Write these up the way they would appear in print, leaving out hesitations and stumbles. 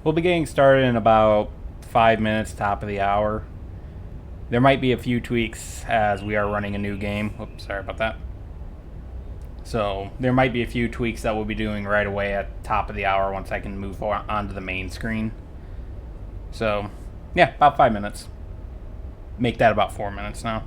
We'll be getting started in about 5 minutes, top of the hour. There might be a few tweaks as we are running a new game. Oops, sorry about that. So there might be a few tweaks that we'll be doing right away at top of the hour once I can move onto the main screen. So, yeah, about 5 minutes. Make that about 4 minutes now.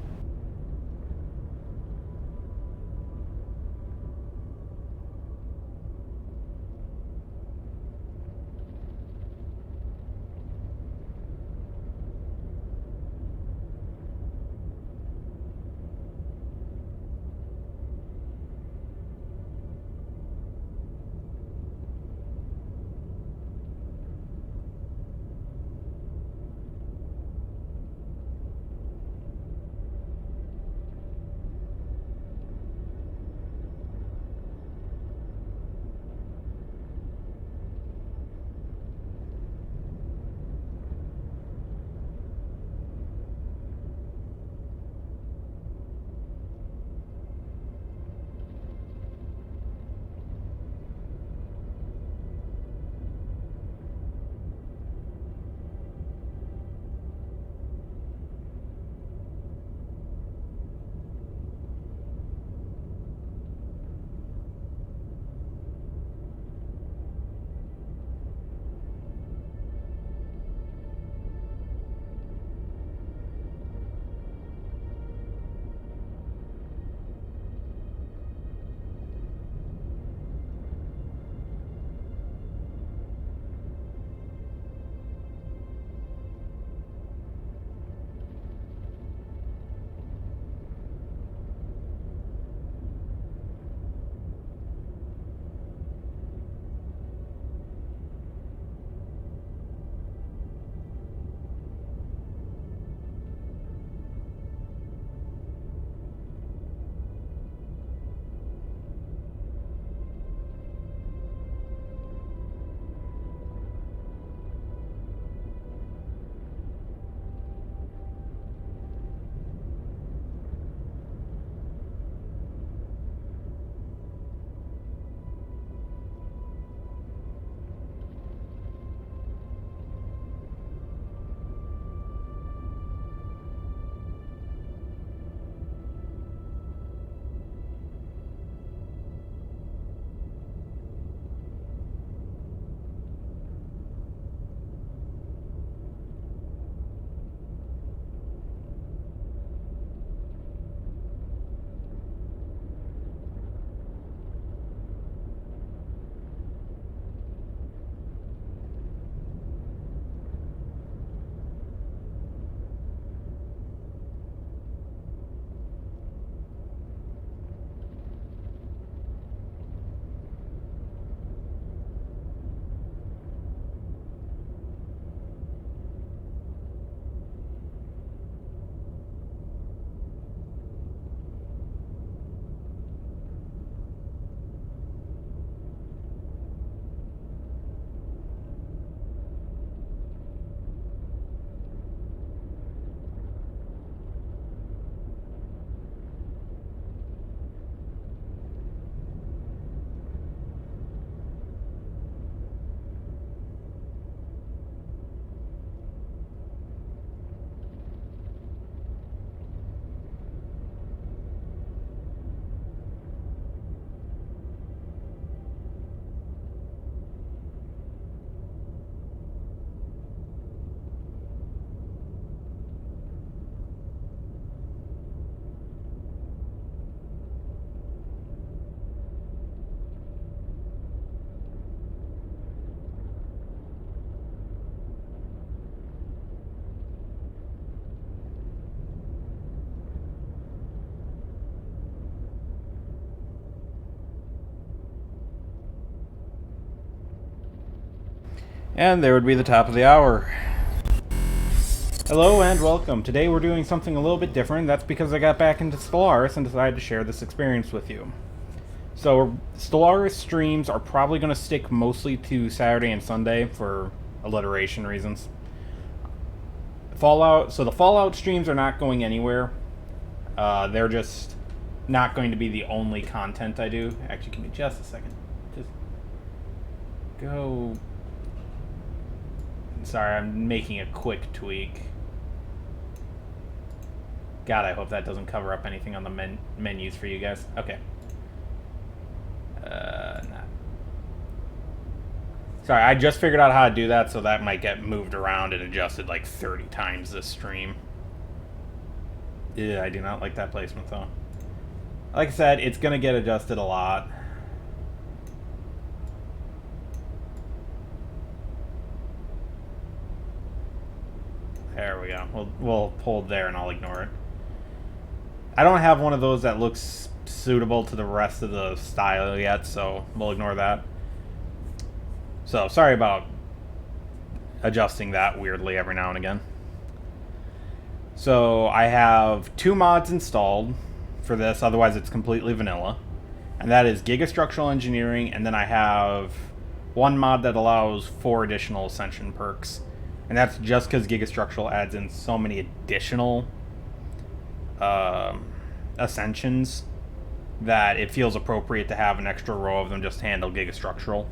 And there would be the top of the hour. Hello and welcome. Today we're doing something a little bit different. That's because I got back into Stellaris and decided to share this experience with you. So Stellaris streams are probably going to stick mostly to Saturday and Sunday for alliteration reasons. So the Fallout streams are not going anywhere. They're just not going to be the only content I do. Actually, give me just a second. Just go Sorry, I'm making a quick tweak. God, I hope that doesn't cover up anything on the menus for you guys. Okay. Nah. Sorry, I just figured out how to do that, so that might get moved around and adjusted like 30 times this stream. Yeah, I do not like that placement, though. Like I said, it's going to get adjusted a lot. There we go. We'll hold there and I'll ignore it. I don't have one of those that looks suitable to the rest of the style yet, so we'll ignore that. So, sorry about adjusting that weirdly every now and again. So, I have 2 mods installed for this, otherwise it's completely vanilla. And that is Gigastructural Engineering, and then I have 1 mod that allows 4 additional Ascension perks. And that's just because Gigastructural adds in so many additional Ascensions that it feels appropriate to have an extra row of them just to handle Gigastructural.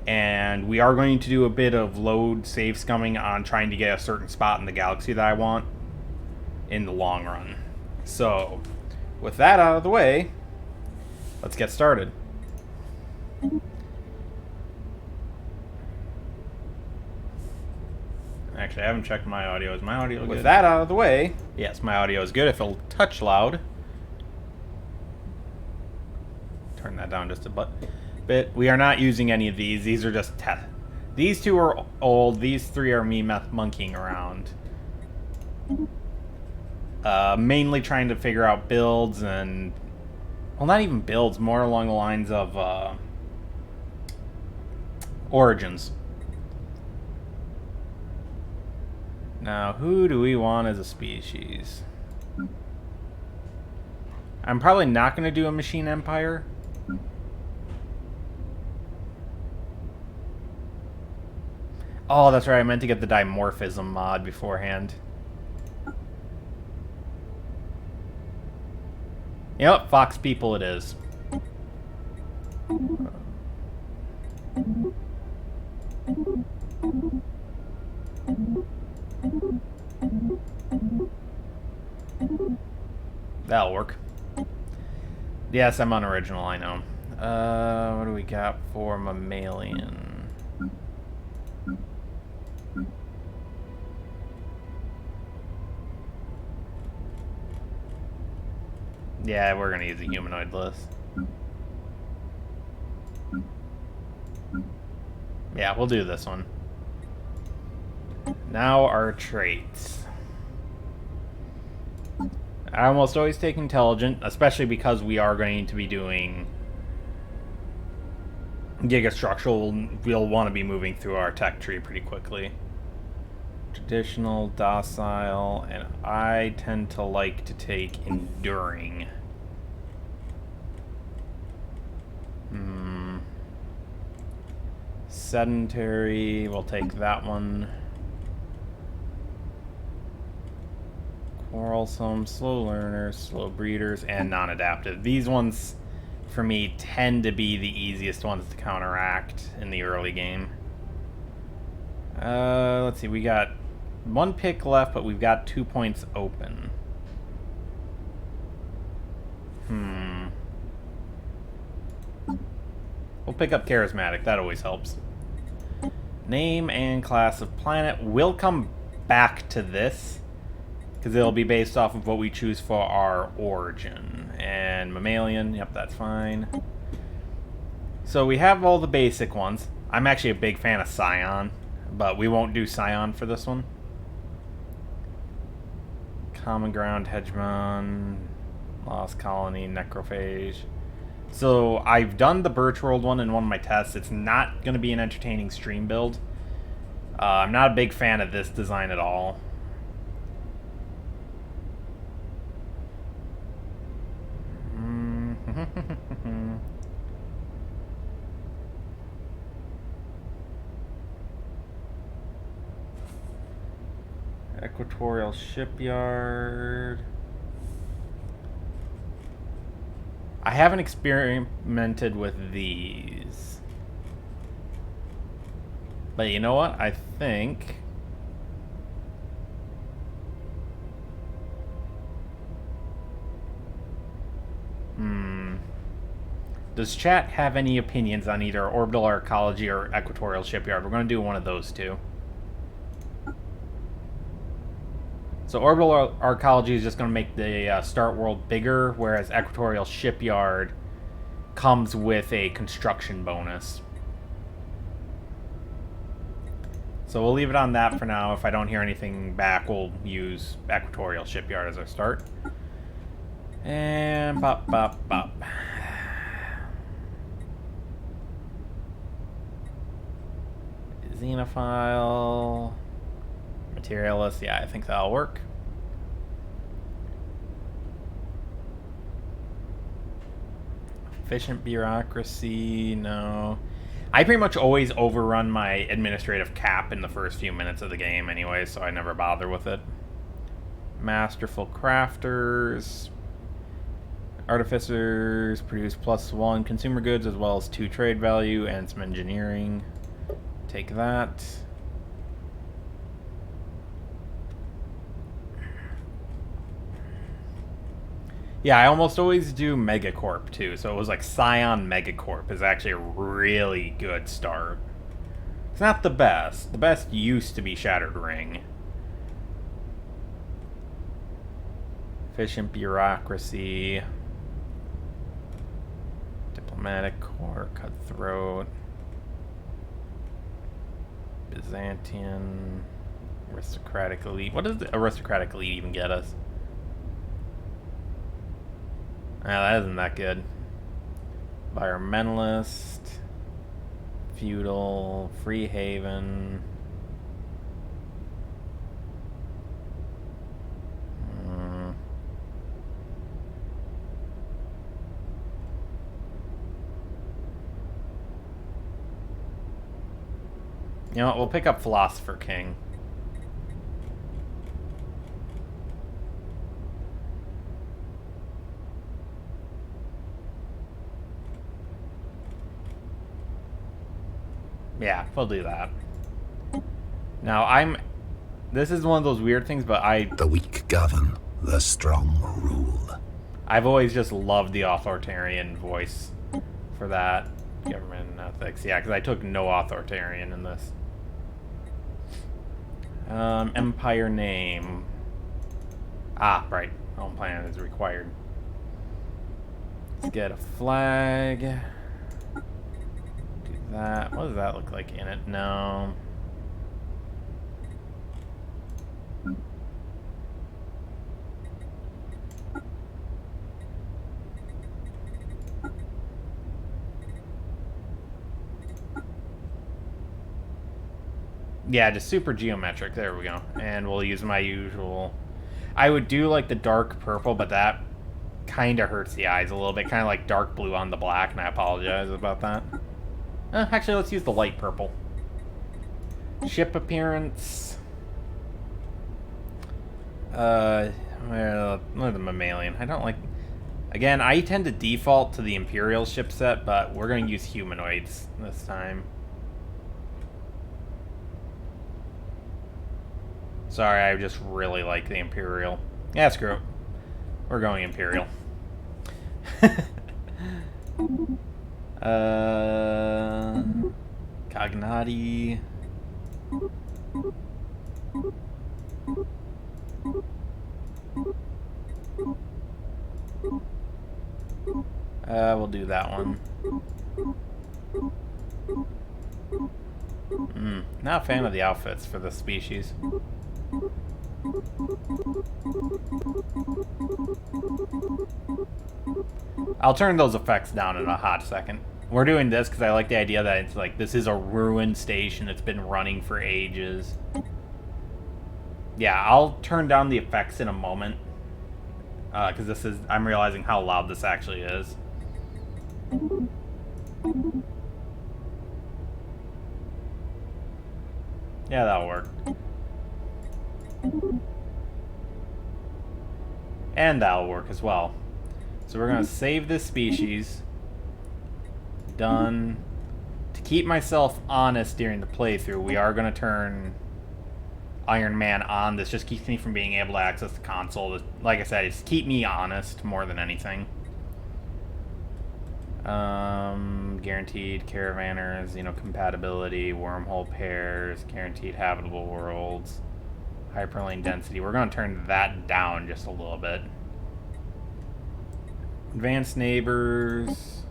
And we are going to do a bit of load save scumming on trying to get a certain spot in the galaxy that I want in the long run. So, with that out of the way, let's get started. Actually, I haven't checked my audio. Is my audio good? With that out of the way, yes, my audio is good. If it'll touch loud. Turn that down just a bit. We are not using any of these. These are just test. These 2 are old. These 3 are me monkeying around. Mainly trying to figure out builds and... Well, not even builds. More along the lines of origins. Now, who do we want as a species? I'm probably not going to do a Machine Empire. Oh, that's right. I meant to get the dimorphism mod beforehand. Yep, Fox People it is. That'll work. Yes, I'm unoriginal, I know. What do we got for mammalian? Yeah, we're gonna use a humanoid list. Yeah, we'll do this one. Now our traits. I almost always take intelligent, especially because we are going to be doing Gigastructural. We'll want to be moving through our tech tree pretty quickly. Traditional, docile, and I tend to like to take enduring. Sedentary, we'll take that one. Quarrelsome, slow learners, slow breeders, and non-adaptive. These ones, for me, tend to be the easiest ones to counteract in the early game. Let's see, we got 1 pick left, but we've got 2 points open. We'll pick up Charismatic, that always helps. Name and class of planet. We'll come back to this, because it'll be based off of what we choose for our origin. And mammalian, yep, that's fine. So we have all the basic ones. I'm actually a big fan of Scion, but we won't do Scion for this one. Common Ground, Hegemon, Lost Colony, Necrophage. So I've done the Birchworld one in one of my tests. It's not going to be an entertaining stream build. I'm not a big fan of this design at all. Equatorial Shipyard. I haven't experimented with these. But you know what? I think... Does chat have any opinions on either orbital arcology or equatorial shipyard? We're going to do one of those two. So orbital arcology is just going to make the start world bigger, whereas equatorial shipyard comes with a construction bonus. So we'll leave it on that for now. If I don't hear anything back, we'll use equatorial shipyard as our start. And bop, bop, bop. Xenophile. Materialist. Yeah, I think that'll work. Efficient bureaucracy. No. I pretty much always overrun my administrative cap in the first few minutes of the game anyway, so I never bother with it. Masterful crafters. Artificers produce +1 consumer goods as well as 2 trade value and some engineering. Take that. Yeah, I almost always do Megacorp too, so it was like Scion Megacorp is actually a really good start. It's not the best. The best used to be Shattered Ring. Efficient bureaucracy. Diplomatic Corps, Cutthroat. Byzantian. Aristocratic Elite. What does the Aristocratic Elite even get us? That isn't that good. Environmentalist. Feudal. Free Haven. You know what? We'll pick up Philosopher King. Yeah, we'll do that. Now, this is one of those weird things, but The weak govern, the strong rule. I've always just loved the authoritarian voice for that. Government and ethics. Yeah, because I took no authoritarian in this. Empire name. Ah, right. Home planet is required. Let's get a flag. Do that. What does that look like in it? No. Yeah, just super geometric. There we go. And we'll use my usual... I would do like the dark purple, but that kind of hurts the eyes a little bit. Kind of like dark blue on the black, and I apologize about that. Actually, let's use the light purple. Ship appearance. Well, the mammalian. I don't like... Again, I tend to default to the Imperial ship set, but we're going to use humanoids this time. Sorry, I just really like the Imperial. Yeah, screw it. We're going Imperial. Cognati. We'll do that one. Not a fan of the outfits for this species. I'll turn those effects down in a hot second. We're doing this because I like the idea that it's like, this is a ruined station that's been running for ages. Yeah, I'll turn down the effects in a moment. Because this is, I'm realizing how loud this actually is. Yeah, that'll work. And that'll work as well. So we're going to save this species. Done. To keep myself honest during the playthrough, we are going to turn Iron Man on. This just keeps me from being able to access the console. Like I said, it's keep me honest more than anything. Guaranteed caravanners, compatibility, wormhole pairs, guaranteed habitable worlds, hyperlane density. We're going to turn that down just a little bit. Advanced neighbors.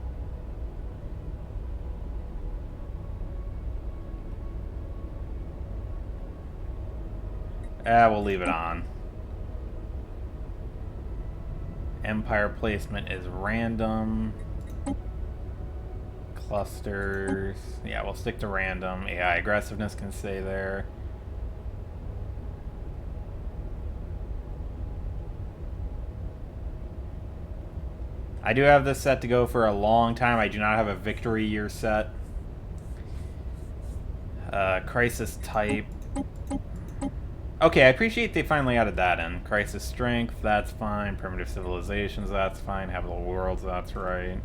We'll leave it on. Empire placement is random. Clusters. Yeah, we'll stick to random. AI aggressiveness can stay there. I do have this set to go for a long time. I do not have a victory year set. Crisis type. Okay, I appreciate they finally added that in. Crisis strength, that's fine. Primitive civilizations, that's fine. Habitable worlds, that's right.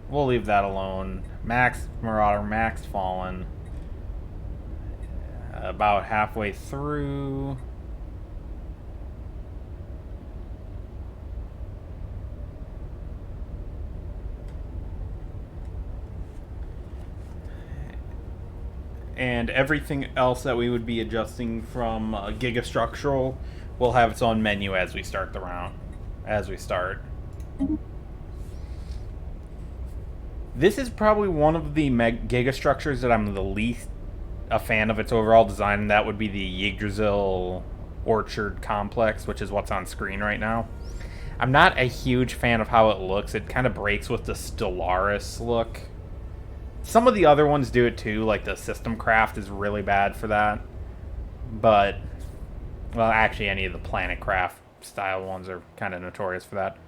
We'll leave that alone. Max Marauder, Max Fallen. About halfway through. And everything else that we would be adjusting from Gigastructural will have its own menu as we start the round. This is probably one of the Gigastructures that I'm the least a fan of its overall design, and that would be the Yggdrasil Orchard Complex, which is what's on screen right now. I'm not a huge fan of how it looks. It kind of breaks with the Stellaris look. Some of the other ones do it too, like the System Craft is really bad for that. But, well, actually any of the Planet Craft style ones are kind of notorious for that.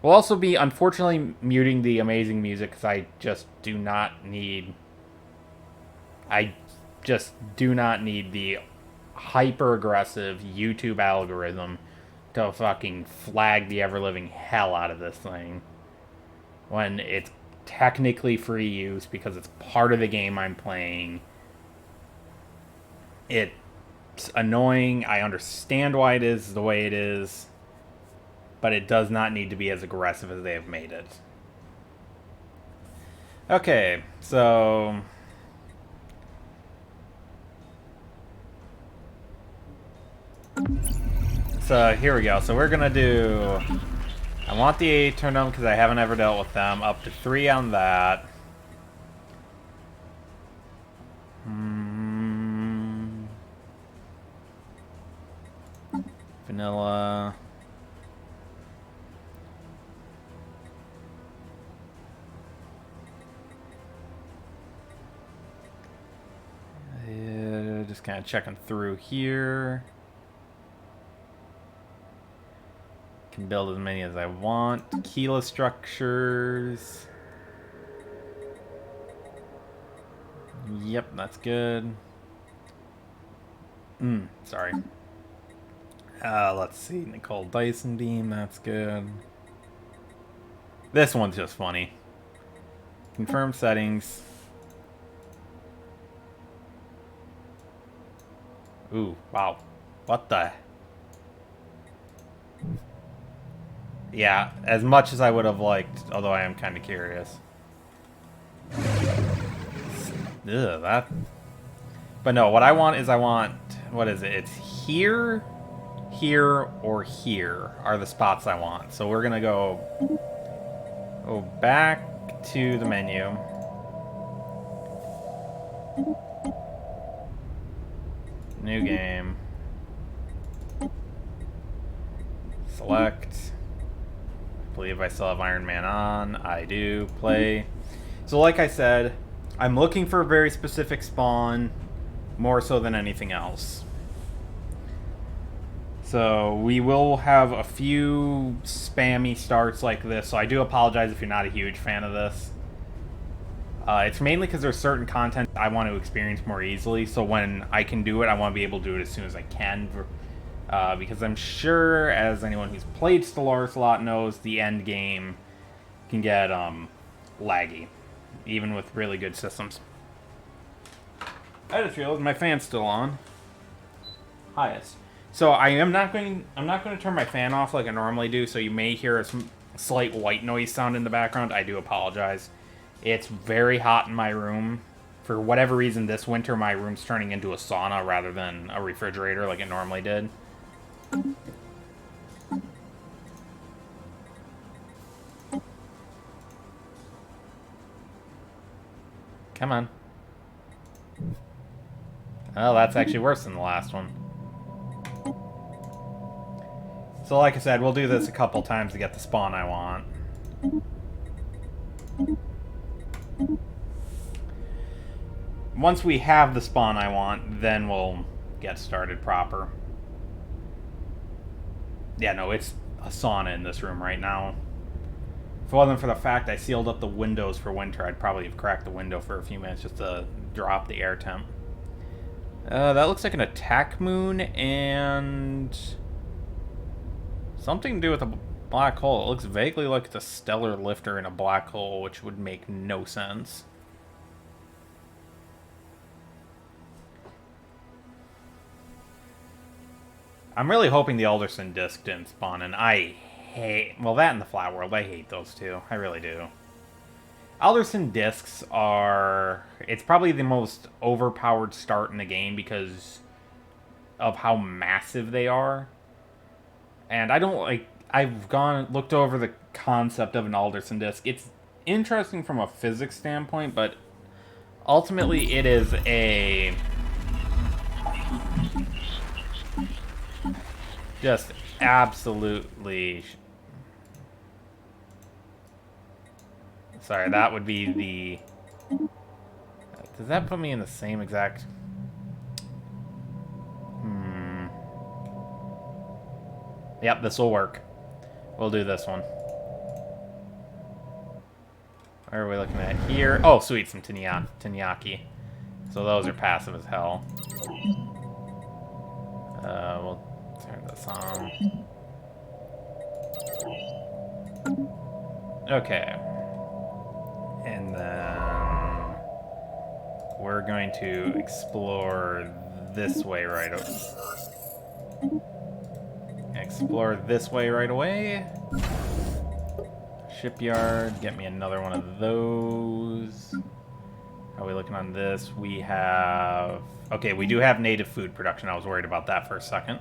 We'll also be, unfortunately, muting the amazing music because I just do not need the hyper-aggressive YouTube algorithm to fucking flag the ever-living hell out of this thing. When it's technically free use because it's part of the game I'm playing. It's annoying. I understand why it is the way it is, but it does not need to be as aggressive as they have made it. Okay, so here we go. So we're gonna do, I want the A turned on because I haven't ever dealt with them. Up to 3 on that. Vanilla. Just kind of checking through here. Can build as many as I want. Keyless structures. Yep, that's good. Sorry. Let's see. Nicole Dyson Beam, that's good. This one's just funny. Confirm settings. Ooh, wow. What the? Yeah, as much as I would have liked, although I am kind of curious. Ugh, that... But no, what I want is what is it? It's here, or here are the spots I want. So we're gonna go back to the menu. New game. Select. I believe I still have Iron Man on. I do. Play. So like I said, I'm looking for a very specific spawn, more so than anything else. So we will have a few spammy starts like this, so I do apologize if you're not a huge fan of this. It's mainly because there's certain content I want to experience more easily, so when I can do it, I want to be able to do it as soon as I can. Because I'm sure, as anyone who's played Stellaris a lot knows, the end game can get laggy, even with really good systems. I just realized my fan's still on. Highest. So I'm not going to turn my fan off like I normally do, so you may hear a slight white noise sound in the background. I do apologize. It's very hot in my room. For whatever reason, this winter my room's turning into a sauna rather than a refrigerator like it normally did. Come on. Oh, that's actually worse than the last one. So like I said, we'll do this a couple times to get the spawn I want. Once we have the spawn I want, then we'll get started proper. Yeah, no, it's a sauna in this room right now. If it wasn't for the fact I sealed up the windows for winter, I'd probably have cracked the window for a few minutes just to drop the air temp. That looks like an attack moon and something to do with a black hole. It looks vaguely like it's a stellar lifter in a black hole, which would make no sense. I'm really hoping the Alderson disc didn't spawn, and I hate... Well, that and the Flat World, I hate those two. I really do. Alderson discs are... It's probably the most overpowered start in the game because of how massive they are. And I don't like... I've looked over the concept of an Alderson disc. It's interesting from a physics standpoint, but ultimately it is a... just absolutely... Sorry, that would be the... Does that put me in the same exact... Yep, this will work. We'll do this one. Where are we looking at here? Oh, sweet, some tenyaki. So those are passive as hell. We'll turn this on. Okay. And then we're going to explore this way right away. Explore this way right away. Shipyard, get me another one of those. How are we looking on this? We have... Okay, we do have native food production. I was worried about that for a second.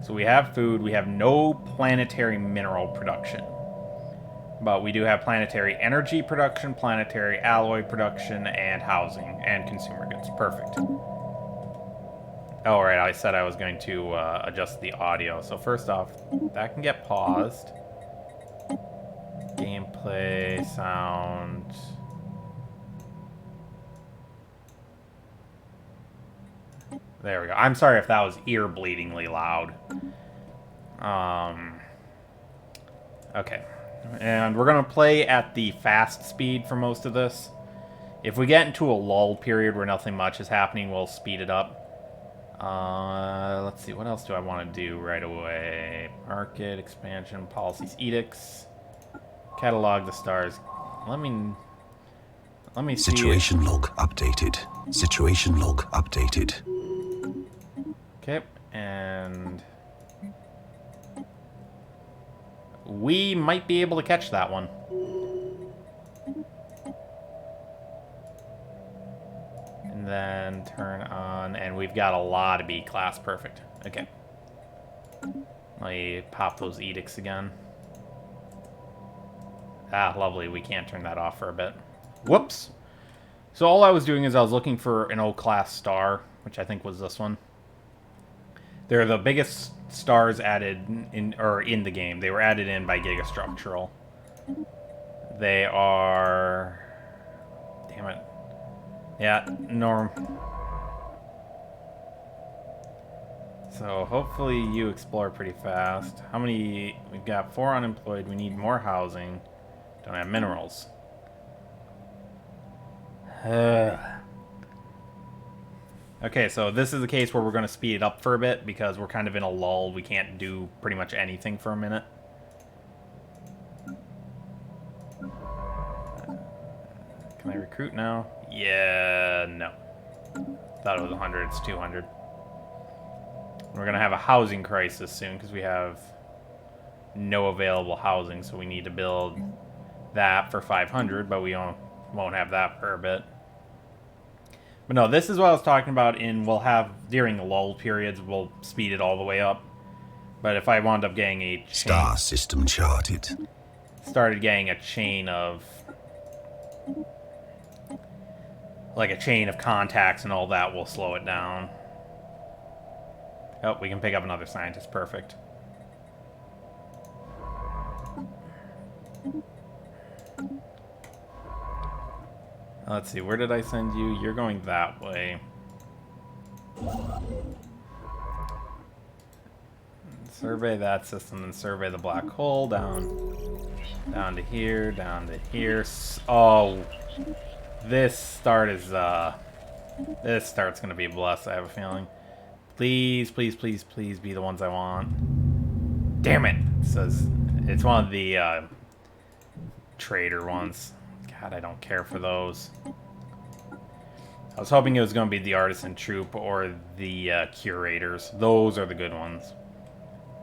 So we have food. We have no planetary mineral production. But we do have planetary energy production, planetary alloy production, and housing, and consumer goods. Perfect. Oh, right, I said I was going to adjust the audio. So first off, that can get paused. Gameplay, sound... There we go. I'm sorry if that was ear-bleedingly loud. Okay. And we're going to play at the fast speed for most of this. If we get into a lull period where nothing much is happening, we'll speed it up. Let's see, what else do I want to do right away? Market, expansion, policies, edicts. Catalog the stars. Let me see. Situation log updated. Situation log updated. Okay, and we might be able to catch that one. And then turn on, and we've got a lot of B-class. Perfect. Okay. Let me pop those edicts again. Ah, lovely. We can't turn that off for a bit. Whoops. So all I was doing is I was looking for an O-class star, which I think was this one. They're the biggest stars added in the game. They were added in by Gigastructural. They are... Damn it. Yeah, norm. So hopefully you explore pretty fast. How many... We've got 4 unemployed. We need more housing. Don't have minerals. Okay, so this is the case where we're going to speed it up for a bit because we're kind of in a lull. We can't do pretty much anything for a minute. Can I recruit now? Yeah, no. Thought it was 100, it's 200. We're going to have a housing crisis soon because we have no available housing, so we need to build that for 500, but we won't have that for a bit. But no, this is what I was talking about we'll have, during the lull periods, we'll speed it all the way up. But if I wound up getting a chain, Star system charted. started getting a chain of, like a chain of contacts and all that, will slow it down. Oh, we can pick up another scientist. Perfect. Let's see, where did I send you? You're going that way. Survey that system and survey the black hole down to here, down to here. Oh, this start's gonna be blessed, I have a feeling. Please, please, please, please be the ones I want. Damn it! It says it's one of the trader ones. God, I don't care for those. I was hoping it was going to be the Artisan Troop or the Curators. Those are the good ones.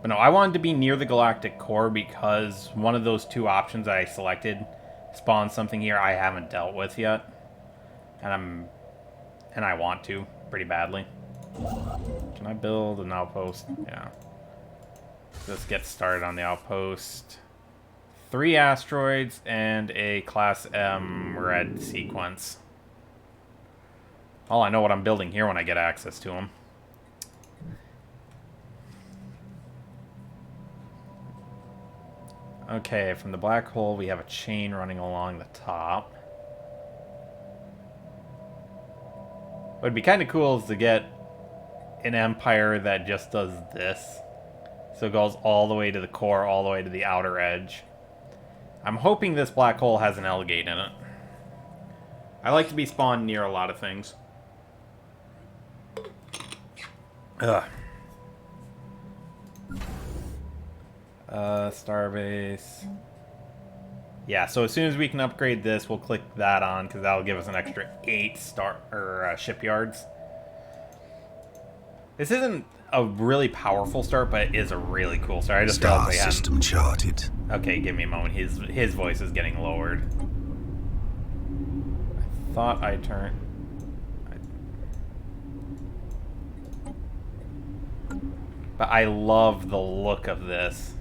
But no, I wanted to be near the Galactic Core because one of those two options I selected spawns something here I haven't dealt with yet. And I want to pretty badly. Can I build an outpost? Yeah. Let's get started on the outpost. 3 asteroids and a Class M red sequence. I know what I'm building here when I get access to them. Okay, from the black hole we have a chain running along the top. What would be kind of cool is to get an empire that just does this. So it goes all the way to the core, all the way to the outer edge. I'm hoping this black hole has an Elgate in it. I like to be spawned near a lot of things. Ugh. Starbase. Yeah, so as soon as we can upgrade this, we'll click that on because that'll give us an extra 8 shipyards. This isn't a really powerful start, but it is a really cool start. I just Star system charted. Okay, give me a moment. His voice is getting lowered. I thought I turned. But I love the look of this.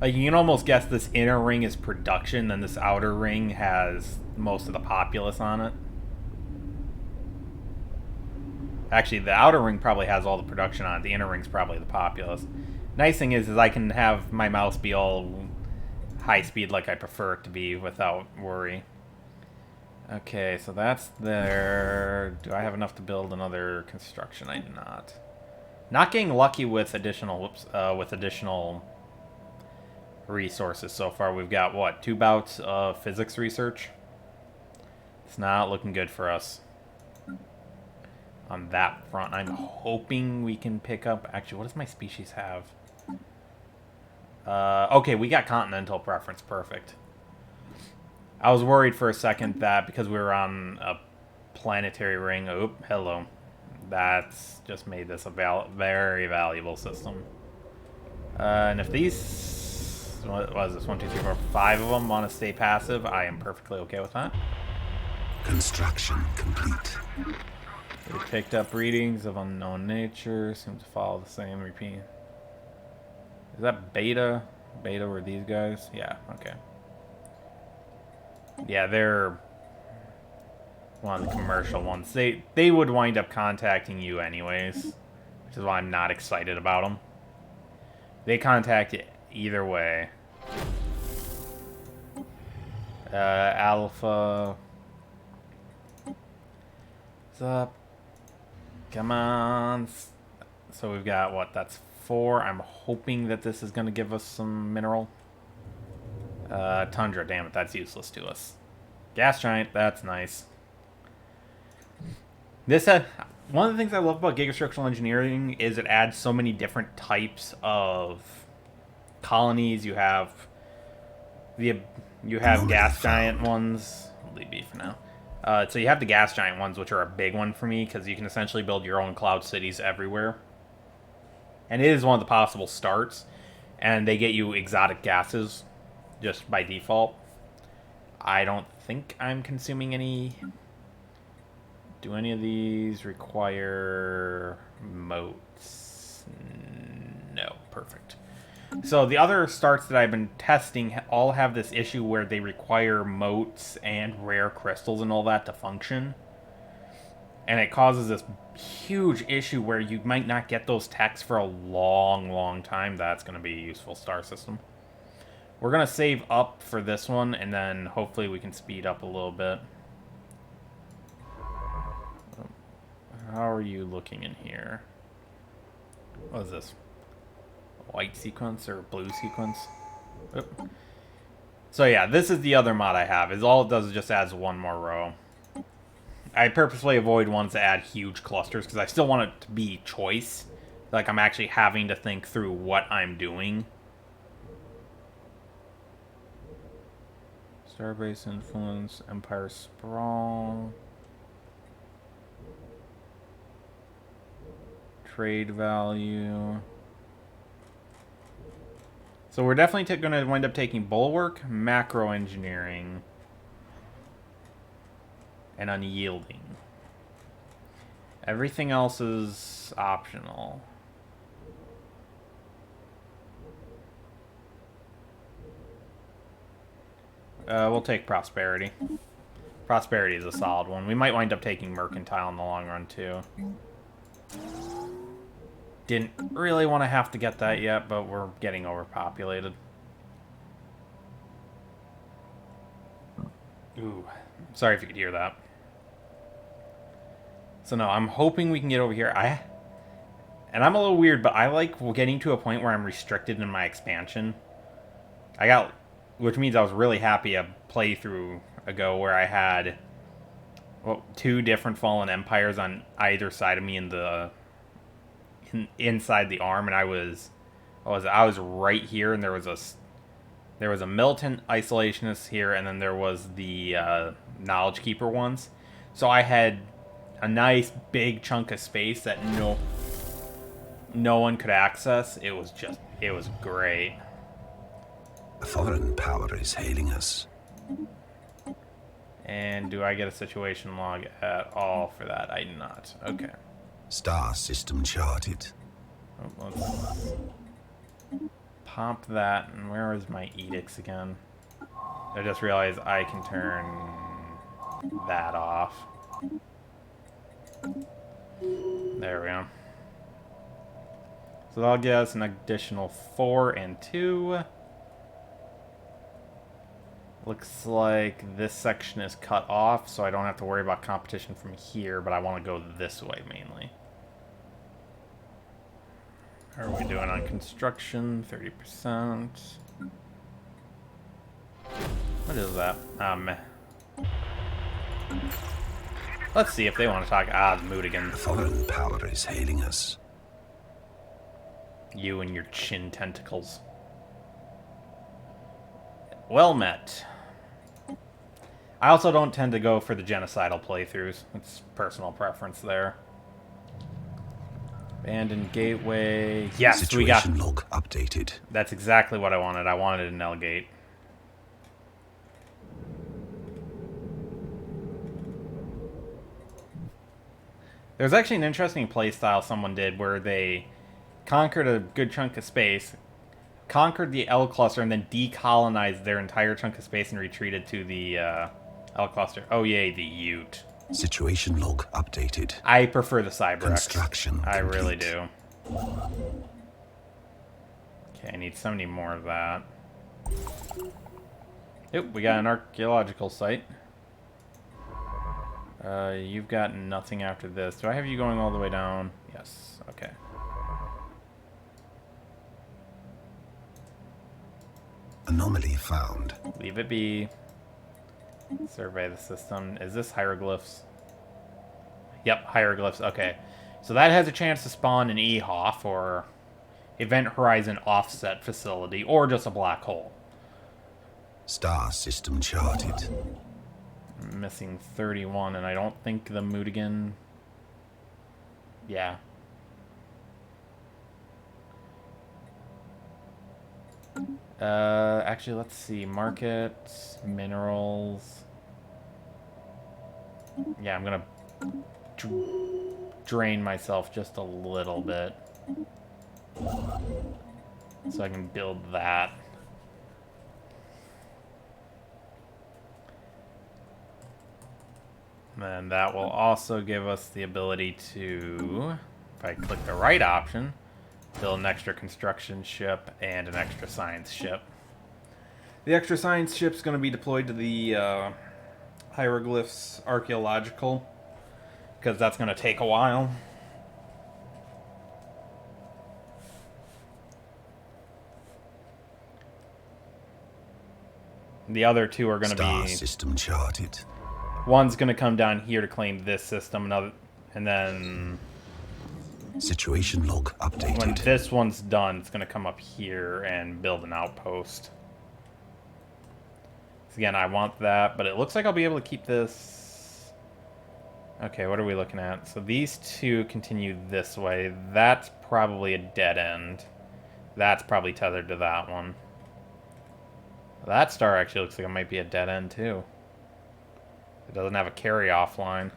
Like, you can almost guess this inner ring is production, and this outer ring has most of the populace on it. Actually, the outer ring probably has all the production on it. The inner ring's probably the populace. Nice thing is I can have my mouse be all high speed like I prefer it to be without worry. Okay, so that's there. Do I have enough to build another construction? I do not. Not getting lucky with additional resources so far. We've got, what, 2 bouts of physics research? It's not looking good for us on that front. I'm hoping we can pick up... Actually, what does my species have? Okay, we got continental preference. Perfect. I was worried for a second that because we were on a planetary ring... Oop, hello. That's just made this a very valuable system. And if these... What was this? 1, 2, 3, 4, 5 of them want to stay passive, I am perfectly okay with that. Construction complete. We picked up readings of unknown nature. Seem to follow the same repeat. Is that Beta? Beta were these guys? Yeah, okay. Yeah, they're one of the commercial ones. They would wind up contacting you anyways, which is why I'm not excited about them. They contact you either way. Alpha. What's up? Come on. So we've got, what, that's 4. I'm hoping that this is going to give us some mineral. Tundra, damn it, that's useless to us. Gas giant, that's nice. This one of the things I love about gigastructural engineering is it adds so many different types of colonies. You have You have gas giant ones. I'll leave B for now. So you have the gas giant ones, which are a big one for me, because you can essentially build your own cloud cities everywhere. And it is one of the possible starts. And they get you exotic gases just by default. I don't think I'm consuming any. Do any of these require moats? No. Perfect. So the other starts that I've been testing all have this issue where they require moats and rare crystals and all that to function. And it causes this huge issue where you might not get those techs for a long, long time. That's going to be a useful star system. We're going to save up for this one, and then hopefully we can speed up a little bit. How are you looking in here? What is this? White sequence or blue sequence? Oop. So yeah, this is the other mod I have. Is all it does is just adds one more row. I purposely avoid ones that add huge clusters because I still want it to be choice. Like I'm actually having to think through what I'm doing. Starbase influence, Empire sprawl, trade value. So we're definitely going to wind up taking bulwark, macro engineering, and unyielding. Everything else is optional. We'll take prosperity. Prosperity is a solid one. We might wind up taking mercantile in the long run too. Didn't really want to have to get that yet, but we're getting overpopulated. Ooh, sorry if you could hear that. So no, I'm hoping we can get over here. And I'm a little weird, but I like getting to a point where I'm restricted in my expansion. Which means I was really happy a playthrough ago where I had 2 different fallen empires on either side of me in the inside the arm, and I was right here, and there was a militant isolationist here, and then there was the knowledge keeper ones. So I had a nice big chunk of space that no one could access. It was great. A foreign power is hailing us. And do I get a situation log at all for that? I do not. Okay. Star system charted. Oh, let's pop that. And where is my edicts again? I just realized I can turn that off. There we go. So that'll get us an additional 4 and 2. Looks like this section is cut off, so I don't have to worry about competition from here, but I want to go this way mainly. How are we doing on construction? 30%. What is that? Let's see if they want to talk. The mood again. A foreign power is hailing us. You and your chin tentacles. Well met. I also don't tend to go for the genocidal playthroughs. It's personal preference there. Abandoned gateway. Yes, Situation log updated. That's exactly what I wanted. I wanted an L gate. There's actually an interesting playstyle someone did where they conquered a good chunk of space, conquered the L cluster, and then decolonized their entire chunk of space and retreated to the L cluster. Oh yay, the Ute. Situation log updated. I prefer the Cyberx. Construction I complete. really do. Okay, I need 70 more of that. Yep, we got an archaeological site. You've got nothing after this. Do I have you going all the way down? Yes, okay. Anomaly found. Leave it be. Survey the system. Is this hieroglyphs? Yep, hieroglyphs. Okay. So that has a chance to spawn an EHOF, or Event Horizon Offset Facility, or just a black hole. Star system charted. I'm missing 31, and I don't think the Moodigan... Yeah. Actually, let's see. Markets, minerals. Yeah, I'm gonna drain myself just a little bit so I can build that. And then that will also give us the ability to, if I click the right option, build an extra construction ship and an extra science ship. The extra science ship's going to be deployed to the hieroglyphs archaeological, because that's going to take a while. The other two are going to be... system charted. One's going to come down here to claim this system, and then... Situation log updated. When this one's done, it's going to come up here and build an outpost. So again, I want that, but it looks like I'll be able to keep this... Okay, what are we looking at? So these two continue this way. That's probably a dead end. That's probably tethered to that one. That star actually looks like it might be a dead end, too. It doesn't have a carry-off line.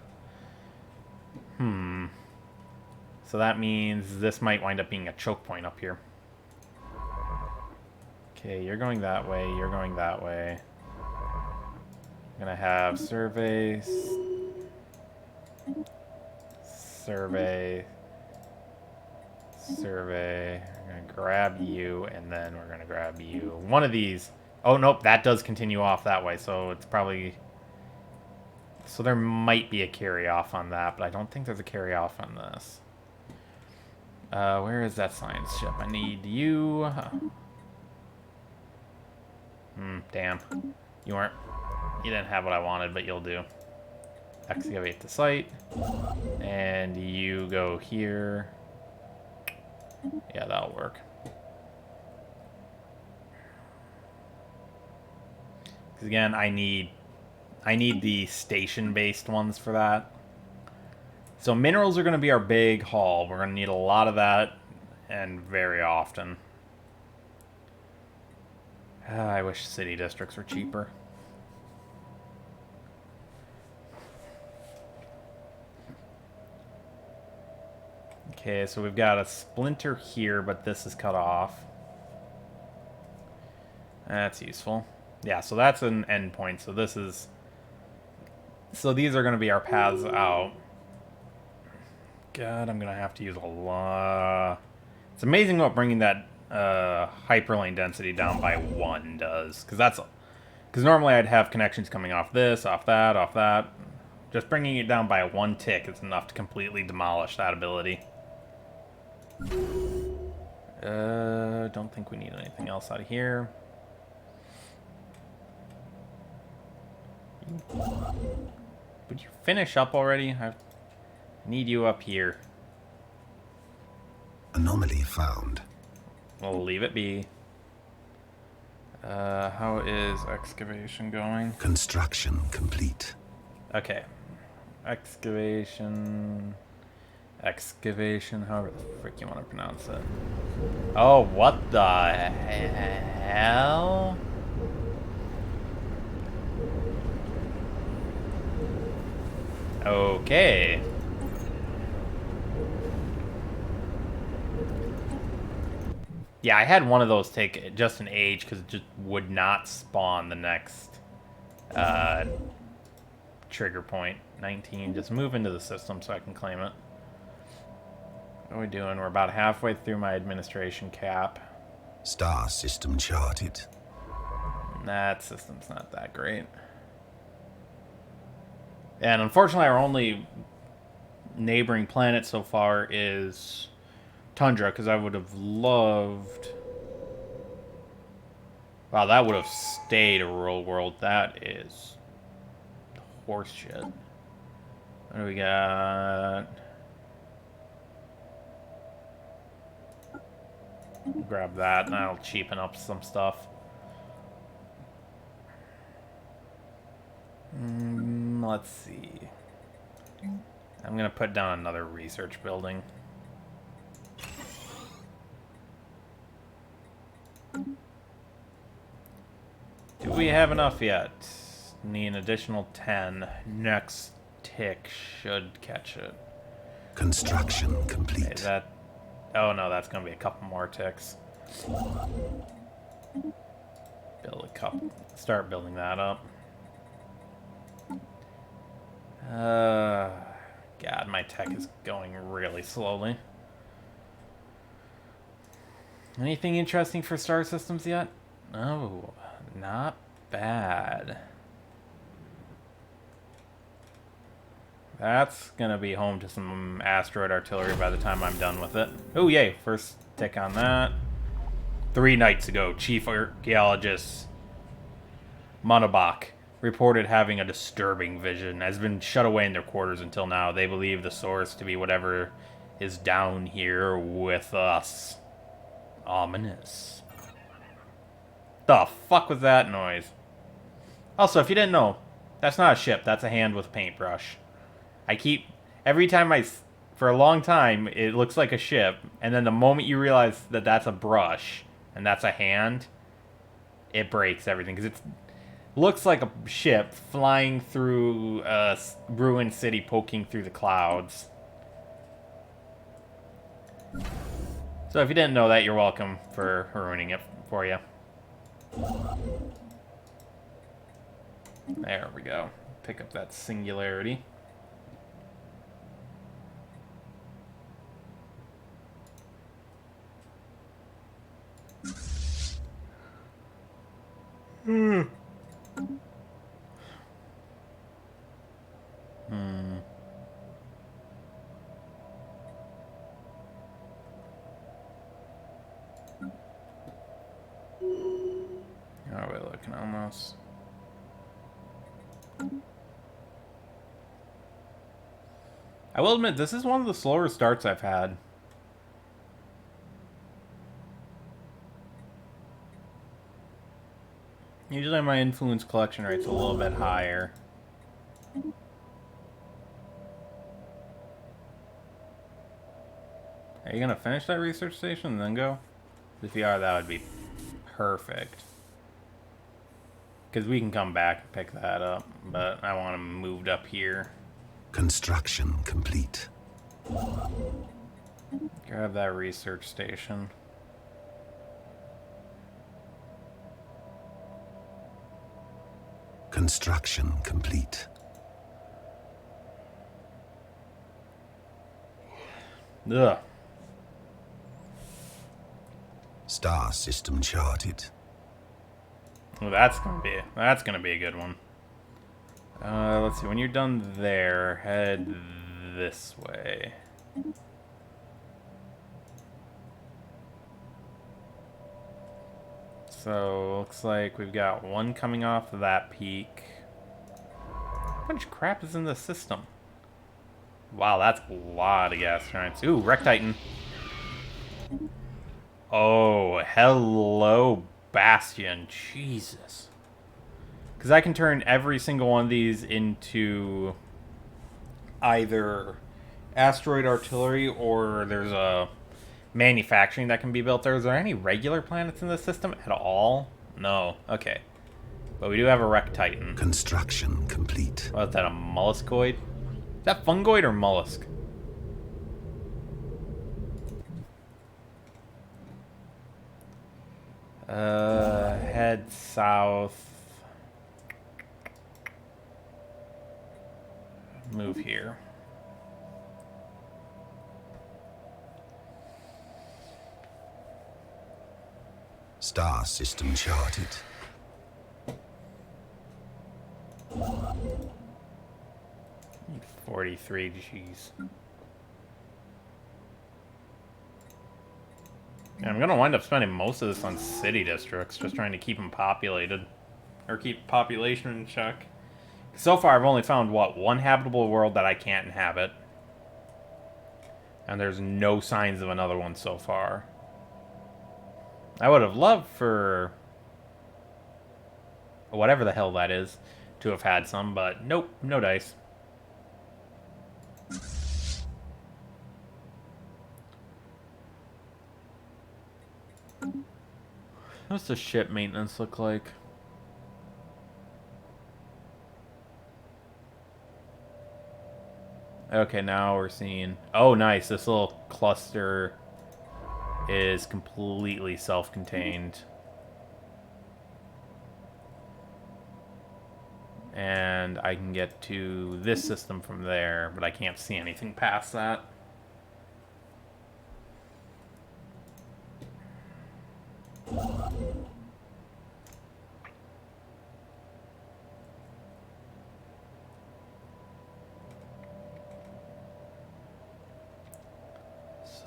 So that means this might wind up being a choke point up here. Okay, you're going that way, you're going that way. I'm gonna have survey, survey, survey. We're gonna grab you, and then we're gonna grab you. One of these. Oh, nope, that does continue off that way, so it's probably... So there might be a carry-off on that, but I don't think there's a carry-off on this. Where is that science ship? I need you. Damn. You didn't have what I wanted, but you'll do. Excavate the site. And you go here. Yeah, that'll work. Because again, I need the station-based ones for that. So minerals are going to be our big haul. We're going to need a lot of that, and very often. I wish city districts were cheaper. Okay, so we've got a splinter here, but this is cut off. That's useful. Yeah, so that's an endpoint. So this is... So these are going to be our paths out. God, I'm going to have to use a lot. It's amazing what bringing that hyperlane density down by 1 does. Because normally I'd have connections coming off this, off that, off that. Just bringing it down by 1 tick is enough to completely demolish that ability. Don't think we need anything else out of here. Would you finish up already? I need you up here. Anomaly found. We'll leave it be. How is excavation going? Construction complete. Okay. Excavation, however the frick you want to pronounce it. Oh, what the hell? Okay. Yeah, I had one of those take just an age because it just would not spawn the next trigger point. 19. Just move into the system so I can claim it. What are we doing? We're about halfway through my administration cap. Star system charted. That system's not that great. And unfortunately, our only neighboring planet so far is Tundra, because I would have loved... Wow, that would have stayed a rural world. That is horse shit. What do we got? Grab that, and that'll cheapen up some stuff. Let's see. I'm gonna put down another research building. Do we have enough yet? Need an additional 10. Next tick should catch it. Construction complete. Okay, that... Oh no, that's gonna be a couple more ticks. Build a couple. Start building that up. God, my tech is going really slowly. Anything interesting for star systems yet? Oh, not bad. That's gonna be home to some asteroid artillery by the time I'm done with it. Oh, yay. First tick on that. 3 nights ago, Chief Archaeologist Monobach reported having a disturbing vision. Has been shut away in their quarters until now. They believe the source to be whatever is down here with us. Ominous. The fuck was that noise? Also, if you didn't know, that's not a ship. That's a hand with a paintbrush. I keep... Every time for a long time, it looks like a ship. And then the moment you realize that that's a brush and that's a hand, it breaks everything. Because it looks like a ship flying through a ruined city, poking through the clouds. So if you didn't know that, you're welcome for ruining it for you. There we go. Pick up that singularity. How are we looking on this? I will admit, this is one of the slower starts I've had. Usually my influence collection rate's a little bit higher. Are you gonna finish that research station and then go? If you are, that would be perfect. Because we can come back and pick that up, but I want them moved up here. Construction complete. Grab that research station. Construction complete. Ugh. Star system charted. Well, that's gonna be a good one. Let's see. When you're done there, head this way. So looks like we've got one coming off of that peak. How much crap is in the system? Wow, that's a lot of gas giants. Ooh, Wreck Titan. Oh, hello, Bastion. Jesus. Because I can turn every single one of these into either asteroid artillery or there's a manufacturing that can be built there. Is there any regular planets in the system at all? No. Okay. But we do have a Wreck Titan. Construction complete. What is that, a molluscoid? Is that fungoid or mollusk? Head south. Move here. Star system charted. 43, jeez. Yeah, I'm gonna wind up spending most of this on city districts, just trying to keep them populated. Or keep population in check. So far, I've only found, what, one habitable world that I can't inhabit. And there's no signs of another one so far. I would have loved for whatever the hell that is to have had some, but nope, no dice. What's the ship maintenance look like? Okay, now we're seeing... Oh, nice. This little cluster is completely self-contained. And I can get to this system from there, but I can't see anything past that.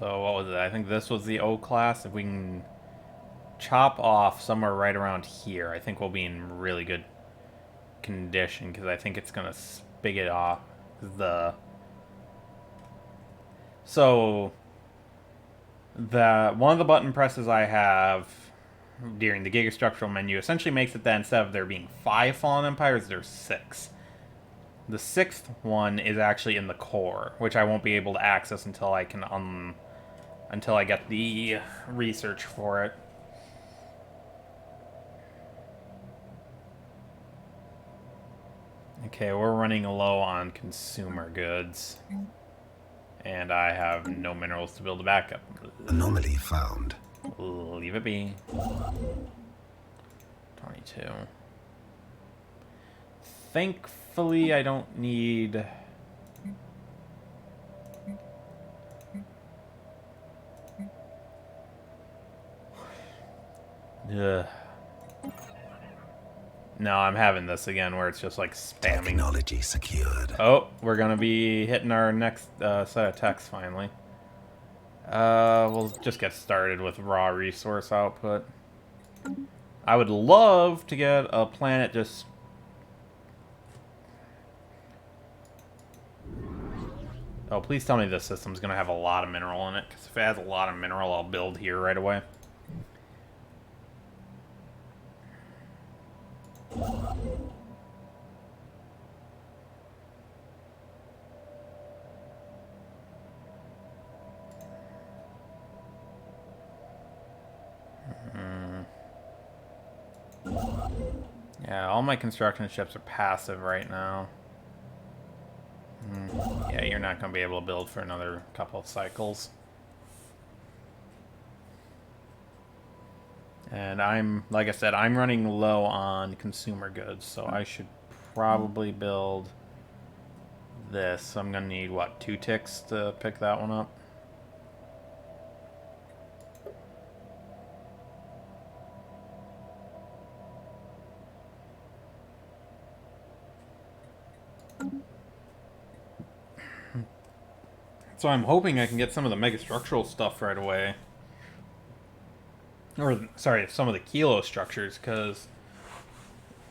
So what was it? I think this was the O class. If we can chop off somewhere right around here, I think we'll be in really good condition, because I think it's gonna spigot off the... So one of the button presses I have during the gigastructural menu essentially makes it that instead of there being 5 fallen empires, there's 6. The 6th one is actually in the core, which I won't be able to access until I can until I get the research for it. Okay, we're running low on consumer goods. And I have no minerals to build a backup. Anomaly found. Leave it be. 22. Thankfully, I don't need... Ugh. No, I'm having this again where it's just like spamming. Technology secured. Oh, we're gonna be hitting our next set of techs finally. We'll just get started with raw resource output. I would love to get a planet just... Oh, please tell me this system's gonna have a lot of mineral in it, because if it has a lot of mineral, I'll build here right away. Yeah, all my construction ships are passive right now. Yeah, you're not going to be able to build for another couple of cycles. And like I said, I'm running low on consumer goods, so I should probably build this. So I'm going to need, what, 2 ticks to pick that one up? So I'm hoping I can get some of the megastructural stuff right away. Or, sorry, some of the kilo structures, because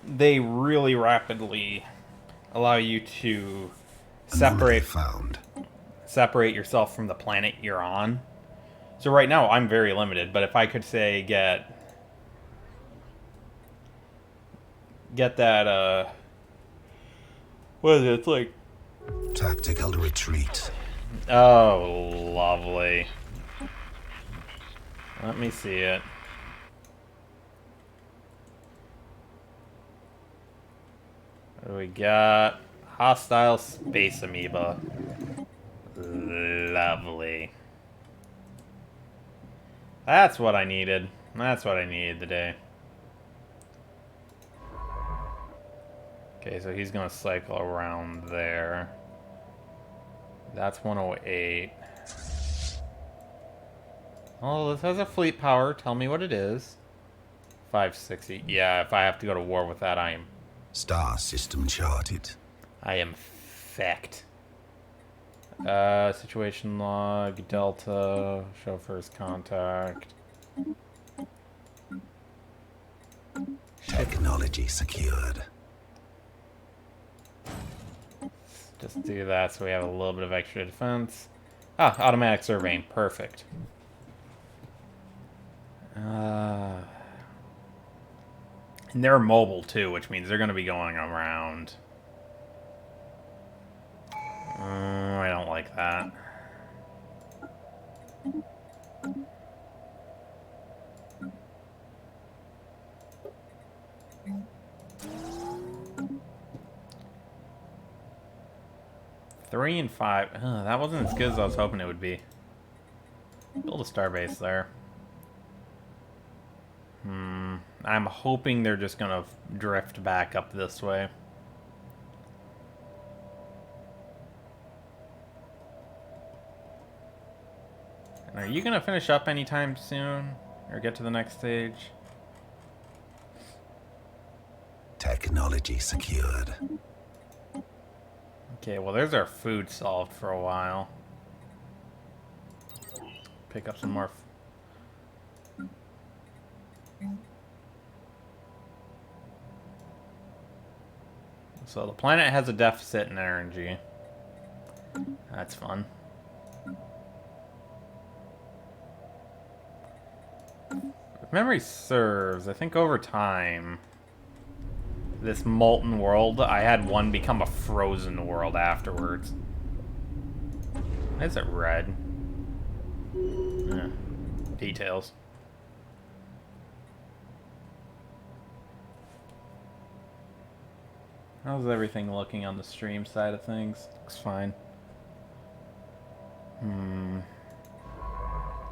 they really rapidly allow you to separate yourself from the planet you're on. So right now I'm very limited, but if I could say get that what is it? It's like tactical retreat. Oh, lovely. Let me see it. What do we got? Hostile space amoeba. Lovely. That's what I needed. That's what I needed today. Okay, so he's gonna cycle around there. That's 108. Oh, this has a fleet power. Tell me what it is. 560. Yeah, if I have to go to war with that, I am... Star system charted. I am fecked. Situation log, Delta, show first contact. Technology secured. Just do that so we have a little bit of extra defense. Ah, automatic surveying. Perfect. And they're mobile too, which means they're going to be going around. I don't like that. Three and 5. That wasn't as good as I was hoping it would be. Build a starbase there. I'm hoping they're just gonna drift back up this way. And are you gonna finish up anytime soon? Or get to the next stage? Technology secured. Okay, well there's our food solved for a while. Pick up some more. So the planet has a deficit in energy. That's fun. If memory serves, I think over time, this molten world, I had one become a frozen world afterwards. Why is it red? Details. How's everything looking on the stream side of things? Looks fine.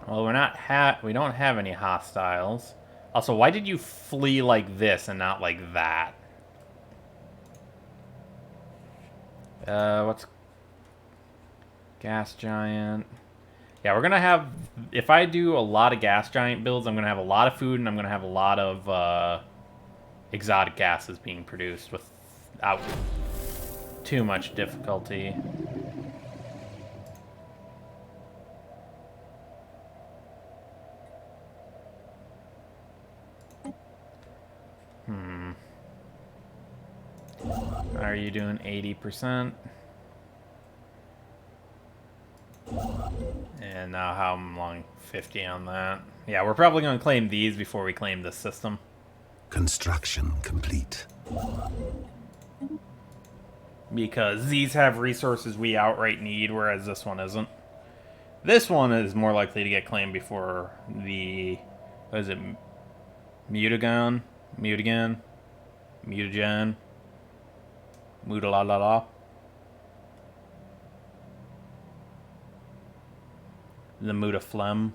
Well, we don't have any hostiles. Also, why did you flee like this and not like that? What's gas giant? Yeah, we're gonna have. If I do a lot of gas giant builds, I'm gonna have a lot of food and I'm gonna have a lot of exotic gases being produced without too much difficulty. Are you doing 80%? And now how long? 50 on that. Yeah, we're probably going to claim these before we claim this system. Construction complete. Because these have resources we outright need, whereas this one isn't. This one is more likely to get claimed before the... What is it? Mutagen? Mutagen? Mutagen? Muta-la-la-la. The Mutaflem.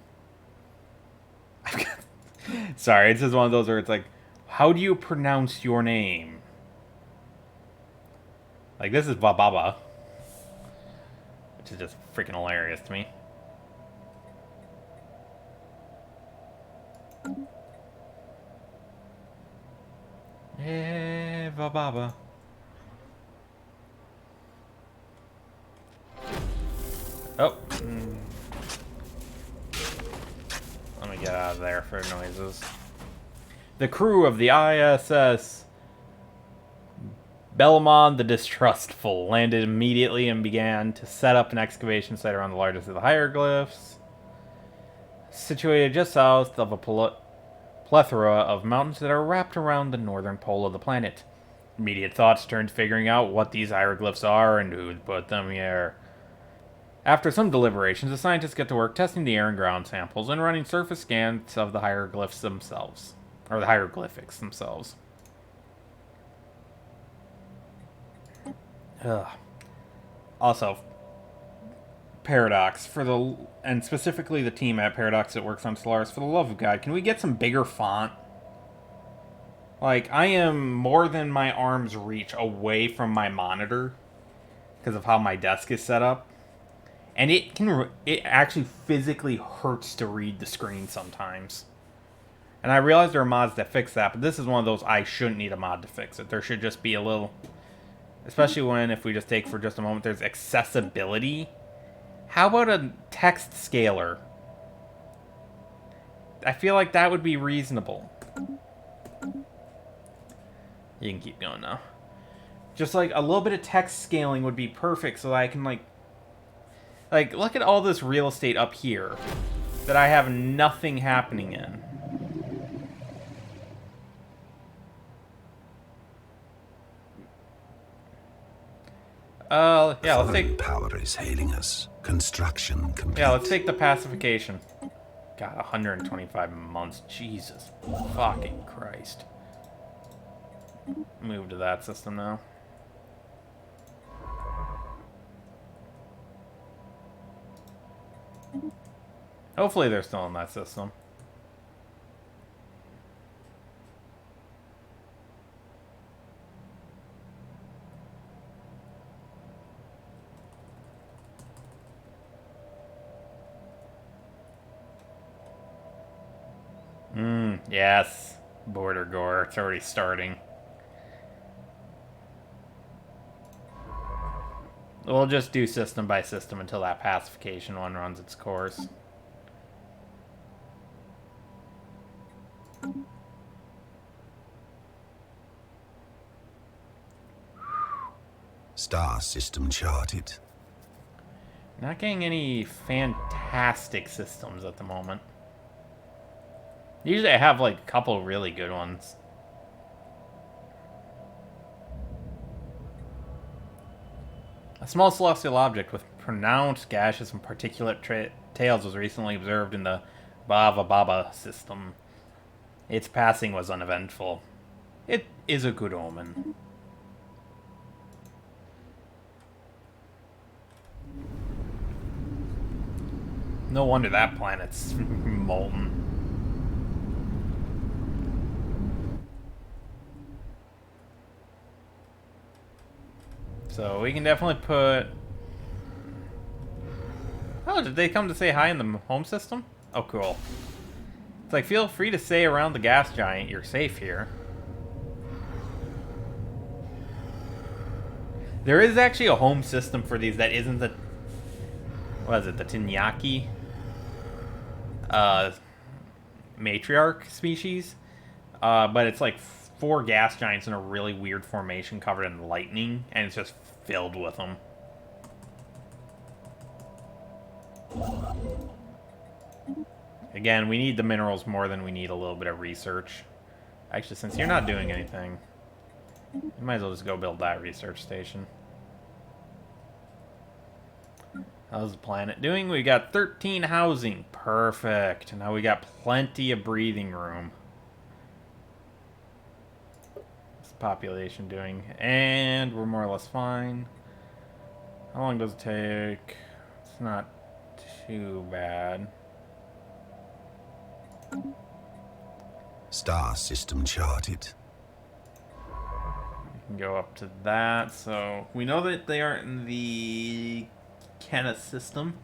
Sorry, it's just one of those where it's like, how do you pronounce your name? Like, this is Bababa. Which is just freaking hilarious to me. Yeah, Bababa. Oh. Let me get out of there for noises. The crew of the ISS Belmont the Distrustful landed immediately and began to set up an excavation site around the largest of the hieroglyphs. Situated just south of a plethora of mountains that are wrapped around the northern pole of the planet. Immediate thoughts turned to figuring out what these hieroglyphs are and who put them here. After some deliberations, the scientists get to work testing the air and ground samples and running surface scans of the hieroglyphs themselves. Or the hieroglyphics themselves. Ugh. Also, Paradox, and specifically the team at Paradox that works on Stellaris, for the love of God, can we get some bigger font? Like, I am more than my arm's reach away from my monitor because of how my desk is set up. And it actually physically hurts to read the screen sometimes. And I realize there are mods that fix that, but this is one of those I shouldn't need a mod to fix it. There should just be a little... Especially when, if we just take for just a moment, there's accessibility. How about a text scaler? I feel like that would be reasonable. You can keep going now. Just like a little bit of text scaling would be perfect so that I can like, look at all this real estate up here that I have nothing happening in. Yeah, let's Foreign take... power is hailing us. Construction complete. Yeah, let's take the pacification. God, 125 months. Jesus fucking Christ. Move to that system now. Hopefully they're still in that system. Yes. Border gore. It's already starting. We'll just do system by system until that pacification one runs its course. Star system charted. Not getting any fantastic systems at the moment. Usually I have like a couple really good ones. A small celestial object with pronounced gaseous and particulate tails was recently observed in the Bava Baba system. Its passing was uneventful. It is a good omen. No wonder that planet's molten. So we can definitely put... Oh, did they come to say hi in the home system? Oh, cool. It's like, feel free to say around the gas giant, you're safe here. There is actually a home system for these that isn't the... What is it? The Tinyaki? Matriarch species. But it's like 4 gas giants in a really weird formation covered in lightning, and it's just filled with them. Again, we need the minerals more than we need a little bit of research. Actually, since you're not doing anything, you might as well just go build that research station. How's the planet doing? We got 13 housing. Perfect. Now we got plenty of breathing room. What's the population doing? And we're more or less fine. How long does it take? It's not too bad. Star system charted. We can go up to that. So we know that they aren't in the Kenneth system.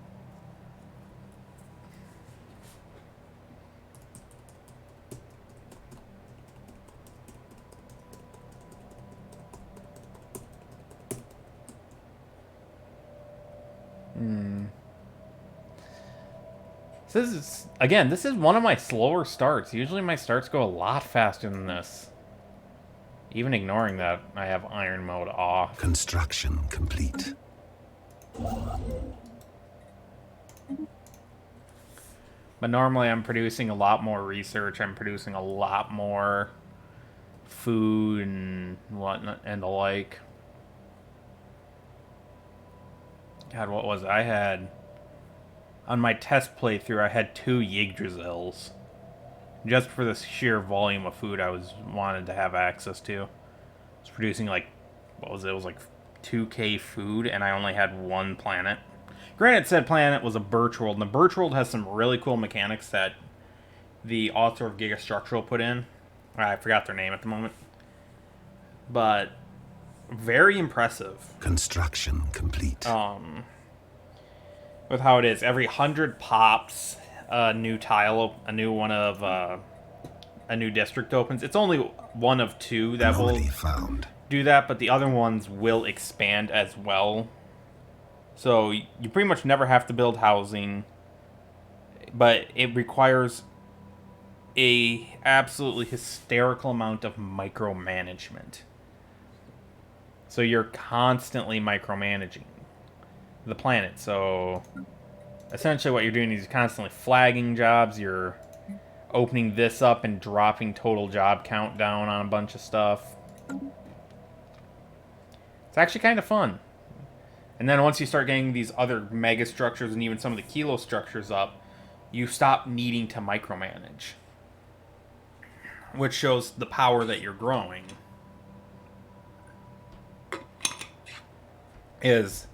This is one of my slower starts. Usually my starts go a lot faster than this. Even ignoring that, I have iron mode off. Construction complete. But normally I'm producing a lot more research. I'm producing a lot more food and whatnot and the like. God, what was it? I had... On my test playthrough, I had 2 Yggdrasils. Just for the sheer volume of food I wanted to have access to. I was producing like... What was it? It was like 2k food, and I only had 1 planet. Granted, said planet was a birch world, and the birch world has some really cool mechanics that the author of Gigastructural put in. I forgot their name at the moment. But very impressive. Construction complete. With how it is, every 100 pops, a new tile, a new one of a new district opens. It's only one of 2 that will found. do that, but the other ones will expand as well. So you pretty much never have to build housing, but it requires a absolutely hysterical amount of micromanagement. So you're constantly micromanaging the planet. So essentially what you're doing is you're constantly flagging jobs. You're opening this up and dropping total job count down on a bunch of stuff. It's actually kind of fun. And then once you start getting these other mega structures and even some of the kilo structures up, you stop needing to micromanage. Which shows the power that you're growing. Is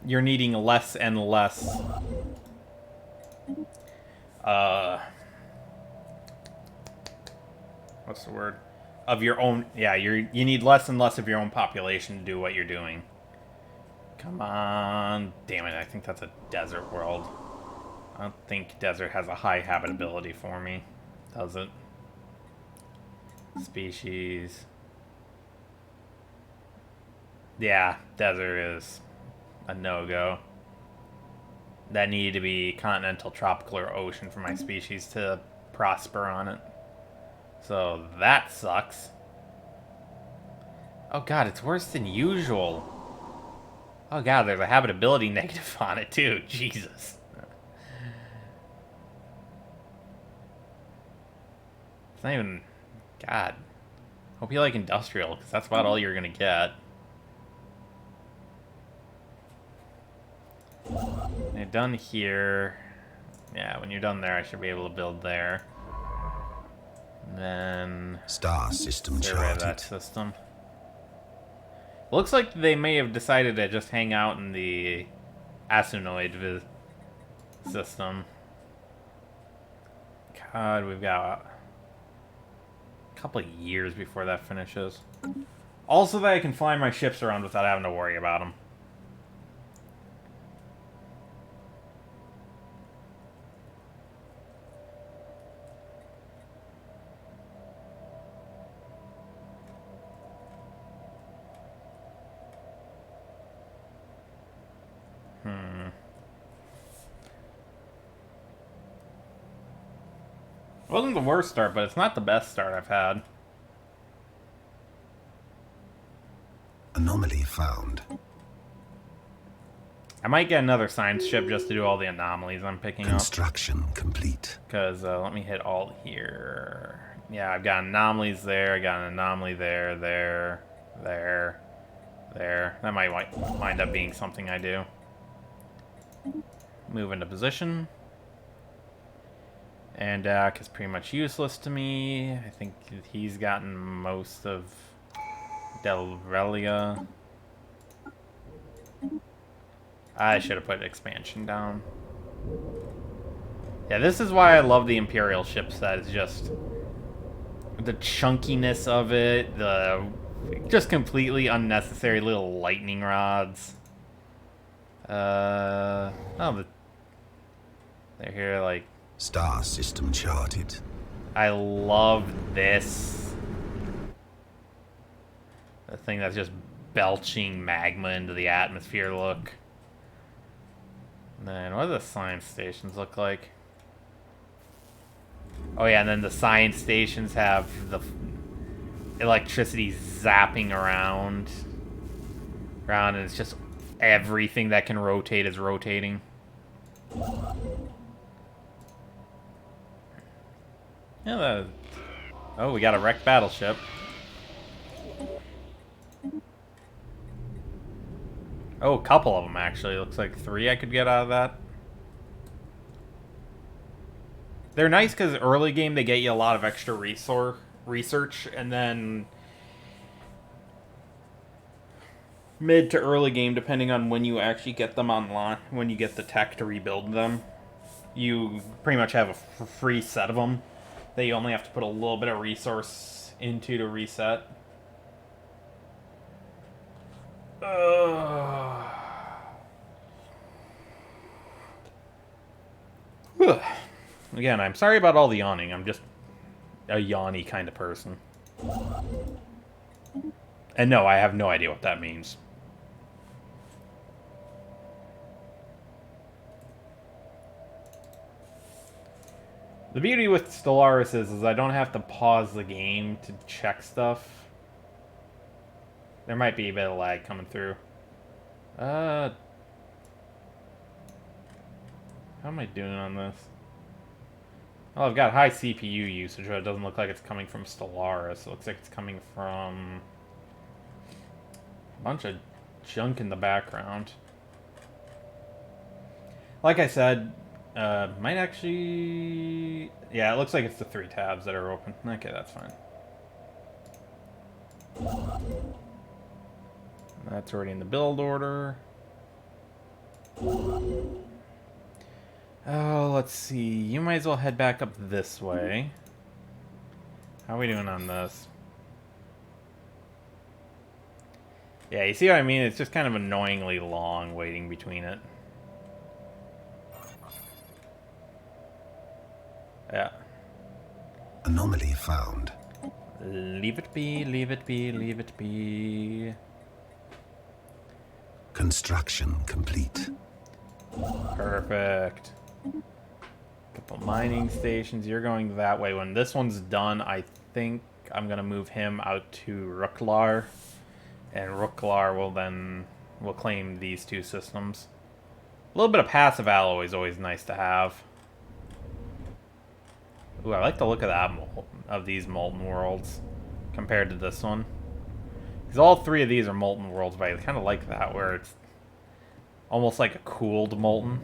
you're needing less and less what's the word? Of your own. Yeah, you need less and less of your own population to do what you're doing. Come on. Damn it, I think that's a desert world. I don't think desert has a high habitability for me. Does it? Species. Yeah, desert is a no-go. That needed to be continental, tropical, or ocean for my species to prosper on it. So that sucks. Oh god, it's worse than usual. Oh god, there's a habitability negative on it too. Jesus. It's not even... God. Hope you like industrial, because that's about all you're gonna get. You're done here. Yeah, when you're done there, I should be able to build there. And then... Star system survey that system. Looks like they may have decided to just hang out in the Asunoid system. God, we've got a couple of years before that finishes. Also that I can fly my ships around without having to worry about them. It wasn't the worst start, but it's not the best start I've had. Anomaly found. I might get another science ship just to do all the anomalies I'm picking up. Construction complete. Because, let me hit alt here. Yeah, I've got anomalies there, I got an anomaly there, there. That might wind up being something I do. Move into position. And Dak is pretty much useless to me. I think he's gotten most of Delrelia. I should have put expansion down. Yeah, this is why I love the Imperial ship set. It's just the chunkiness of it, the just completely unnecessary little lightning rods. Oh, they're here like... Star system charted. I love this. The thing that's just belching magma into the atmosphere look. And then what do the science stations look like? Oh yeah, and then the science stations have the electricity zapping around. And it's just everything that can rotate is rotating. Yeah, oh, we got a wrecked battleship. Oh, a couple of them, actually. Looks like 3 I could get out of that. They're nice because early game they get you a lot of extra research, and then mid to early game, depending on when you actually get them online, when you get the tech to rebuild them, you pretty much have a free set of them that you only have to put a little bit of resource into to reset. Again, I'm sorry about all the yawning. I'm just a yawny kind of person. And no, I have no idea what that means. The beauty with Stellaris is I don't have to pause the game to check stuff. There might be a bit of lag coming through. How am I doing on this? Well, I've got high CPU usage, but it doesn't look like it's coming from Stellaris. It looks like it's coming from a bunch of junk in the background. Like I said, might actually... Yeah, it looks like it's the 3 tabs that are open. Okay, that's fine. That's already in the build order. Oh, let's see. You might as well head back up this way. How are we doing on this? Yeah, you see what I mean? It's just kind of annoyingly long waiting between it. Yeah. Anomaly found. Leave it be, leave it be, leave it be. Construction complete. Perfect. Couple mining stations. You're going that way. When this one's done, I think I'm going to move him out to Ruklar. And Ruklar will claim these 2 systems. A little bit of passive alloy is always nice to have. Ooh, I like the look of that of these molten worlds compared to this one. Because all 3 of these are molten worlds, but I kind of like that where it's almost like a cooled molten.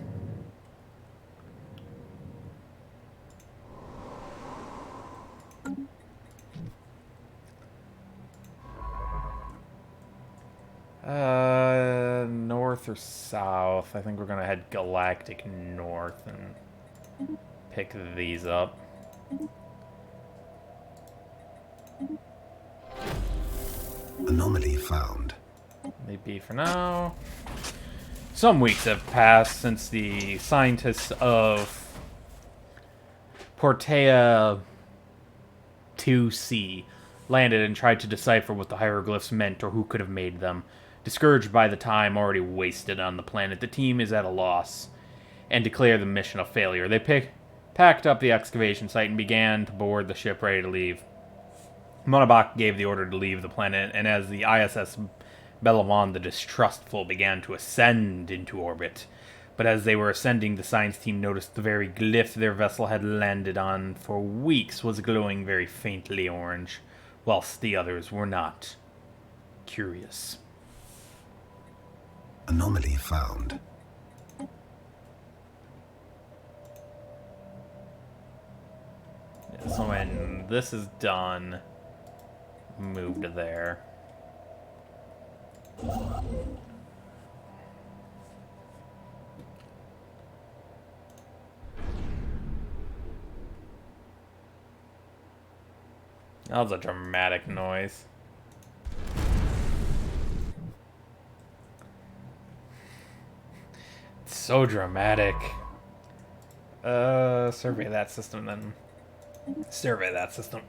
North or south? I think we're gonna head galactic north and pick these up. Anomaly found. Maybe for now. Some weeks have passed since the scientists of Portea 2C landed and tried to decipher what the hieroglyphs meant or who could have made them. Discouraged by the time already wasted on the planet, the team is at a loss and declare the mission a failure. They packed up the excavation site and began to board the ship ready to leave. Monobach gave the order to leave the planet, and as the ISS Belavan the Distrustful began to ascend into orbit. But as they were ascending, the science team noticed the very glyph their vessel had landed on for weeks was glowing very faintly orange, whilst the others were not. Curious. Anomaly found. So when this is done, move to there. That was a dramatic noise. It's so dramatic. Survey that system then. Survey that system.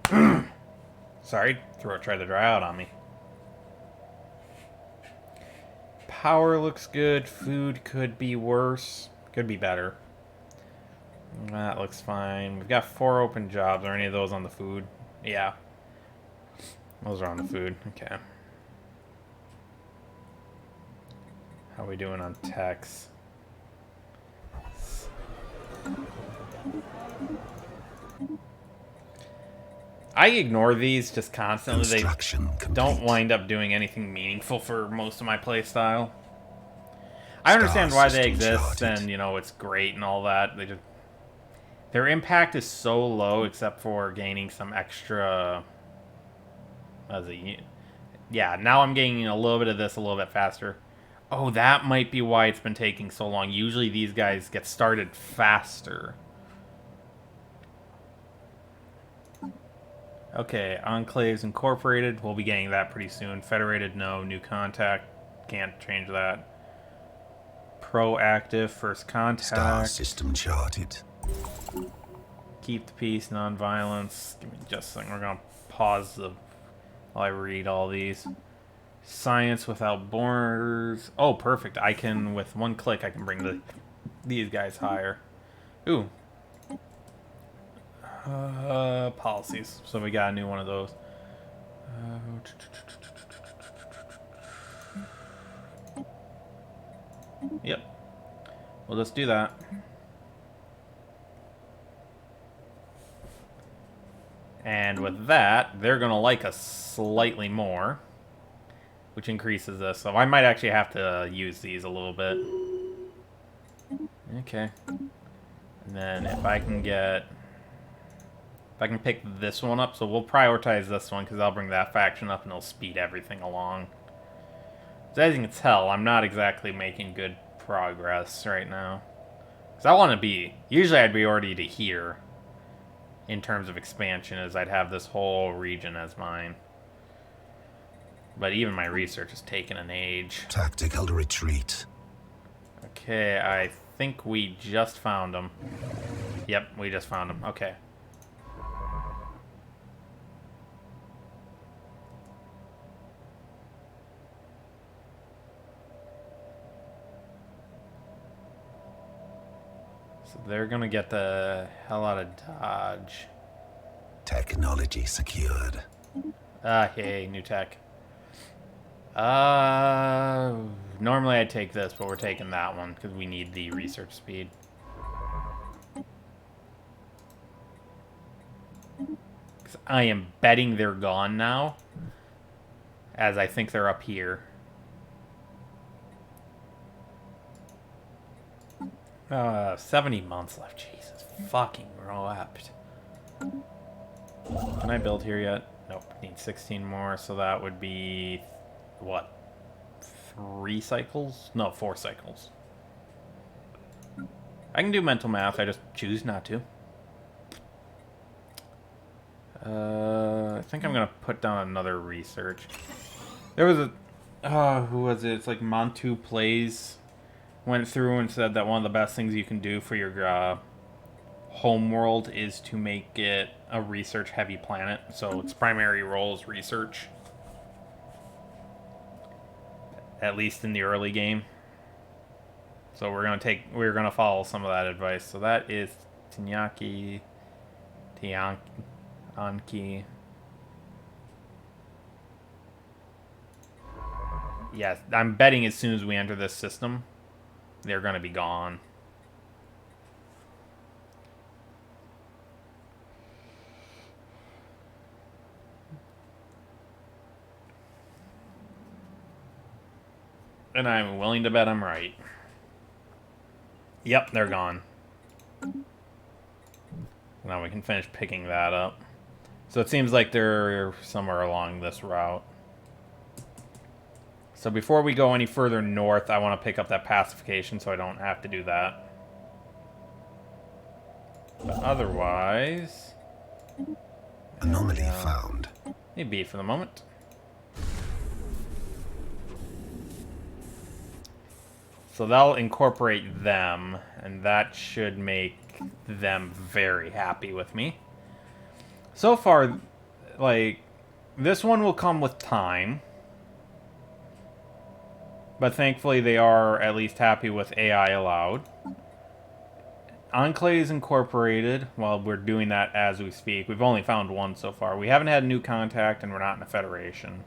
Sorry, throat tried to dry out on me. Power looks good. Food could be worse. Could be better. That looks fine. We've got 4 open jobs. Are any of those on the food? Yeah. Those are on the food. Okay. How are we doing on techs? I ignore these just constantly. They don't wind up doing anything meaningful for most of my playstyle. I understand why they exist, and you know it's great and all that. Their impact is so low, except for gaining some extra. Yeah, now I'm gaining a little bit of this a little bit faster. Oh, that might be why it's been taking so long. Usually these guys get started faster. Okay, Enclaves Incorporated, we'll be getting that pretty soon. Federated, no. New Contact, can't change that. Proactive, First Contact. Star system charted. Keep the peace, non-violence. Give me just a second, we're going to pause while I read all these. Science Without Borders. Oh, perfect. I can, with one click, I can bring these guys higher. Ooh. Policies. So we got a new one of those. Yep. We'll just do that. And with that, they're going to like us slightly more, which increases this. So I might actually have to use these a little bit. Okay. And then if I can pick this one up, so we'll prioritize this one because I'll bring that faction up and it'll speed everything along. So as you can tell, I'm not exactly making good progress right now. Because I want to be... Usually I'd be already to here in terms of expansion, as I'd have this whole region as mine. But even my research has taken an age. Tactical retreat. Okay, I think we just found them. Yep, we just found them. Okay. So they're gonna get the hell out of Dodge. Technology secured. Hey, new tech. Normally I'd take this, but we're taking that one because we need the research speed. Because I am betting they're gone now, as I think they're up here. 70 months left. Jesus fucking wept. Can I build here yet? Nope. Need 16 more, so that would be... What? 3 cycles? No, 4 cycles. I can do mental math, I just choose not to. I think I'm gonna put down another research. There was a... who was it? It's like Montu Plays went through and said that one of the best things you can do for your homeworld is to make it a research-heavy planet. So its primary role is research. At least in the early game. So we're gonna follow some of that advice. So that is Tianki. Yes, I'm betting as soon as we enter this system, they're gonna be gone. And I'm willing to bet I'm right. Yep, they're gone. Now we can finish picking that up. So it seems like they're somewhere along this route. So before we go any further north, I want to pick up that pacification so I don't have to do that. But otherwise... Anomaly found. Need B for the moment. So that'll incorporate them, and that should make them very happy with me. So far, like, this one will come with time. But thankfully they are at least happy with AI allowed. Enclaves incorporated, well, we're doing that as we speak. We've only found one so far. We haven't had a new contact, and we're not in a federation.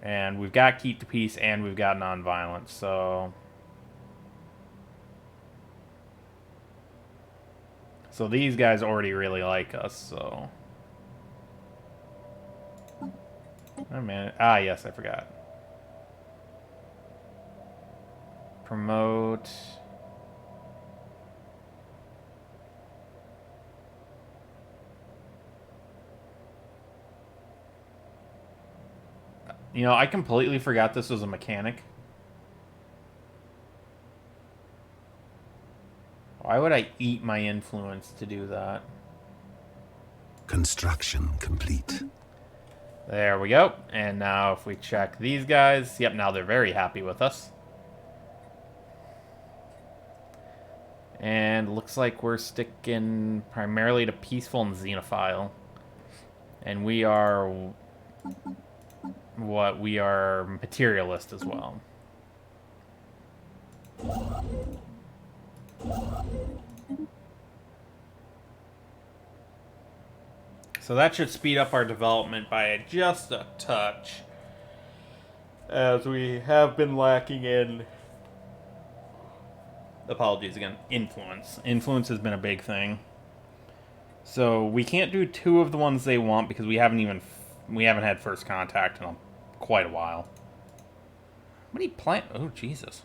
And we've got Keep the Peace, and we've got Nonviolence, so... So these guys already really like us, so... Oh, man. Ah, yes, I forgot. Promote... You know, I completely forgot this was a mechanic. Why would I eat my influence to do that? Construction complete. There we go. And now if we check these guys, yep, now they're very happy with us. And looks like we're sticking primarily to peaceful and xenophile. And we are... what? We are materialist as well. So that should speed up our development by just a touch, as we have been lacking in, apologies again, influence. Influence has been a big thing. So we can't do 2 of the ones they want because we haven't had first contact in quite a while. How many oh Jesus.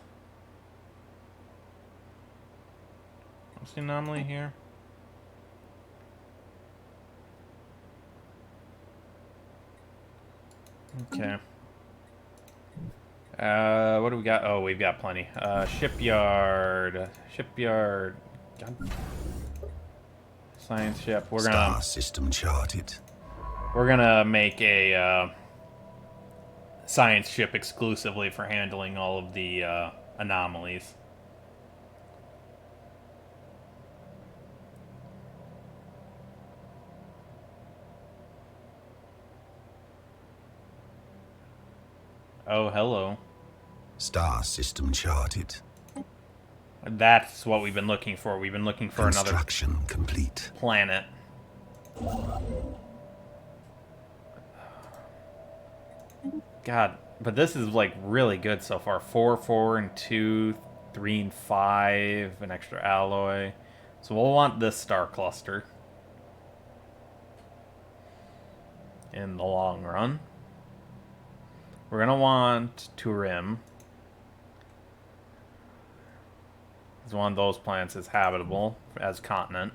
What's the anomaly here? Okay. What do we got? Oh, we've got plenty. Shipyard. Shipyard. God. Science ship. Star system charted. We're gonna make a science ship exclusively for handling all of the anomalies. Oh, hello. Star system charted. That's what we've been looking for. We've been looking for another Construction complete. planet. God, but this is like really good so far. 4, 4, and 2, 3, and 5, an extra alloy. So we'll want this star cluster in the long run. We're gonna want Turim. Because one of those planets is habitable as continent.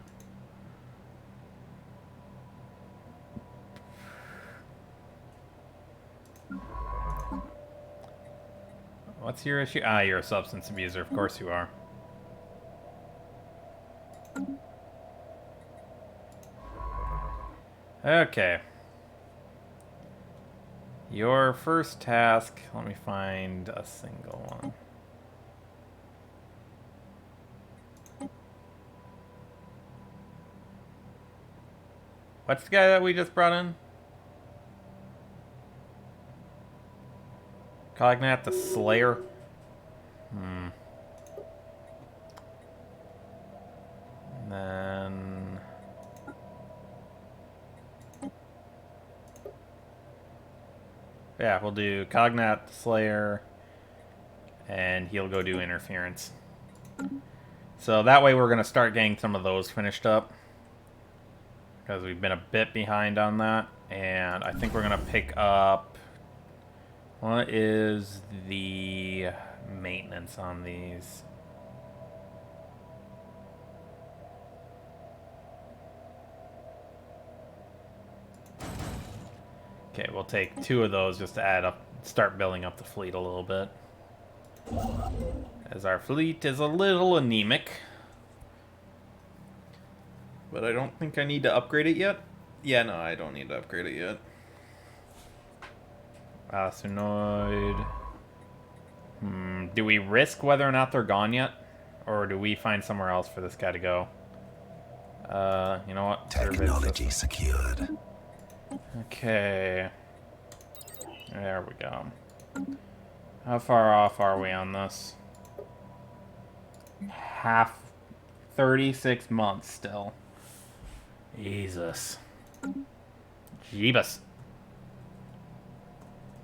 What's your issue? Ah, you're a substance abuser. Of course you are. Okay. Your first task, let me find a single one. What's the guy that we just brought in? Cognat the Slayer? And then... yeah, we'll do Cognat the Slayer, and he'll go do interference. So that way we're going to start getting some of those finished up, because we've been a bit behind on that. And I think we're going to pick up... what is the maintenance on these? Okay, we'll take 2 of those just to add up, start building up the fleet a little bit. As our fleet is a little anemic. But I don't think I need to upgrade it yet. Yeah, no, I don't need to upgrade it yet. Asteroid. Do we risk whether or not they're gone yet? Or do we find somewhere else for this guy to go? You know what? Technology secured. Okay. There we go. How far off are we on this? 36 months still. Jesus. Jeebus.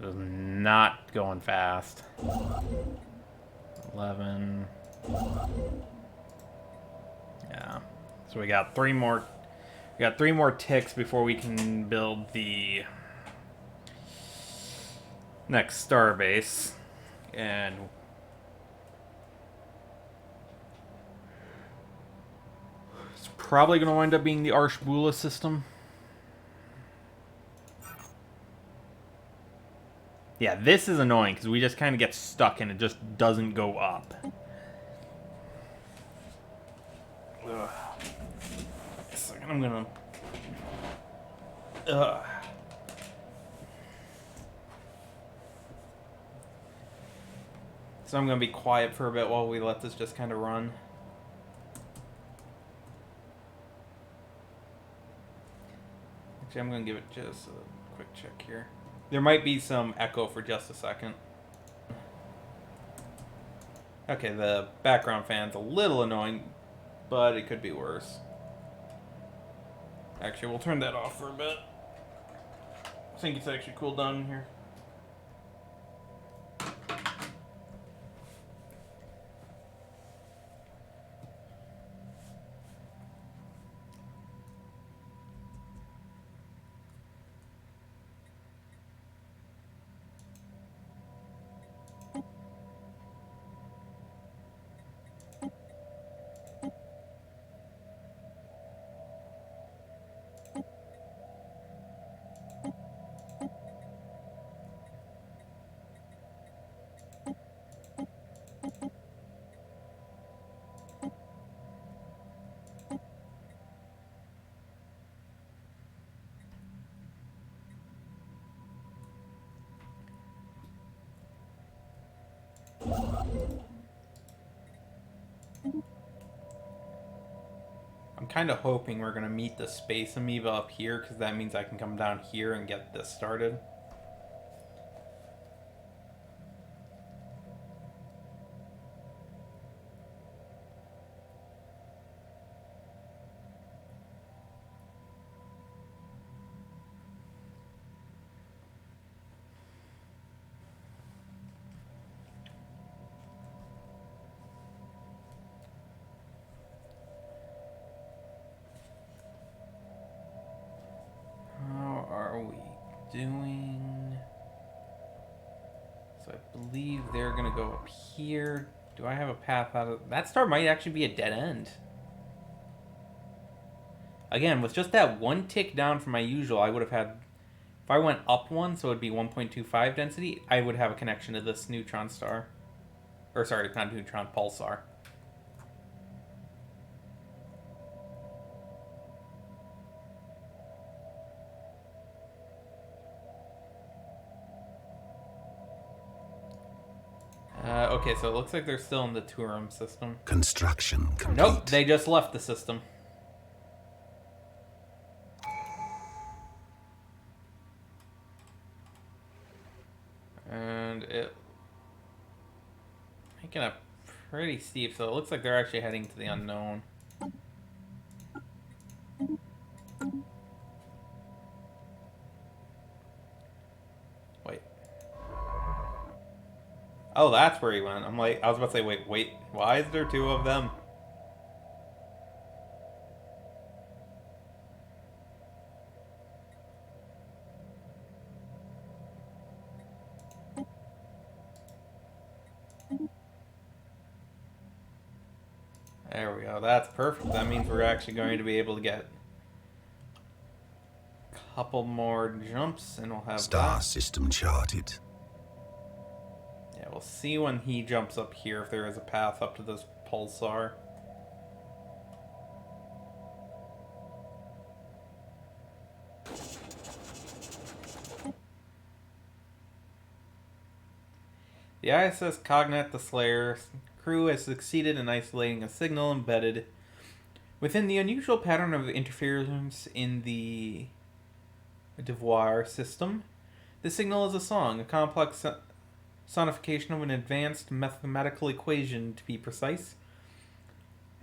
It is not going fast. 11. Yeah. So we got 3 more. We got 3 more ticks before we can build the next star base, and it's probably going to wind up being the Arshbula system. Yeah, this is annoying because we just kind of get stuck and it just doesn't go up. Ugh. A second, I'm gonna. Ugh. So I'm gonna be quiet for a bit while we let this just kind of run. Actually, I'm gonna give it just a quick check here. There might be some echo for just a second. Okay, the background fan's a little annoying, but it could be worse. Actually, we'll turn that off for a bit. I think it's actually cooled down in here. I'm kind of hoping we're going to meet the space amoeba up here, because that means I can come down here and get this started. How are we doing? So I believe they're going to go up here. Do I have a path out of... That star might actually be a dead end. Again, with just that one tick down from my usual, I would have had... If I went up one, so it would be 1.25 density, I would have a connection to this neutron star. Or sorry, not neutron, pulsar. Okay, so it looks like they're still in the Turum system. Construction complete. Nope, they just left the system. And it... making it pretty steep, so it looks like they're actually heading to the unknown. Wait. Oh, that's where he went. I'm like, I was about to say, wait, why is there two of them? There we go. That's perfect. That means we're actually going to be able to get a couple more jumps, and we'll have Star that. system charted. Yeah, we'll see when he jumps up here if there is a path up to this pulsar. The ISS Cognate the Slayer crew has succeeded in isolating a signal embedded within the unusual pattern of interference in the Devoir system. The signal is a song, a complex sonification of an advanced mathematical equation, to be precise,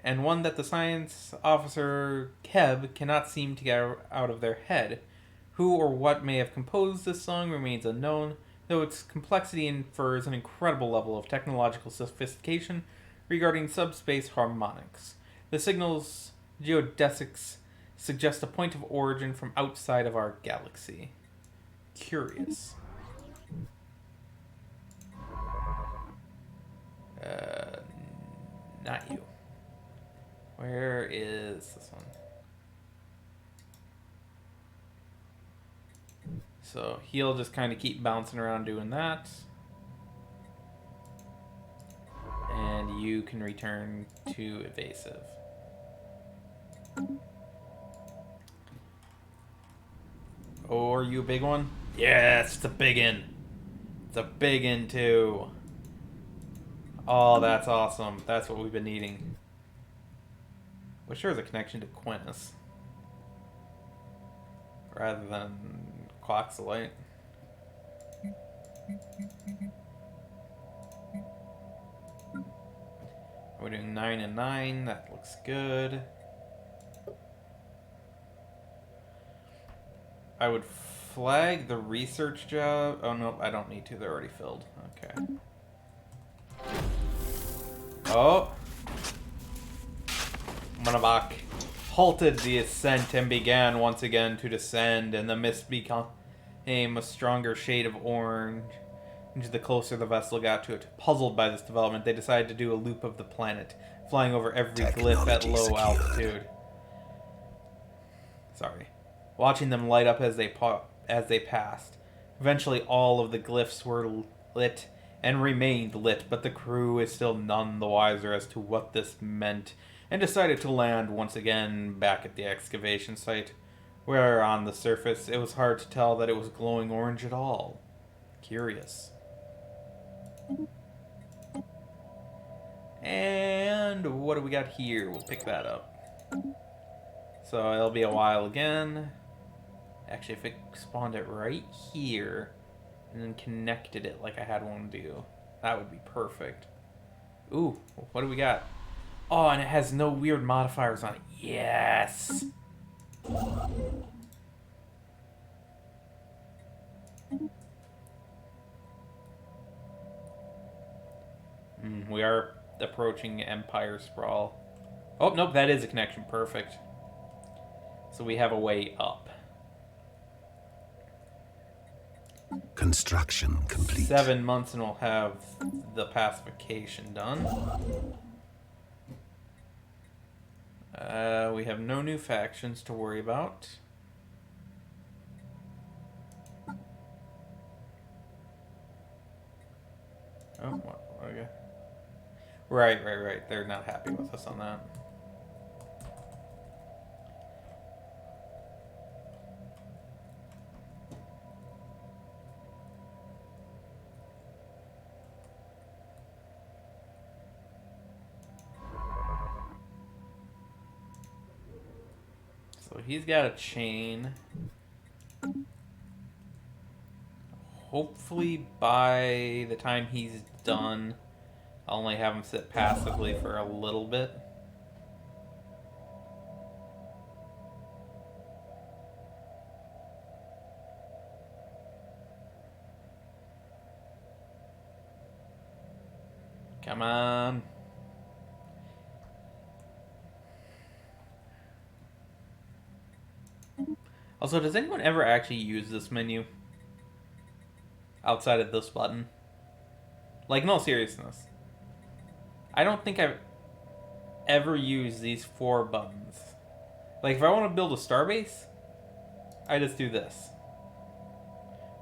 and one that the science officer Keb cannot seem to get out of their head. Who or what may have composed this song remains unknown, though its complexity infers an incredible level of technological sophistication regarding subspace harmonics. The signal's geodesics suggest a point of origin from outside of our galaxy. Curious. Not you. Where is this one? So he'll just kind of keep bouncing around doing that. And you can return to evasive. Oh, are you a big one? Yes, it's a big one. It's a big one too. Oh, that's awesome. That's what we've been needing. Wish there was a connection to Quintus rather than Quaxolite. We're doing 9 and 9. That looks good. I would flag the research job. Oh, no, I don't need to. They're already filled. Okay. Oh. Manabak halted the ascent and began once again to descend, and the mist became a stronger shade of orange the closer the vessel got to it. Puzzled by this development, they decided to do a loop of the planet, flying over every glyph at low altitude. Sorry. Watching them light up as they passed. Eventually all of the glyphs were lit and remained lit, but the crew is still none the wiser as to what this meant, and decided to land once again back at the excavation site, where on the surface it was hard to tell that it was glowing orange at all. Curious. And what do we got here? We'll pick that up. So it'll be a while again. Actually, if it spawned it right here and then connected it like I had one do, that would be perfect. Ooh, what do we got? Oh, and it has no weird modifiers on it. Yes! We are approaching Empire Sprawl. Oh, nope, that is a connection. Perfect. So we have a way up. Construction complete. 7 months and we'll have the pacification done. We have no new factions to worry about. Oh, what okay. Right. They're not happy with us on that. So he's got a chain. Hopefully by the time he's done, I'll only have him sit passively for a little bit. Come on. Also, does anyone ever actually use this menu? Outside of this button? Like, in all seriousness. I don't think I've ever used these 4 buttons. Like, if I want to build a starbase, I just do this.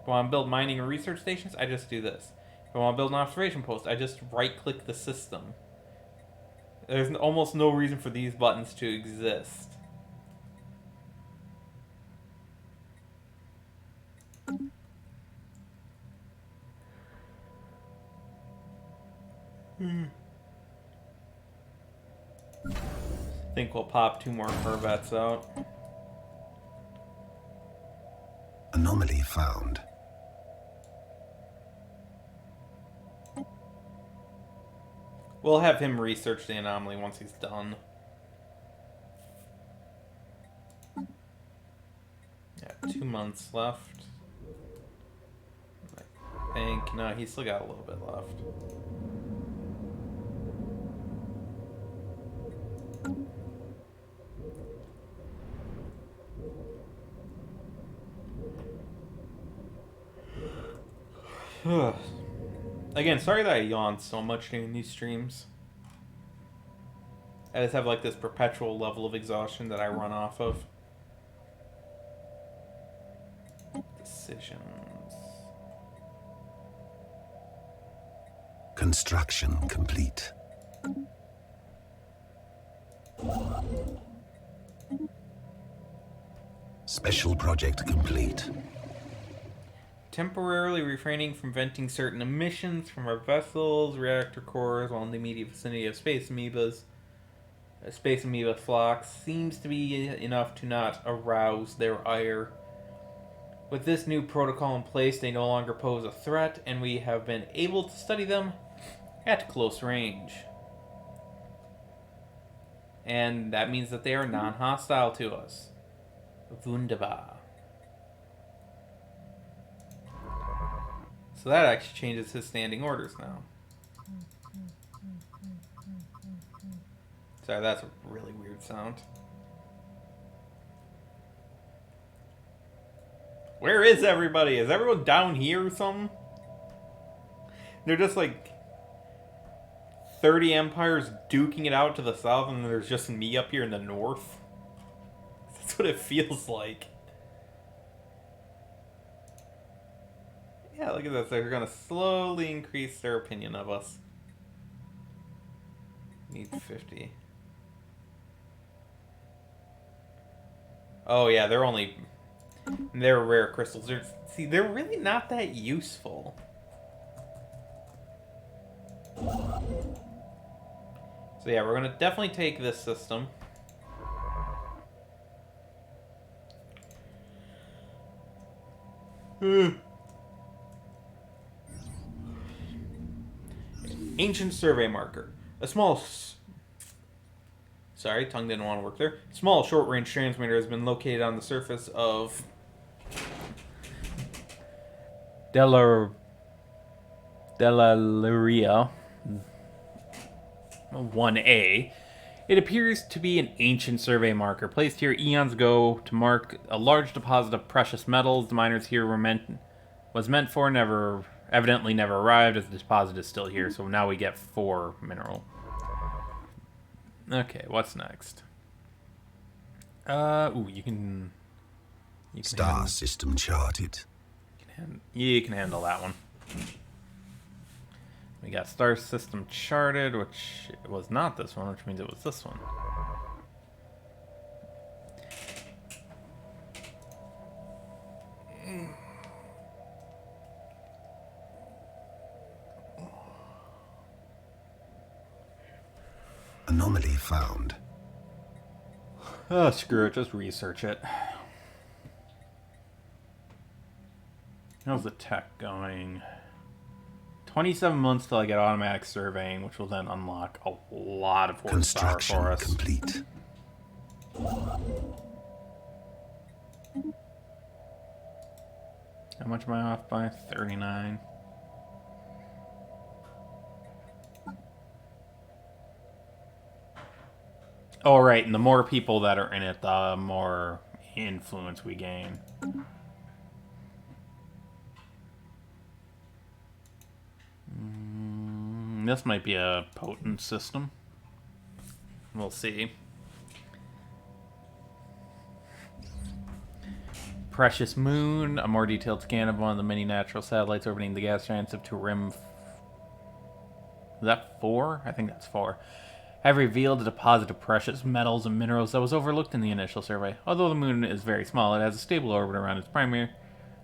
If I want to build mining or research stations, I just do this. If I want to build an observation post, I just right-click the system. There's almost no reason for these buttons to exist. I think we'll pop 2 more Corvettes out. Anomaly found. We'll have him research the anomaly once he's done. Yeah, 2 months left. I think, no, he's still got a little bit left. Again, sorry that I yawn so much during these streams. I just have like this perpetual level of exhaustion that I run off of. Decisions. Construction complete. Special project complete. Temporarily refraining from venting certain emissions from our vessels, reactor cores, while in the immediate vicinity of space amoebas. Space amoeba flocks seems to be enough to not arouse their ire. With this new protocol in place, they no longer pose a threat, and we have been able to study them at close range. And that means that they are non-hostile to us. Wunderbar. So that actually changes his standing orders now. Sorry, that's a really weird sound. Where is everybody? Is everyone down here or something? They're just like 30 empires duking it out to the south, and there's just me up here in the north. That's what it feels like. Yeah, look at this. They're going to slowly increase their opinion of us. Need 50. Oh, yeah, they're rare crystals. They're really not that useful. So yeah, we're gonna definitely take this system. Ancient survey marker. A small... Sorry, tongue didn't want to work there. Small short-range transmitter has been located on the surface of Delaria 1A. It appears to be an ancient survey marker placed here eons ago to mark a large deposit of precious metals. The miners here was meant for, evidently never arrived, as the deposit is still here. So now we get 4 mineral. Okay, what's next? You can Star system charted. You can handle that one. We got star system charted, which was not this one, which means it was this one. Anomaly found. Oh, screw it. Just research it. How's the tech going? 27 months till I get automatic surveying, which will then unlock a lot of horsepower for us. Complete. How much am I off by? 39. Oh, right, and the more people that are in it, the more influence we gain. This might be a potent system. We'll see. Precious Moon, a more detailed scan of one of the many natural satellites orbiting the gas giants of Turim. Is that 4? I think that's 4. Have revealed a deposit of precious metals and minerals that was overlooked in the initial survey. Although the moon is very small, it has a stable orbit around its primary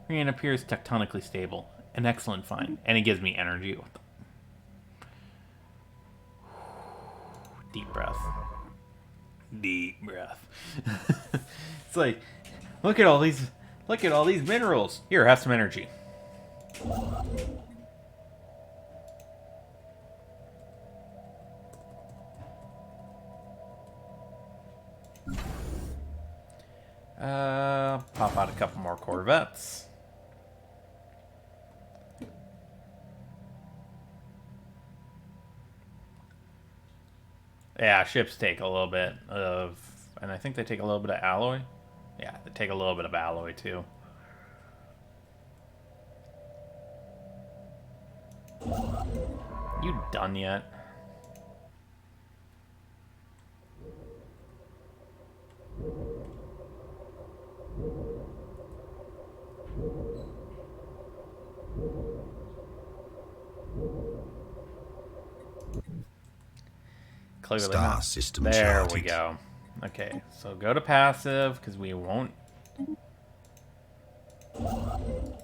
and appears tectonically stable. An excellent find, and it gives me energy. What the... Deep breath. Deep breath. It's like, look at all these minerals. Here, have some energy. Pop out a couple more Corvettes. Yeah, ships take a little bit of... And I think they take a little bit of alloy. Yeah, they take a little bit of alloy, too. You done yet? Clearly Star not. system There charted. we go. Okay, so go to passive, because we won't... So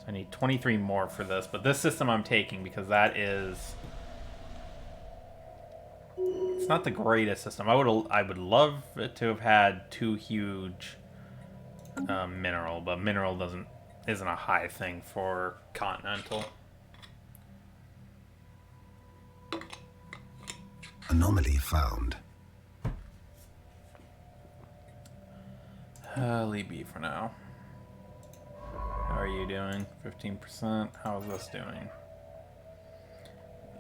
I need 23 more for this, but this system I'm taking, because that is... It's not the greatest system. I would love it to have had 2 huge mineral, but mineral isn't a high thing for Continental. Anomaly found. Leave B for now. How are you doing? 15%. How is this doing?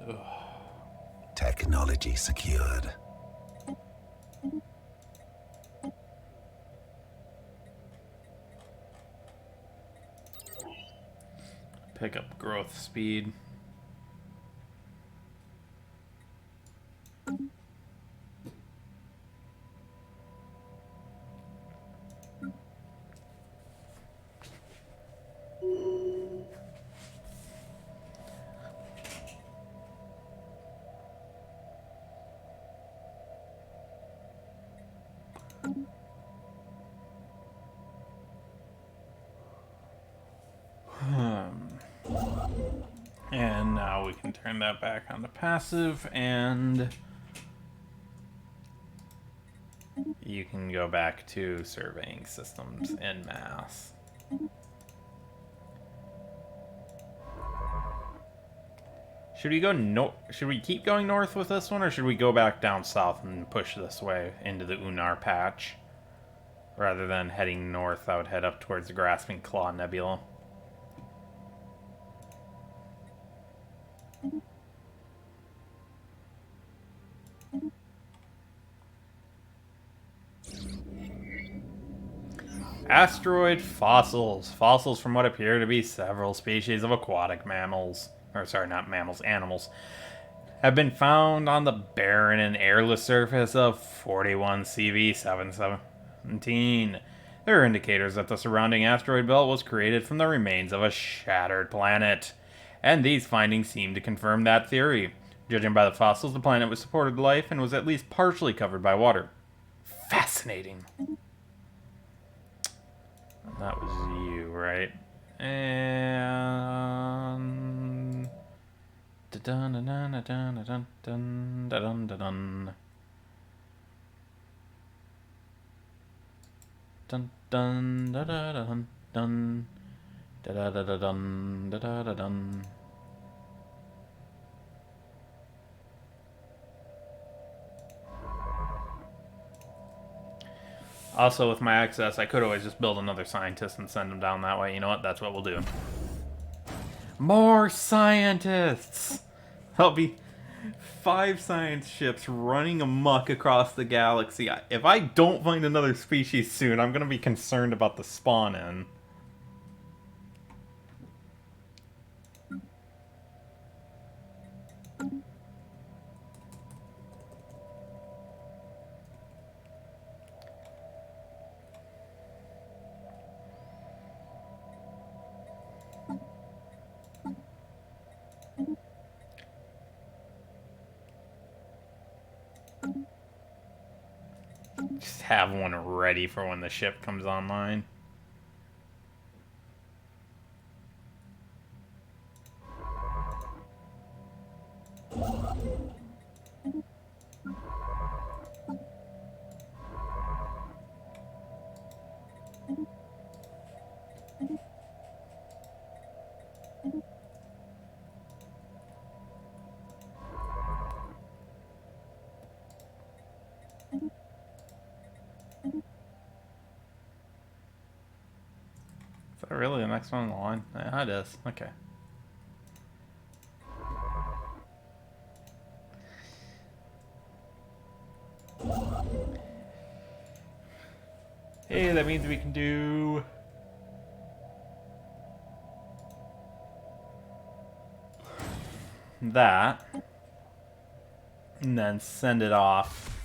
Ugh. Technology secured. Pick up growth speed. And now we can turn that back on to passive, and you can go back to surveying systems en masse. Should we go Should we keep going north with this one, or should we go back down south and push this way into the Unar patch? Rather than heading north, I would head up towards the Grasping Claw Nebula. Asteroid fossils. Fossils from what appear to be several species of aquatic mammals. Or, sorry, not mammals, animals. Have been found on the barren and airless surface of 41 CV717. There are indicators that the surrounding asteroid belt was created from the remains of a shattered planet, and these findings seem to confirm that theory. Judging by the fossils, the planet was supported life and was at least partially covered by water. Fascinating. That was you, right? And dun dun dun dun dun dun dun dun dun dun dun dun dun dun dun dun. Also, with my access, I could always just build another scientist and send them down that way. You know what? That's what we'll do. More scientists! That'll be 5 science ships running amok across the galaxy. If I don't find another species soon, I'm going to be concerned about the spawn-in. Just have one ready for when the ship comes online. Is that really the next one on the line? Yeah, it is. Okay. Hey, that means we can do that and then send it off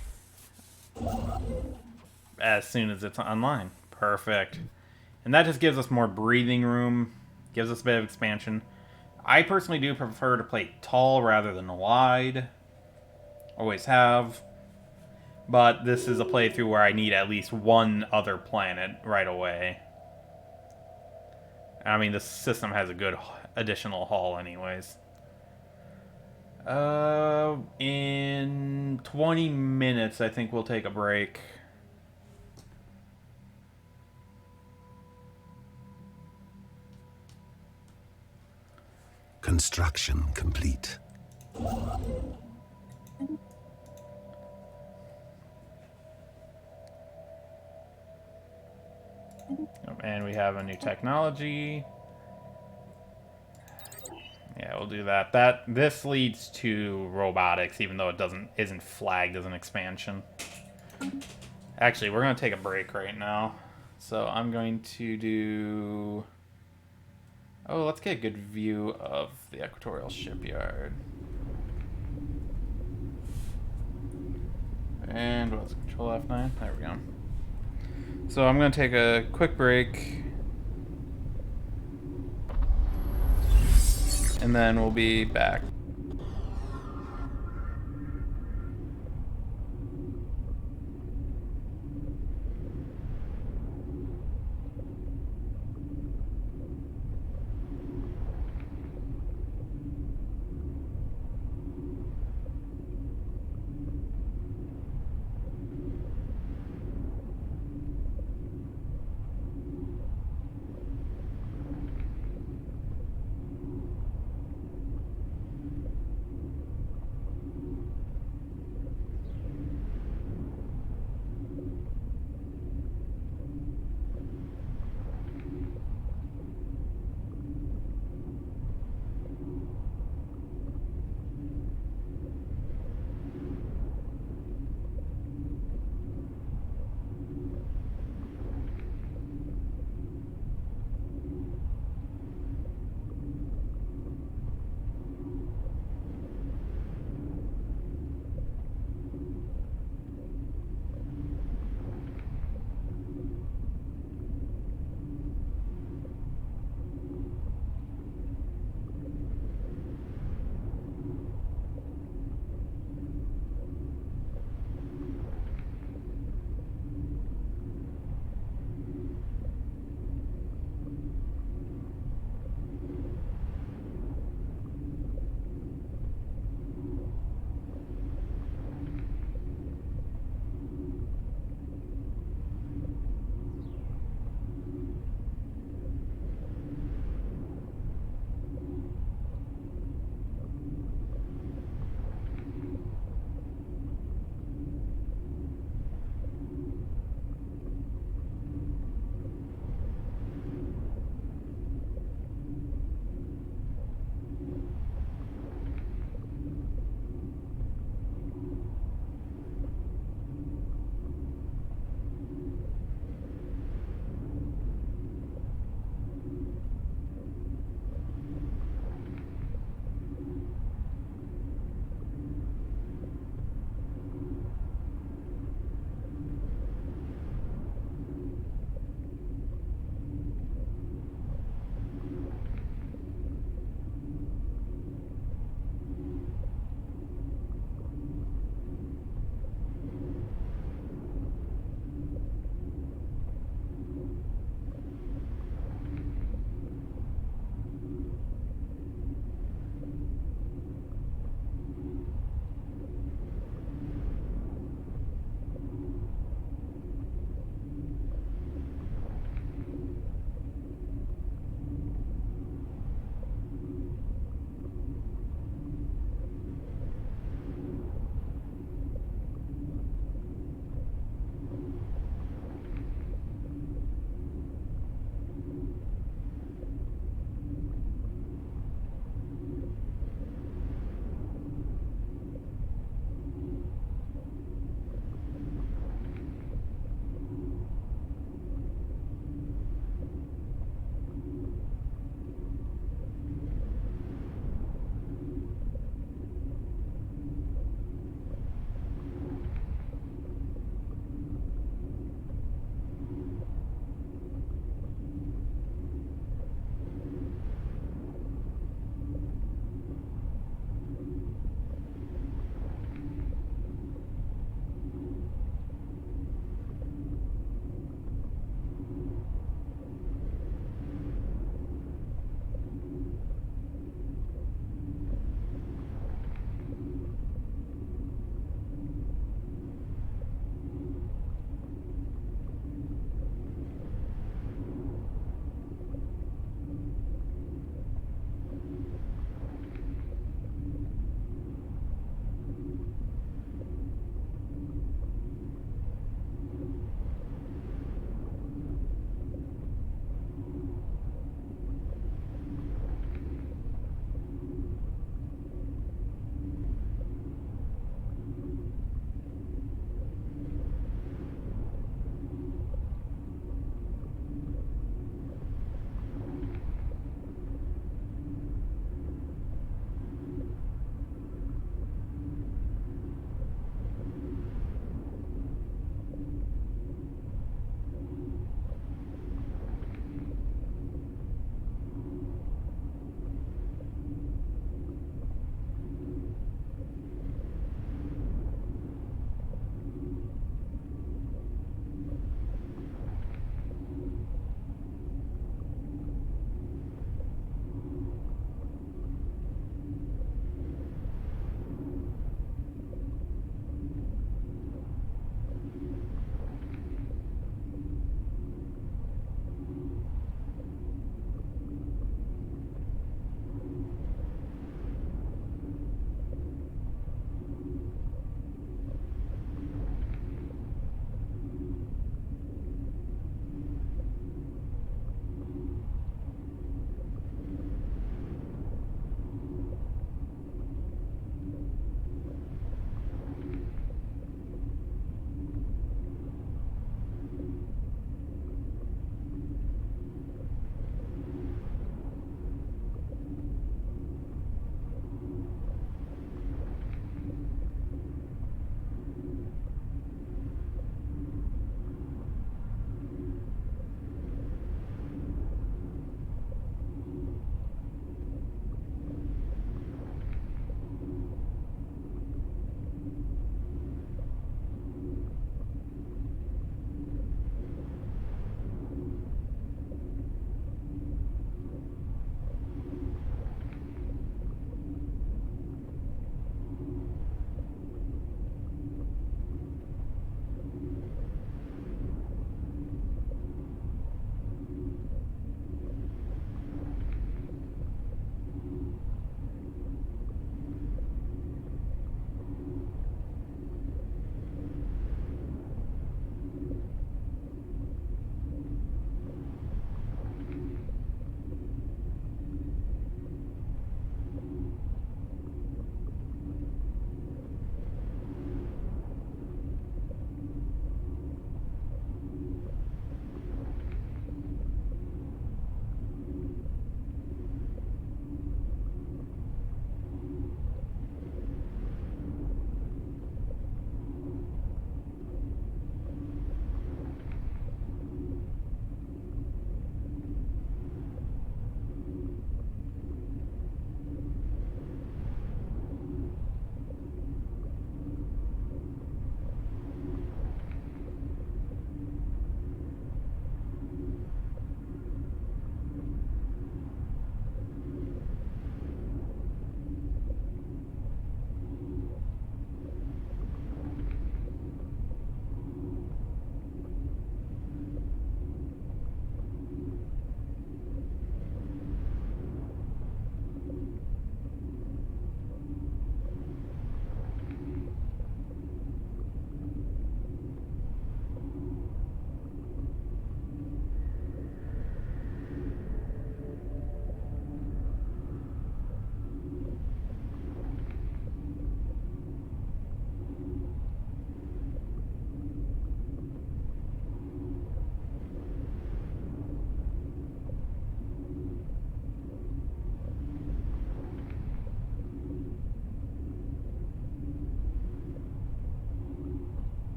as soon as it's online. Perfect. And that just gives us more breathing room, gives us a bit of expansion. I personally do prefer to play tall rather than wide. Always have. But this is a playthrough where I need at least one other planet right away. I mean, the system has a good additional hull anyways. In 20 minutes, I think we'll take a break. Construction complete. And we have a new technology. Yeah, we'll do that. This leads to robotics, even though it isn't flagged as an expansion. Actually, we're gonna take a break right now. So I'm going to do. Oh, let's get a good view of the Equatorial Shipyard. And what's Control F9? There we go. So I'm going to take a quick break. And then we'll be back.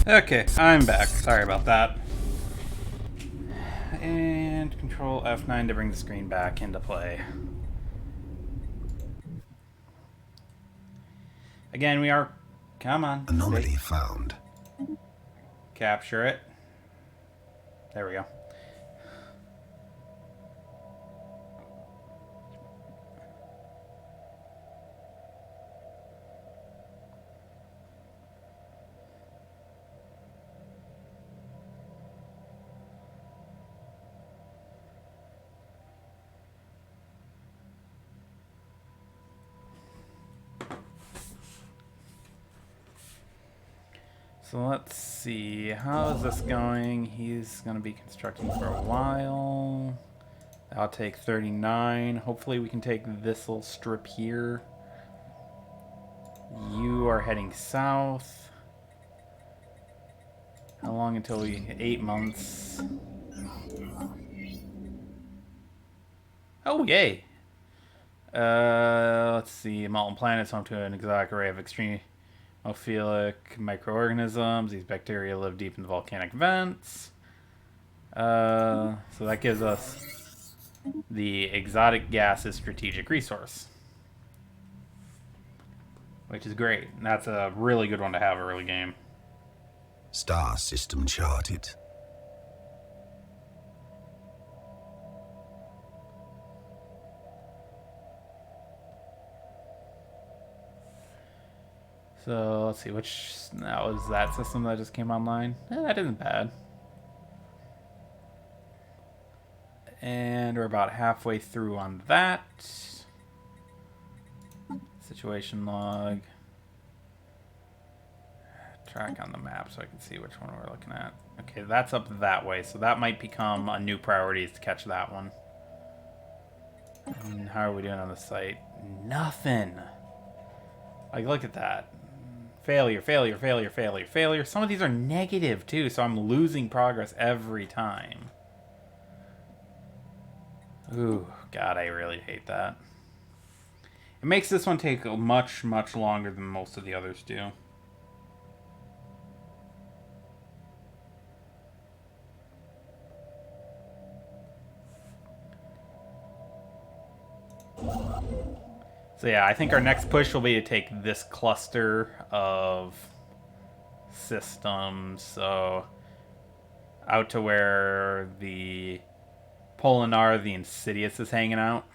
Okay, I'm back. Sorry about that. And control F9 to bring the screen back into play. Again, we are... Come on. Anomaly found. Capture it. There we go. So let's see, how is this going? He's going to be constructing for a while. I'll take 39. Hopefully we can take this little strip here. You are heading south. How long until we... 8 months. Oh, yay! Let's see, molten planets home to an exotic array of extreme... Ophilic microorganisms. These bacteria live deep in the volcanic vents. So that gives us the exotic gases strategic resource, which is great. That's a really good one to have early game. Star system charted. So let's see, which that was that system that just came online. That isn't bad. And we're about halfway through on that. Situation log. Track on the map so I can see which one we're looking at. Okay, that's up that way, so that might become a new priority to catch that one. And how are we doing on the site? Nothing. Like, look at that. Failure, failure, failure, failure, failure. Some of these are negative, too, so I'm losing progress every time. Ooh, God, I really hate that. It makes this one take much, much longer than most of the others do. So yeah, I think our next push will be to take this cluster of systems, so out to where the Polinar, the Insidious, is hanging out.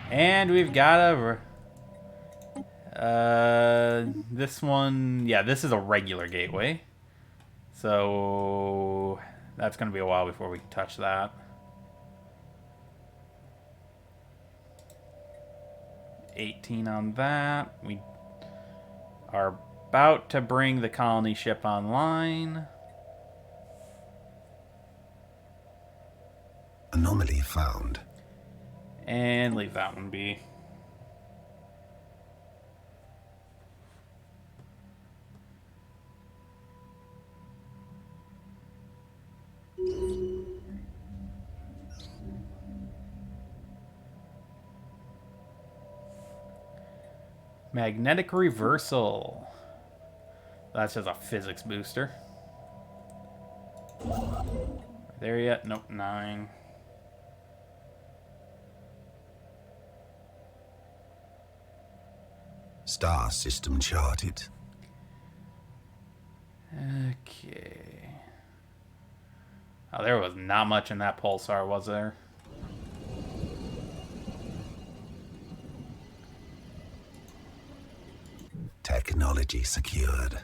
And we've got a... this one... Yeah, this is a regular gateway. So that's going to be a while before we can touch that. $18 on that. We are about to bring the colony ship online. Anomaly found. And leave that one be. Magnetic reversal. That's just a physics booster. There yet? Nope, 9. Star system charted. Okay. Oh, there was not much in that pulsar, was there? Technology secured.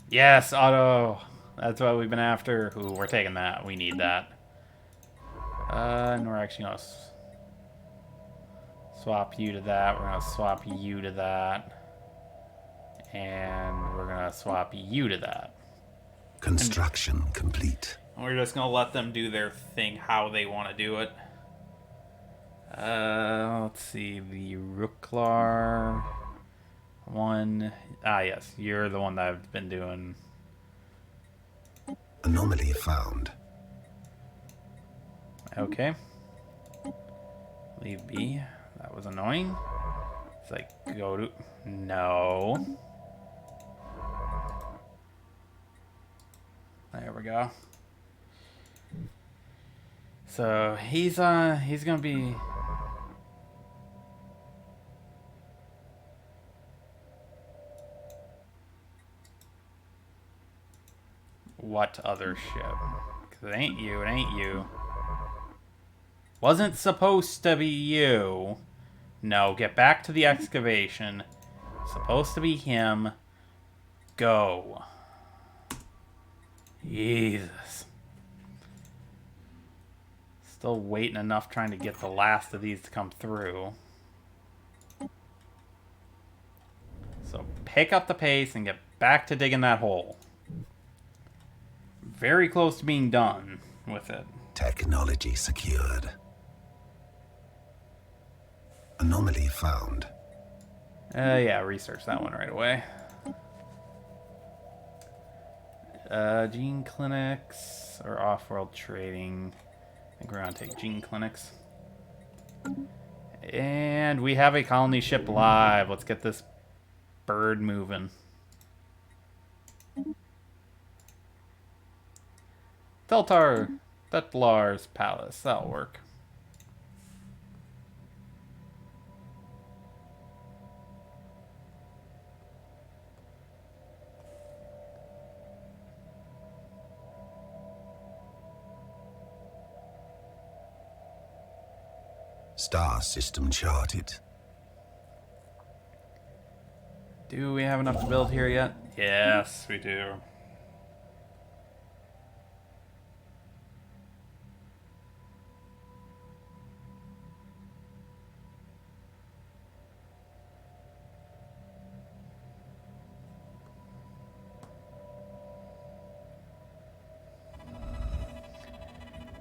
Yes, auto. That's what we've been after. Ooh, we're taking that. We need that. And we're actually going to swap you to that. We're going to swap you to that. And we're going to swap you to that. Construction complete. We're just going to let them do their thing how they want to do it. Let's see. The Rooklar one. Ah, yes. You're the one that I've been doing. Anomaly found. Okay. Leave B. That was annoying. It's like, go to... No. There we go. So, he's gonna be... What other ship? 'Cause it ain't you, it ain't you. Wasn't supposed to be you. No, get back to the excavation. Supposed to be him. Go. Jesus. Still waiting enough trying to get the last of these to come through. So pick up the pace and get back to digging that hole. Very close to being done with it. Technology secured. Anomaly found. Yeah, research that one right away. Gene clinics or off-world trading. I think we're gonna take gene clinics. And we have a colony ship live. Let's get this bird moving. Deltar's Palace. That'll work. Star system charted. Do we have enough to build here yet? Yes, we do.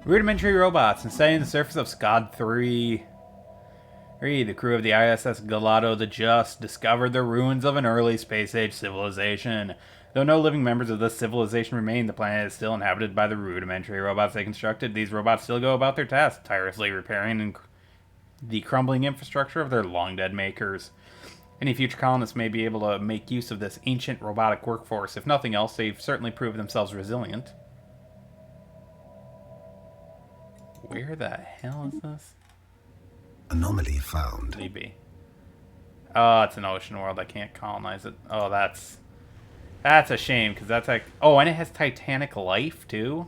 Rudimentary robots and studying the surface of Scod 3. The crew of the ISS Galato the Just discovered the ruins of an early space-age civilization. Though no living members of this civilization remain, the planet is still inhabited by the rudimentary robots they constructed. These robots still go about their tasks, tirelessly repairing the crumbling infrastructure of their long-dead makers. Any future colonists may be able to make use of this ancient robotic workforce. If nothing else, they've certainly proved themselves resilient. Where the hell is this? Anomaly found. Maybe. Oh, it's an ocean world. I can't colonize it. Oh, that's a shame, because that's like... Oh, and it has Titanic life, too?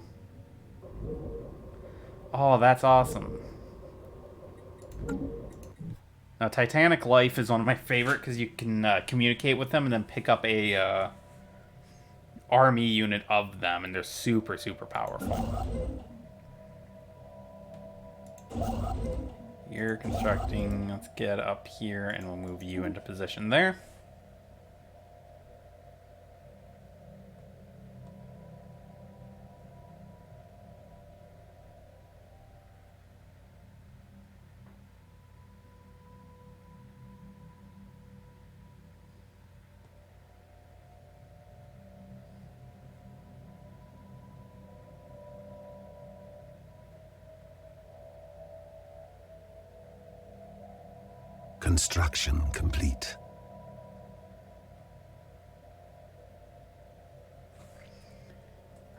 Oh, that's awesome. Now, Titanic life is one of my favorite, because you can communicate with them and then pick up a army unit of them, and they're super, super powerful. You're constructing. Let's get up here and we'll move you into position there. Construction complete.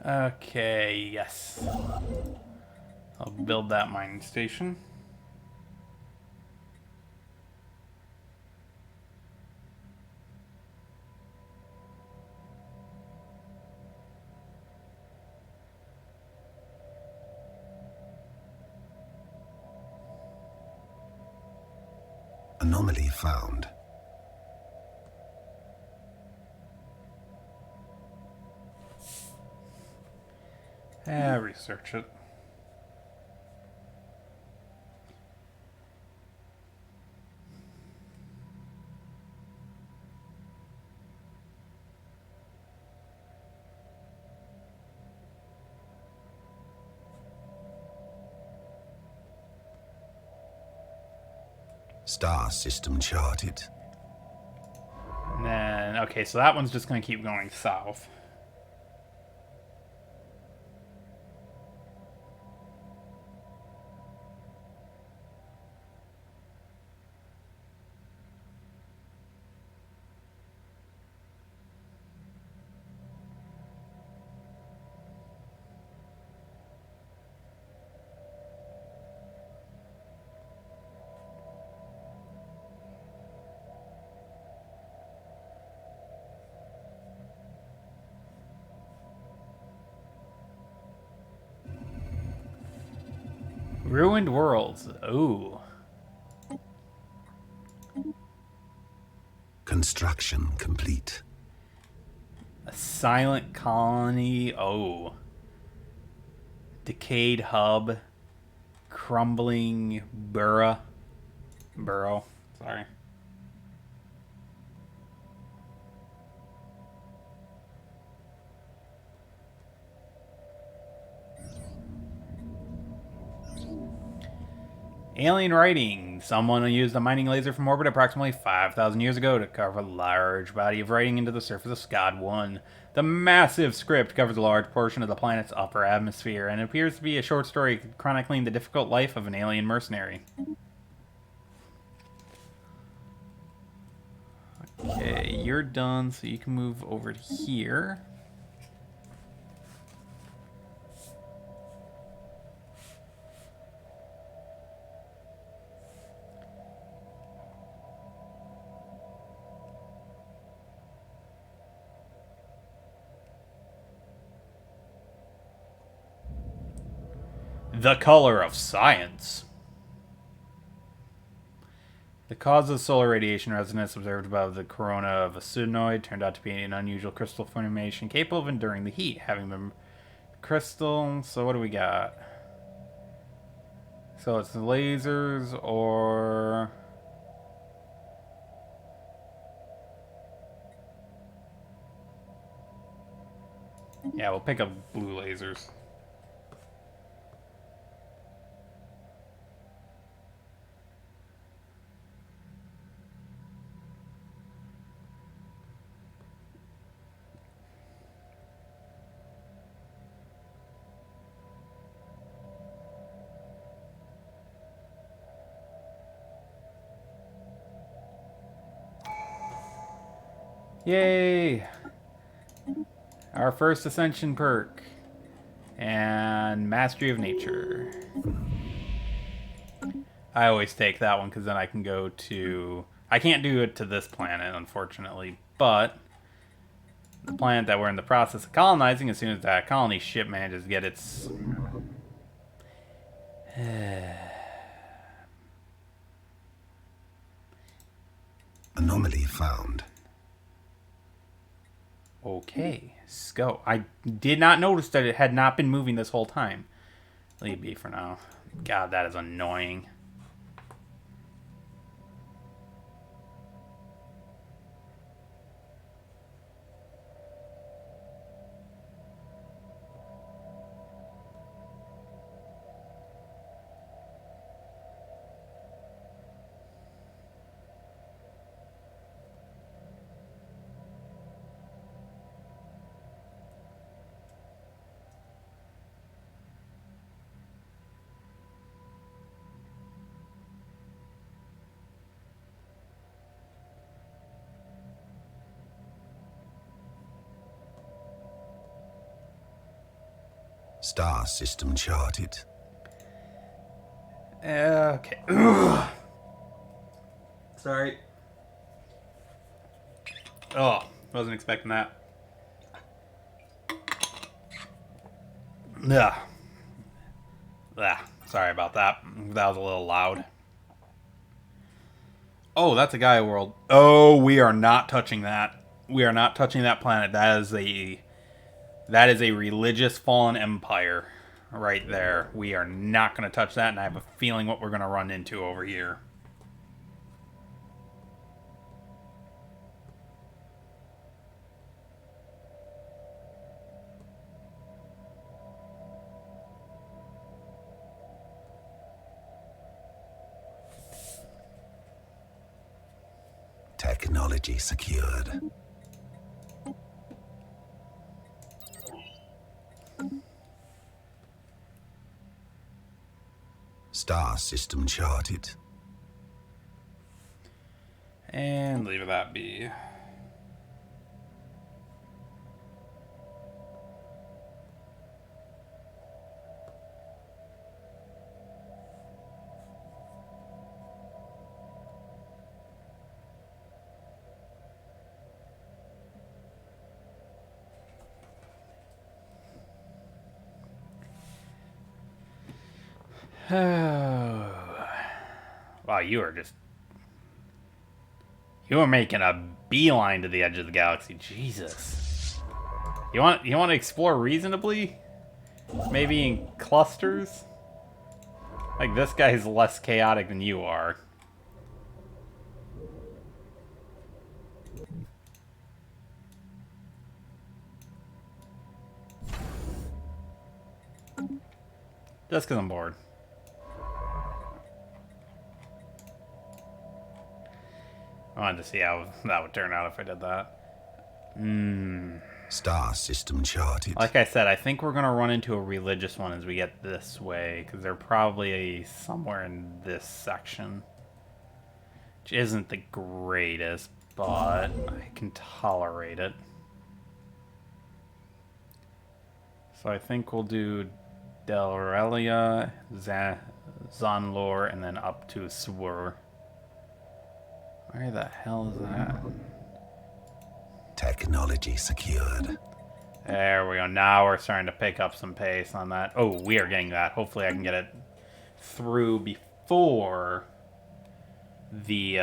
Okay, yes. I'll build that mining station. Anomaly found. Research it. Star system charted. And then, okay, so that one's just going to keep going south. Ruined worlds. Ooh. Construction complete. A silent colony. Oh. Decayed hub. Crumbling burrow. Sorry. Alien writing. Someone used a mining laser from orbit approximately 5,000 years ago to carve a large body of writing into the surface of Scod 1. The massive script covers a large portion of the planet's upper atmosphere and appears to be a short story chronicling the difficult life of an alien mercenary. Okay, you're done, so you can move over to here. The color of science. The cause of solar radiation resonance observed above the corona of a Satuday turned out to be an unusual crystal formation capable of enduring the heat. Having been crystal, so what do we got? So it's lasers or... Yeah, we'll pick up blue lasers. Yay! Our first ascension perk. And Mastery of Nature. I always take that one because then I can go to... I can't do it to this planet, unfortunately, but the planet that we're in the process of colonizing, as soon as that colony ship manages to get its... Anomaly found. Okay, let's go. I did not notice that it had not been moving this whole time. Leave it be for now. God, that is annoying. Star system charted. Okay. Sorry. Oh, wasn't expecting that. Yeah. Sorry about that. That was a little loud. Oh, that's a Gaia world. Oh, we are not touching that. We are not touching that planet. That is a religious fallen empire right there. We are not going to touch that, and I have a feeling what we're going to run into over here. Technology secured. Star system charted. And leave that be. Wow, you are just... You are making a beeline to the edge of the galaxy. Jesus. You want to explore reasonably? Maybe in clusters? Like, this guy's less chaotic than you are. Just because I'm bored. I wanted to see how that would turn out if I did that. Star system charted. Like I said, I think we're going to run into a religious one as we get this way, because they're probably somewhere in this section. Which isn't the greatest, but I can tolerate it. So I think we'll do Delrelia, Zanlor, and then up to Swur. Where the hell is that? Technology secured. There we go. Now we're starting to pick up some pace on that. Oh, we are getting that. Hopefully I can get it through before the...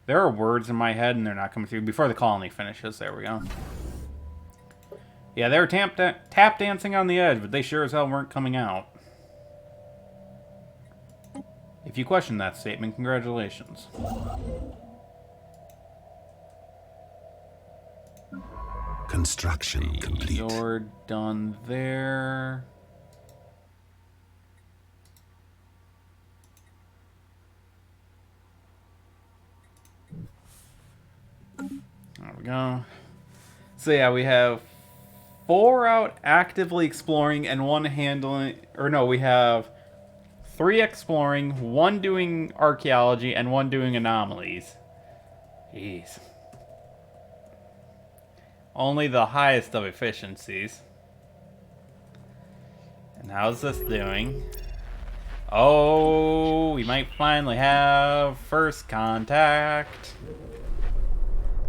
There are words in my head and they're not coming through. Before the colony finishes. There we go. Yeah, they were tap dancing on the edge, but they sure as hell weren't coming out. If you question that statement, congratulations. Construction complete. You're done there. There we go. So yeah, we have 4 out actively exploring and 1 handling... Or no, we have 3 exploring, 1 doing archaeology, and 1 doing anomalies. Jeez. Only the highest of efficiencies. And how's this doing? Oh, we might finally have first contact.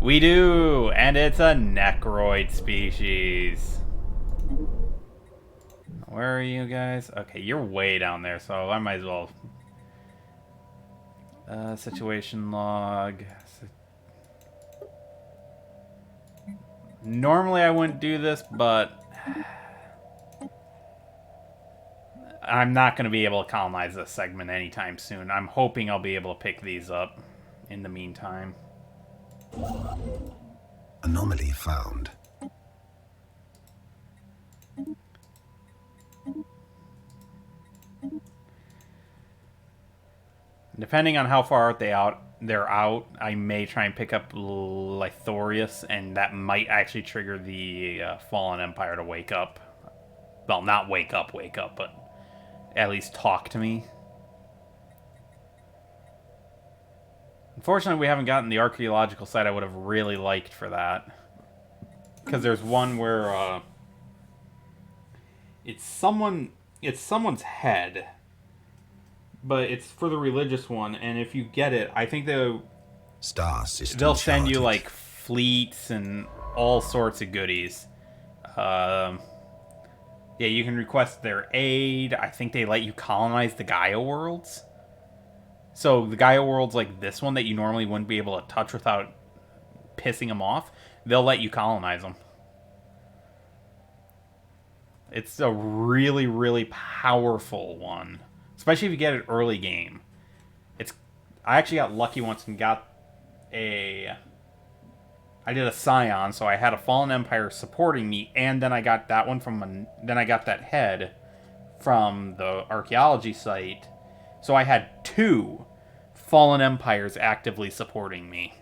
We do, and it's a necroid species. Where are you guys? Okay, you're way down there, so I might as well. Situation log. Normally I wouldn't do this, but I'm not going to be able to colonize this segment anytime soon. I'm hoping I'll be able to pick these up in the meantime. Anomaly found. Depending on how far they're out, I may try and pick up Lithorius, and that might actually trigger the Fallen Empire to wake up. Well, not wake up, but at least talk to me. Unfortunately, we haven't gotten the archaeological site I would have really liked for that. Because there's one where it's someone's head, but it's for the religious one, and if you get it, I think they'll send you like fleets and all sorts of goodies. Yeah, you can request their aid. I think they let you colonize the Gaia worlds. So the Gaia worlds like this one that you normally wouldn't be able to touch without pissing them off, they'll let you colonize them. It's a really, really powerful one. Especially if you get it early game. I actually got lucky once and got I did a Scion, so I had a Fallen Empire supporting me, and then I got that one then I got that head from the archaeology site. So I had 2 Fallen Empires actively supporting me.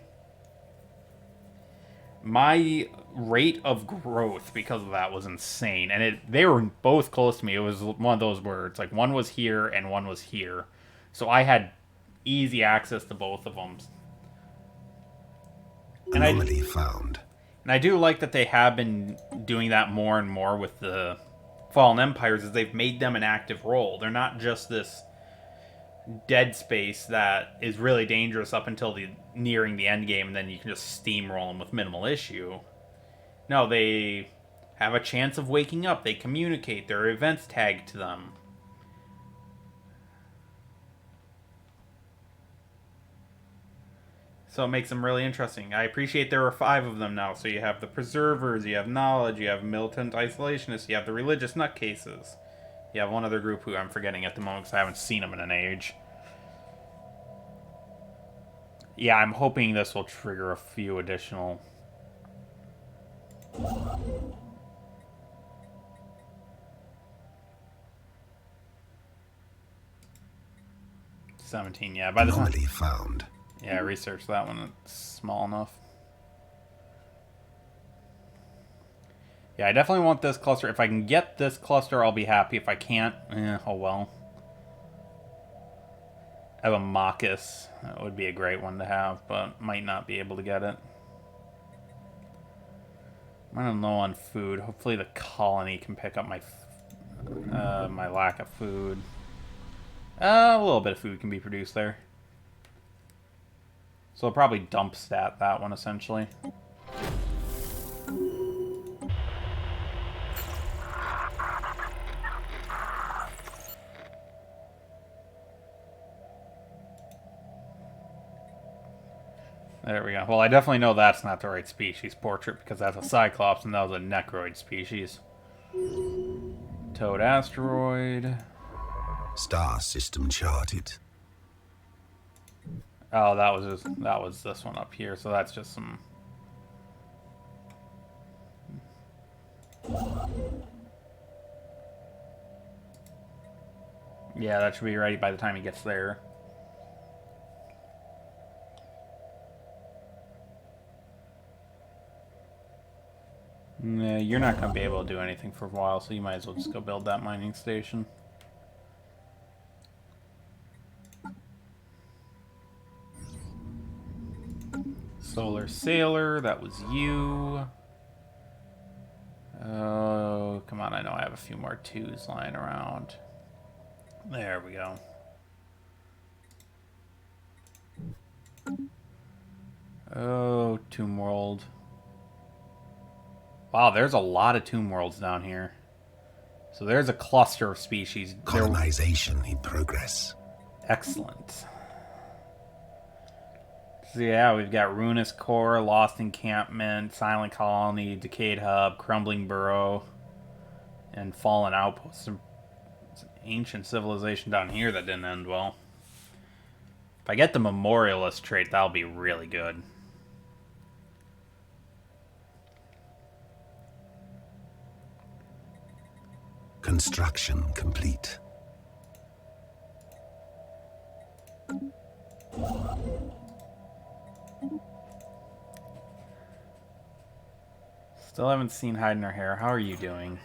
My rate of growth because of that was insane, and they were both close to me. It was one of those where it's like one was here and one was here, so I had easy access to both of them. Anomaly found. And I do like that they have been doing that more and more with the Fallen Empires, as they've made them an active role. They're not just this dead space that is really dangerous up until nearing the end game, and then you can just steamroll them with minimal issue. No, they have a chance of waking up. They communicate. There are events tagged to them. So it makes them really interesting. I appreciate there are 5 of them now. So you have the Preservers, you have Knowledge, you have Militant Isolationists, you have the Religious Nutcases. You have one other group who I'm forgetting at the moment because I haven't seen them in an age. Yeah, I'm hoping this will trigger a few additional... 17, yeah. By the time... Anomaly found. Yeah, research that one. It's small enough. Yeah, I definitely want this cluster. If I can get this cluster, I'll be happy. If I can't, oh well. I have a Machus. That would be a great one to have, but might not be able to get it. I'm running low on food. Hopefully the colony can pick up my my lack of food. A little bit of food can be produced there. So I'll probably dump stat that one, essentially. There we go. Well, I definitely know that's not the right species portrait because that's a Cyclops and that was a Necroid species. Toad asteroid. Star system charted. Oh, that was this one up here. So that's just some. Yeah, that should be ready by the time he gets there. Nah, you're not going to be able to do anything for a while, so you might as well just go build that mining station. Solar Sailor, that was you. Oh, come on, I know I have a few more 2s lying around. There we go. Oh, Tomb World. Wow, there's a lot of Tomb Worlds down here. So there's a cluster of species. Colonization in progress. Excellent. So yeah, we've got Ruinous Core, Lost Encampment, Silent Colony, Decayed Hub, Crumbling Burrow, and Fallen Outpost. Some ancient civilization down here that didn't end well. If I get the Memorialist trait, that'll be really good. Construction complete. Still haven't seen Hide in Her Hair. How are you doing?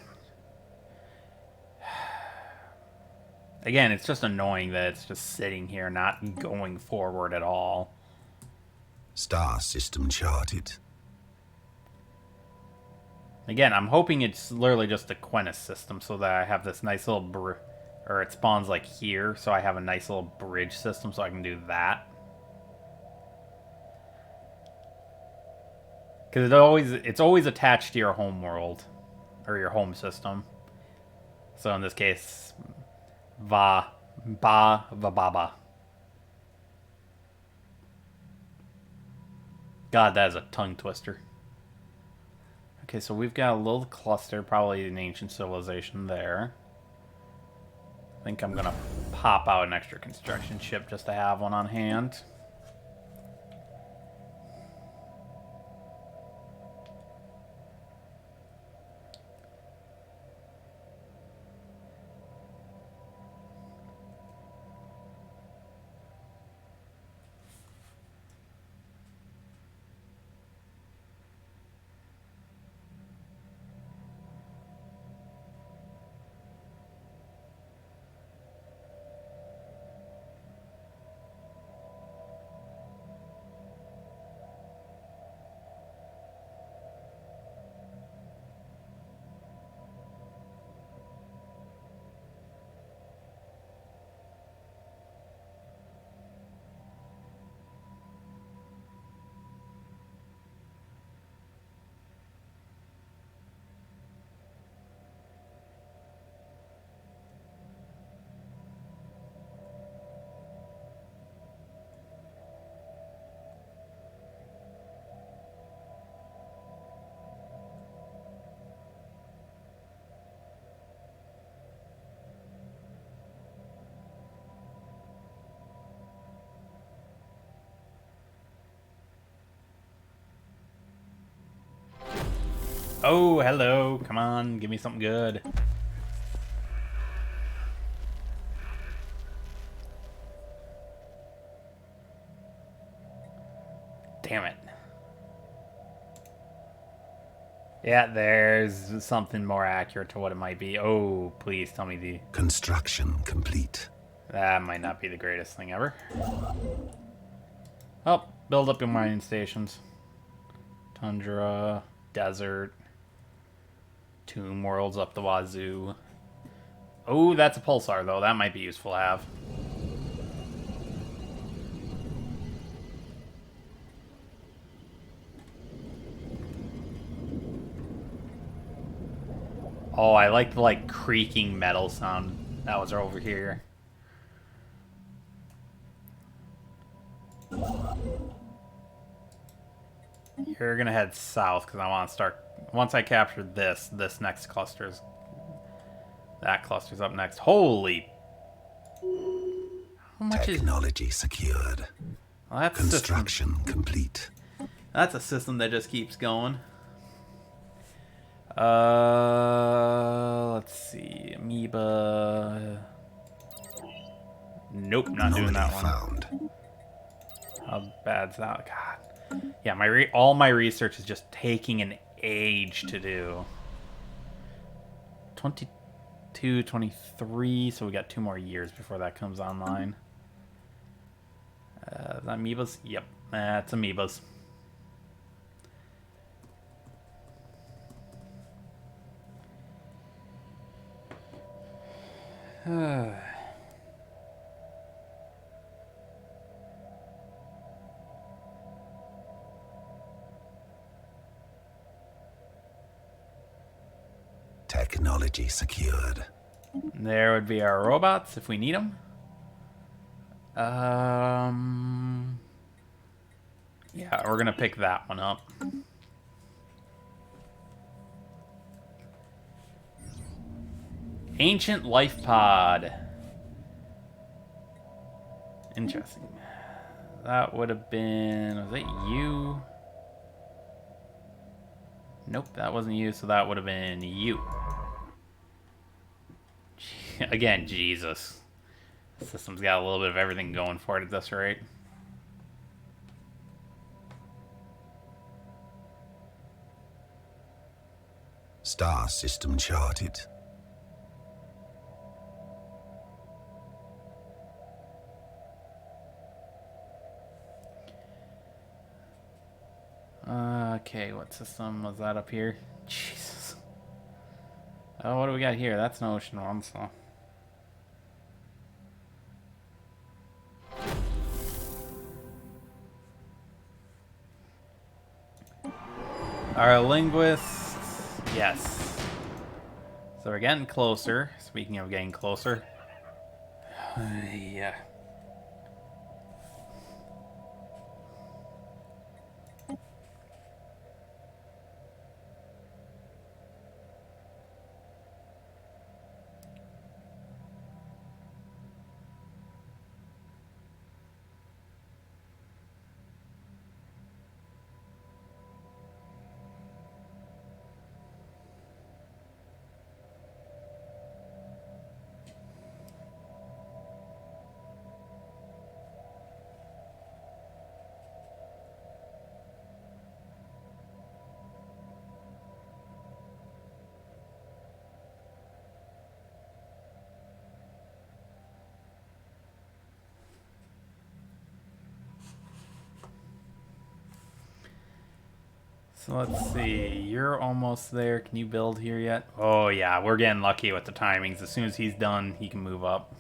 Again, it's just annoying that it's just sitting here, not going forward at all. Star system charted. Again, I'm hoping it's literally just a Quentis system so that I have this nice little... or it spawns like here, so I have a nice little bridge system so I can do that. Because it's always attached to your home world. Or your home system. So in this case... Baba. God, that is a tongue twister. Okay, so we've got a little cluster, probably an ancient civilization there. I think I'm gonna pop out an extra construction ship just to have one on hand. Oh, hello. Come on, give me something good. Damn it. Yeah, there's something more accurate to what it might be. Oh, please tell me the... Construction complete. That might not be the greatest thing ever. Oh, build up your mining stations. Tundra, desert, tomb worlds up the wazoo. Oh, that's a pulsar, though. That might be useful to have. Oh, I like the, like, creaking metal sound that was over here. You're gonna head south, because I want to start... Once I capture this next cluster's... That cluster's up next. Holy... How much Technology secured. Well, that's Construction complete. That's a system that just keeps going. Let's see. Amoeba. Nope, not doing that one. Found. How bad's that? God. Yeah, all my research is just taking an age to do. 22, 23, so we got 2 more years before that comes online. Is that amoebas? Yep, that's amoebas. Technology secured. There would be our robots if we need them. Yeah, we're gonna pick that one up. Ancient Life Pod. Interesting. That would have been... Was it you? Nope, that wasn't you, so that would have been you. Again, Jesus. The system's got a little bit of everything going for it at this rate. Star system charted. Okay, what system was that up here? Jesus. Oh, what do we got here? That's an ocean one, so... Our linguists... Yes. So we're getting closer. Speaking of getting closer... Yeah. So let's see, you're almost there. Can you build here yet? Oh yeah, we're getting lucky with the timings. As soon as he's done, he can move up.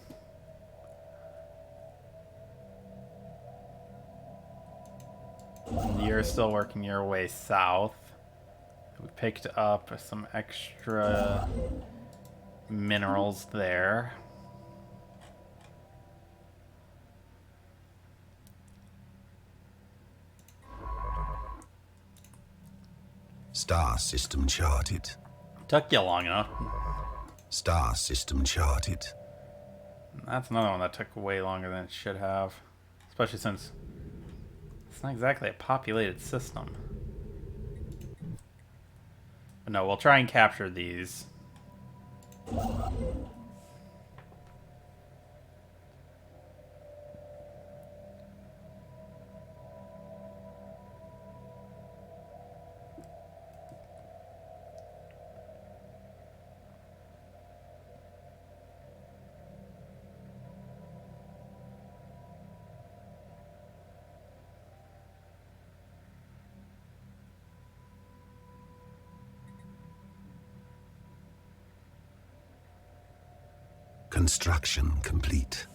And you're still working your way south. We picked up some extra minerals there. Star system charted. Took you long enough. Star system charted. That's another one that took way longer than it should have. Especially since it's not exactly a populated system. But no, we'll try and capture these. Construction complete.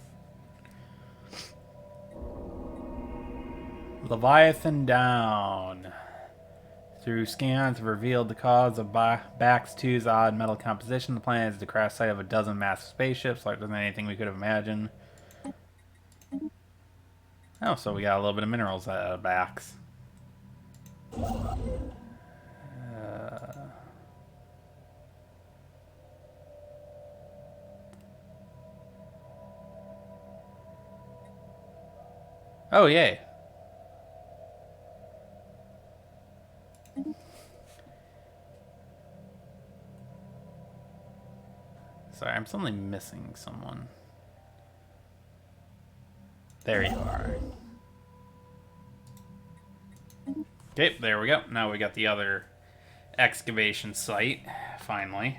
Leviathan down. Through scans have revealed the cause of Bax 2's odd metal composition. The planet is the crash site of a dozen massive spaceships, larger than anything we could have imagined. Oh, so we got a little bit of minerals at Bax. Oh, yay. Sorry, I'm suddenly missing someone. There you are. Okay, there we go. Now we got the other excavation site, finally.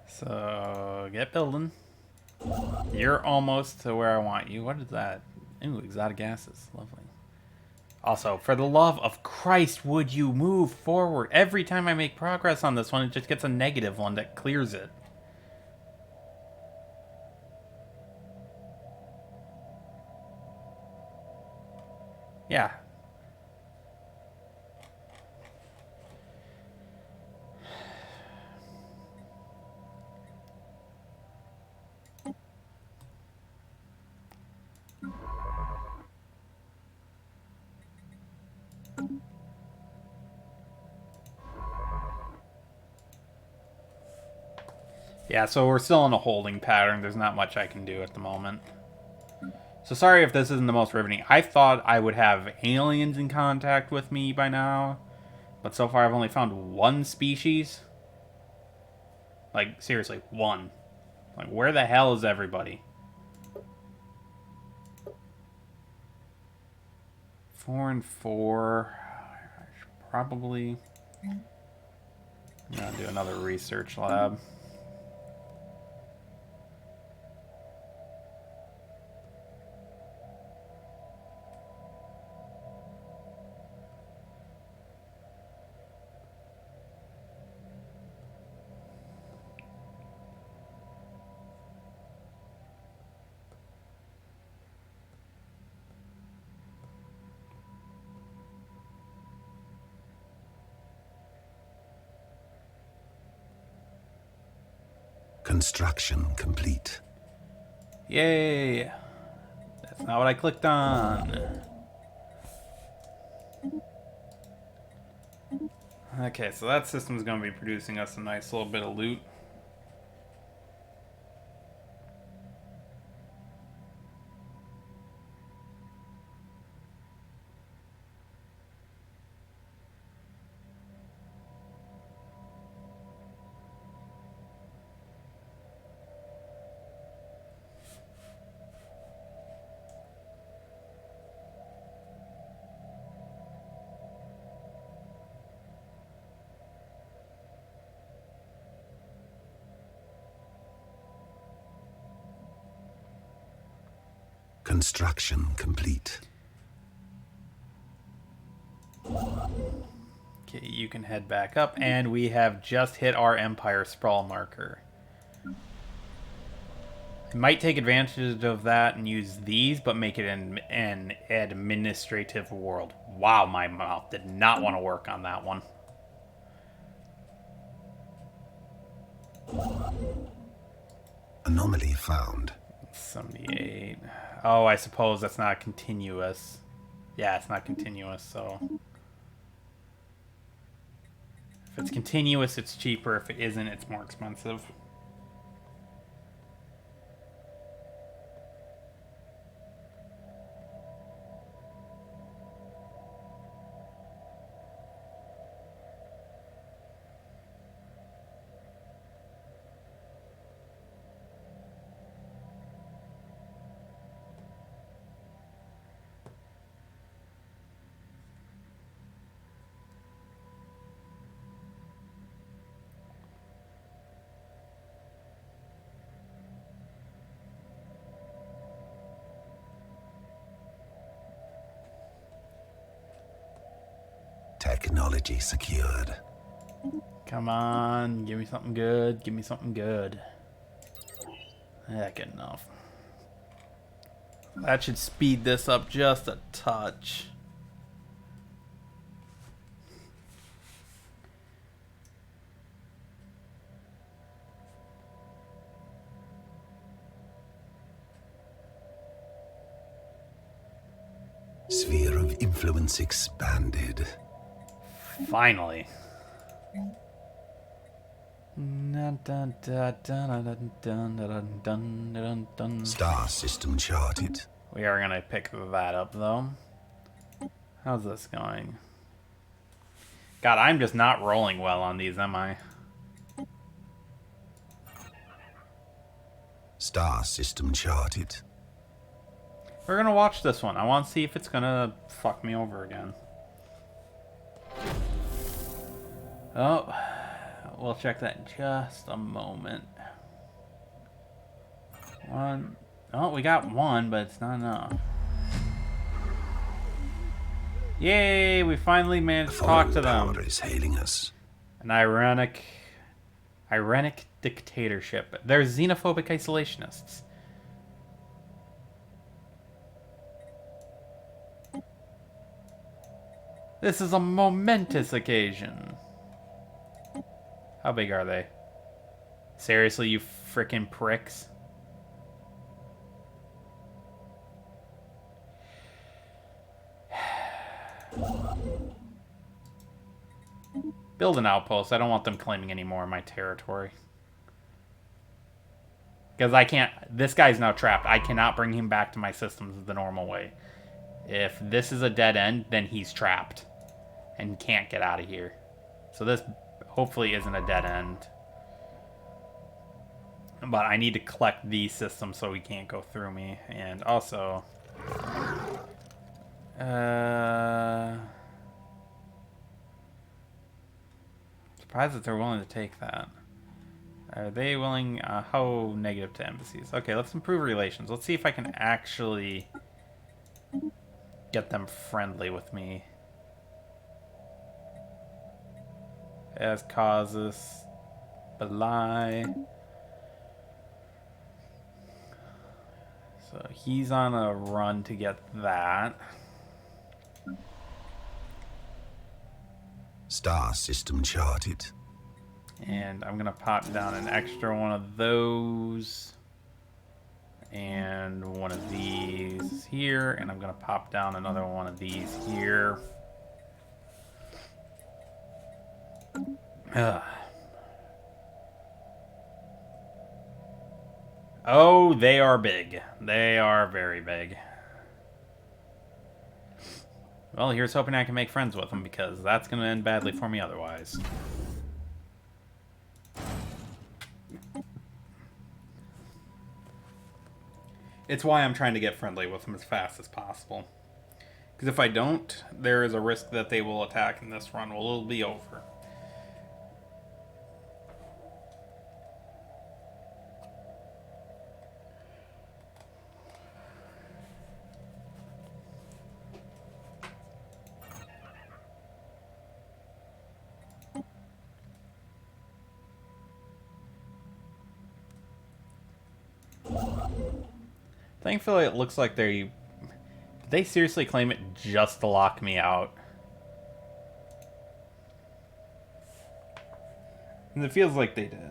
So, get building. You're almost to where I want you. What is that? Ooh, exotic gases. Lovely. Also, for the love of Christ, would you move forward? Every time I make progress on this one, it just gets a negative one that clears it. Yeah. Yeah, so we're still in a holding pattern. There's not much I can do at the moment. So sorry if this isn't the most riveting. I thought I would have aliens in contact with me by now. But so far I've only found one species. Like, seriously, one. Like, where the hell is everybody? 4 and 4. Probably. I'm gonna do another research lab. Construction complete. Yay! That's not what I clicked on. Okay, so that system's going to be producing us a nice little bit of loot. Construction complete. Okay, you can head back up, and we have just hit our Empire Sprawl marker. I might take advantage of that and use these, but make it an administrative world. Wow, my mouth did not want to work on that one. Anomaly found. 78. Oh, I suppose that's not continuous. Yeah, it's not continuous, so... If it's continuous, it's cheaper. If it isn't, it's more expensive. Technology secured. Come on, give me something good. Give me something good. Yeah, good enough. That should speed this up just a touch. Sphere of influence expanded. Finally. Star system charted. We are going to pick that up, though. How's this going? God, I'm just not rolling well on these, am I? Star system charted. We're going to watch this one. I want to see if it's going to fuck me over again. Oh, we'll check that in just a moment. One. Oh, we got one, but it's not enough. Yay, we finally managed to talk to them. Power is hailing us. An ironic dictatorship. They're xenophobic isolationists. This is a momentous occasion. How big are they? Seriously, you frickin' pricks? Build an outpost. I don't want them claiming any more of my territory. Because I can't... This guy's now trapped. I cannot bring him back to my systems the normal way. If this is a dead end, then he's trapped. And can't get out of here. So this hopefully isn't a dead end. But I need to collect these systems so he can't go through me. And also... surprised that they're willing to take that. Are they willing? How negative to embassies? Okay, let's improve relations. Let's see if I can actually get them friendly with me. As causes belie. So he's on a run to get that. Star system charted. And I'm gonna pop down an extra one of those. And one of these here. And I'm gonna pop down another one of these here. Oh, they are big. They are very big. Well, here's hoping I can make friends with them, because that's going to end badly for me otherwise. It's why I'm trying to get friendly with them as fast as possible. Because if I don't, there is a risk that they will attack and this run will be over. Thankfully, it looks like did they seriously claim it just to lock me out? And it feels like they did.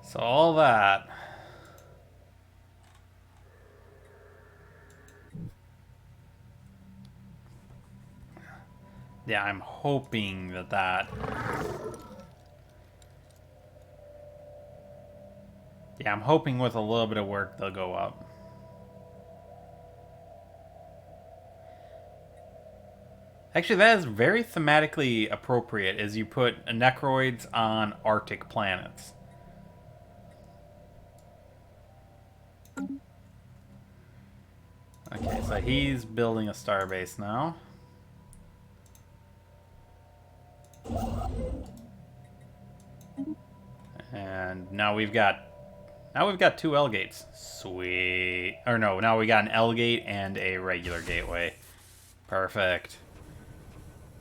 So all that. Yeah, I'm hoping that. Yeah, I'm hoping with a little bit of work they'll go up. Actually, that is very thematically appropriate as you put necroids on Arctic planets. Okay, so he's building a starbase now. And now we've got two L gates. Sweet. Or no, now we got an L gate and a regular gateway. Perfect.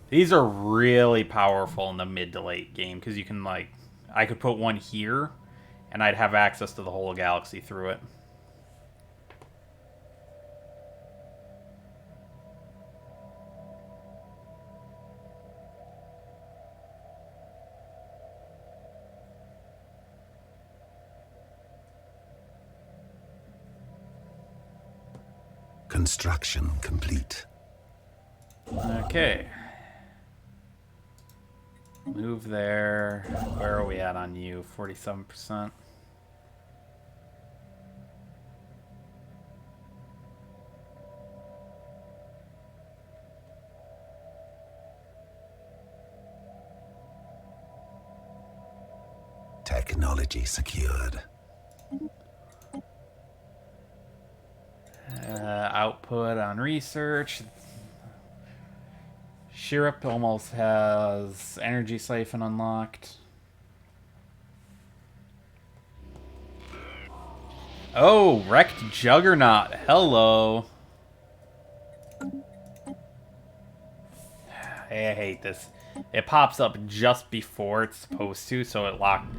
These are really powerful in the mid to late game because you can I could put one here and I'd have access to the whole galaxy through it. Construction complete. Okay. Move there. Where are we at on you? 47%. Technology secured. Output on research. Shirip almost has energy siphon unlocked. Oh, wrecked Juggernaut. Hello. Hey, I hate this. It pops up just before it's supposed to, so it locked.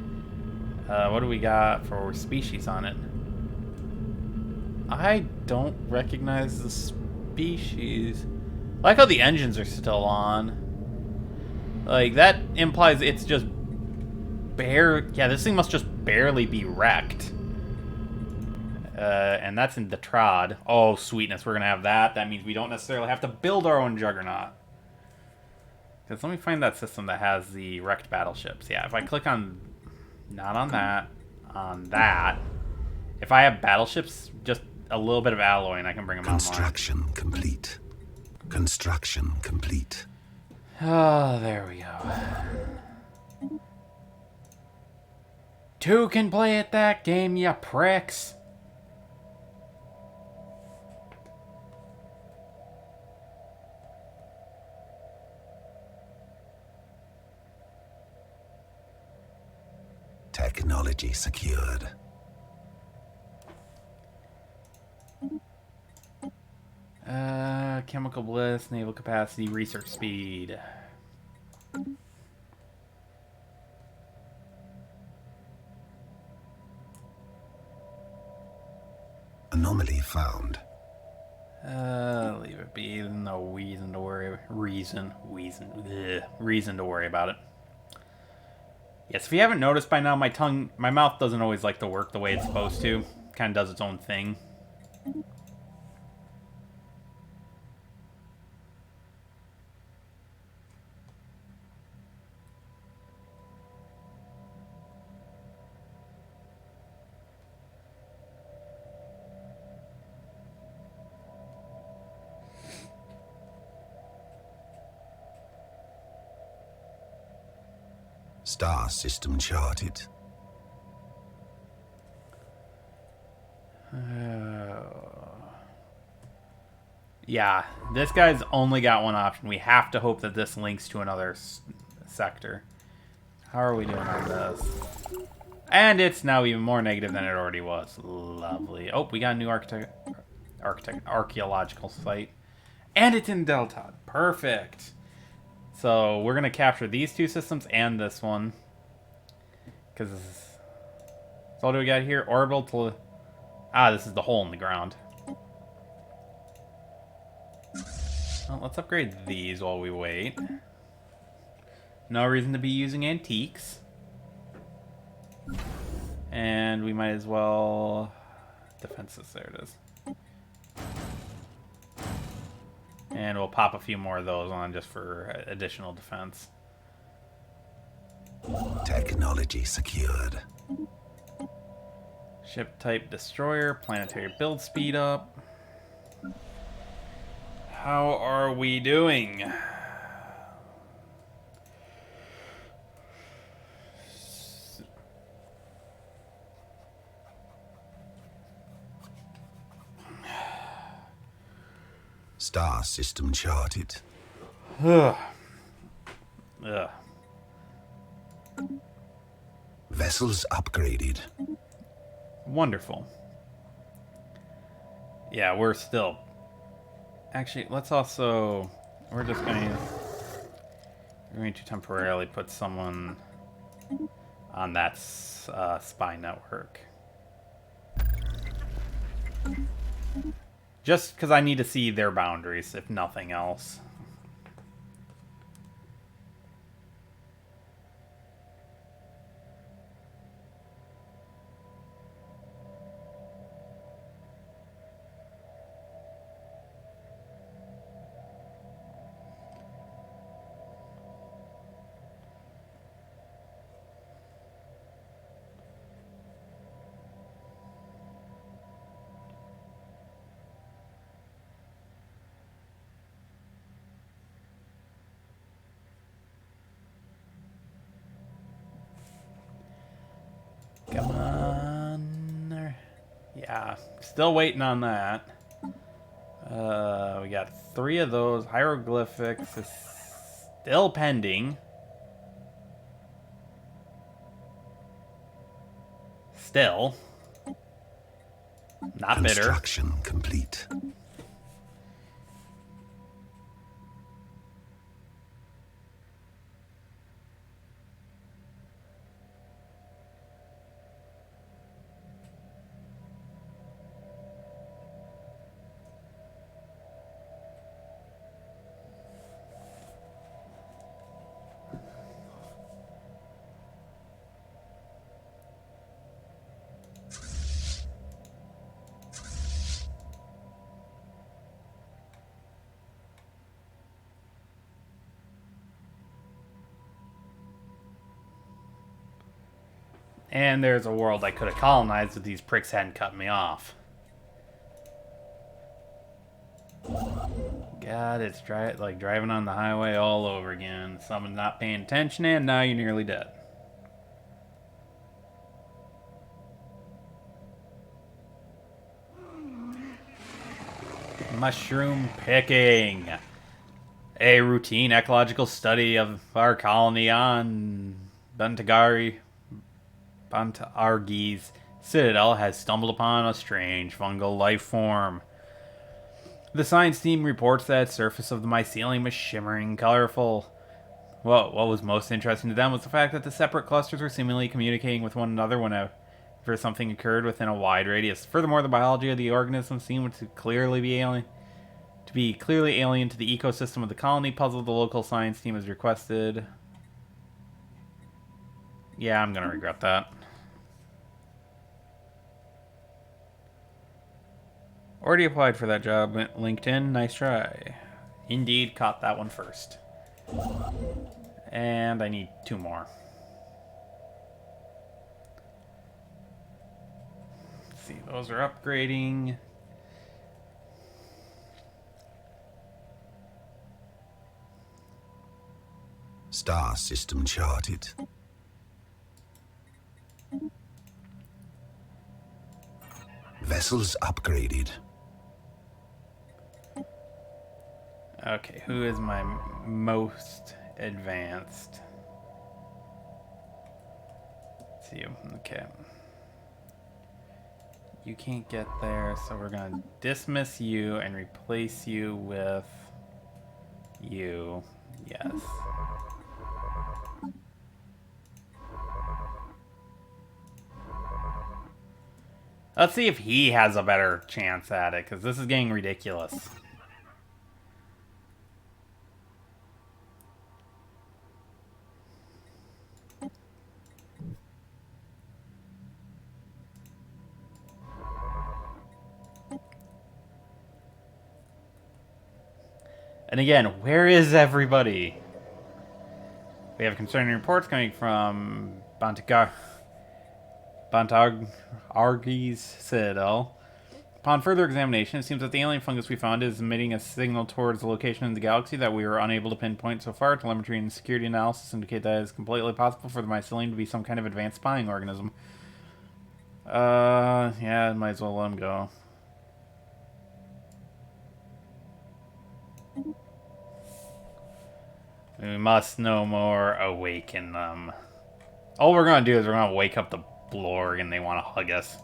What do we got for species on it? I don't recognize the species. I like how the engines are still on. Like, that implies it's just yeah, this thing must just barely be wrecked. And that's in the Trod. Oh, sweetness, we're gonna have that. That means we don't necessarily have to build our own Juggernaut. Because let me find that system that has the wrecked battleships. Yeah, if I click on... Not on that. On that. If I have battleships, just a little bit of alloy and I can bring them Construction complete. Construction complete. Oh, there we go. Two can play at that game, you pricks. Technology secured. Chemical bliss, naval capacity, research speed. Anomaly found. Leave it be. No reason to worry. Reason to worry about it. Yes, if you haven't noticed by now, my mouth doesn't always like to work the way it's supposed to. Kind of does its own thing. Star system charted. Yeah, this guy's only got one option. We have to hope that this links to another sector. How are we doing on this? And it's now even more negative than it already was. Lovely. Oh, we got a new archaeological site. And it's in Delta. Perfect. So we're going to capture these two systems and this one. Because so what do we got here? Orbital. This is the hole in the ground. Well, let's upgrade these while we wait. No reason to be using antiques. And we might as well... Defenses, there it is. And we'll pop a few more of those on just for additional defense. Technology secured. Ship type destroyer, planetary build speed up. How are we doing? Star system charted. Ugh. Vessels upgraded. Wonderful. Yeah, we're still... Actually, let's also... We're going to temporarily put someone on that spy network. Just because I need to see their boundaries, if nothing else. Come on. Yeah, still waiting on that. We got 3 of those. Hieroglyphics is still pending. Still. Not bitter. Construction complete. And there's a world I could have colonized if these pricks hadn't cut me off. God, it's like driving on the highway all over again. Someone's not paying attention and now you're nearly dead. Mushroom picking. A routine ecological study of our colony on Bantargi's citadel has stumbled upon a strange fungal life form. The science team reports that the surface of the mycelium is shimmering colorful. What was most interesting to them was the fact that the separate clusters were seemingly communicating with one another whenever something occurred within a wide radius. Furthermore, the biology of the organism seemed to clearly be alien to the ecosystem of the colony. Puzzle the local science team has requested. Yeah, I'm gonna regret that. Already applied for that job, LinkedIn. Nice try. Indeed, caught that one first. And I need 2 more. Let's see, those are upgrading. Star system charted. Vessels upgraded. Okay, who is my most advanced? It's you. Okay. You can't get there, so we're gonna dismiss you and replace you with you. Yes. Let's see if he has a better chance at it, because this is getting ridiculous. And again, where is everybody? We have concerning reports coming from Bantargi's Citadel. Upon further examination, it seems that the alien fungus we found is emitting a signal towards the location in the galaxy that we were unable to pinpoint so far. Telemetry and security analysis indicate that it is completely possible for the mycelium to be some kind of advanced spying organism. Yeah, might as well let him go. We must no more awaken them. All we're gonna do is we're gonna wake up the Blorg and they want to hug us.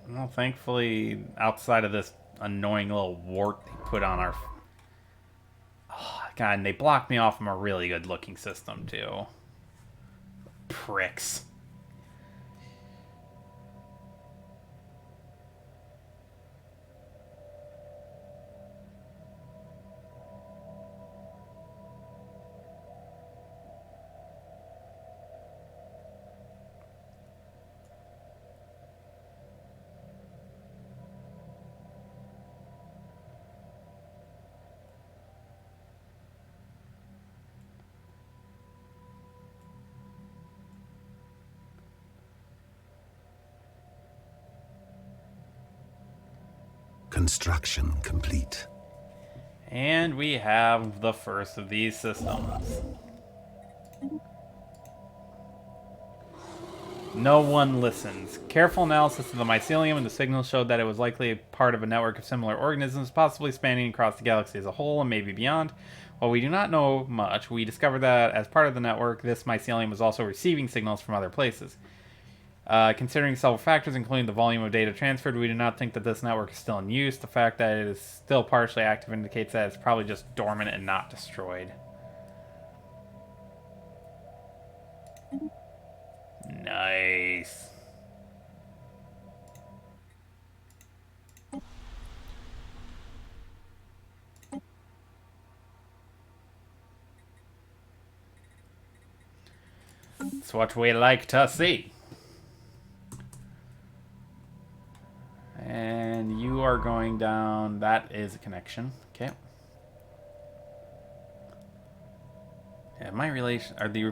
Well, thankfully, outside of this annoying little wart they put on our... Oh, God, and they blocked me off from a really good-looking system, too. Pricks. Construction complete. And we have the first of these systems. No one listens. Careful analysis of the mycelium and the signal showed that it was likely part of a network of similar organisms, possibly spanning across the galaxy as a whole and maybe beyond. While we do not know much, we discovered that as part of the network, this mycelium was also receiving signals from other places. Considering several factors, including the volume of data transferred, we do not think that this network is still in use. The fact that it is still partially active indicates that it's probably just dormant and not destroyed. Nice. That's what we like to see. And you are going down. That is a connection. Okay. Yeah, my relation are the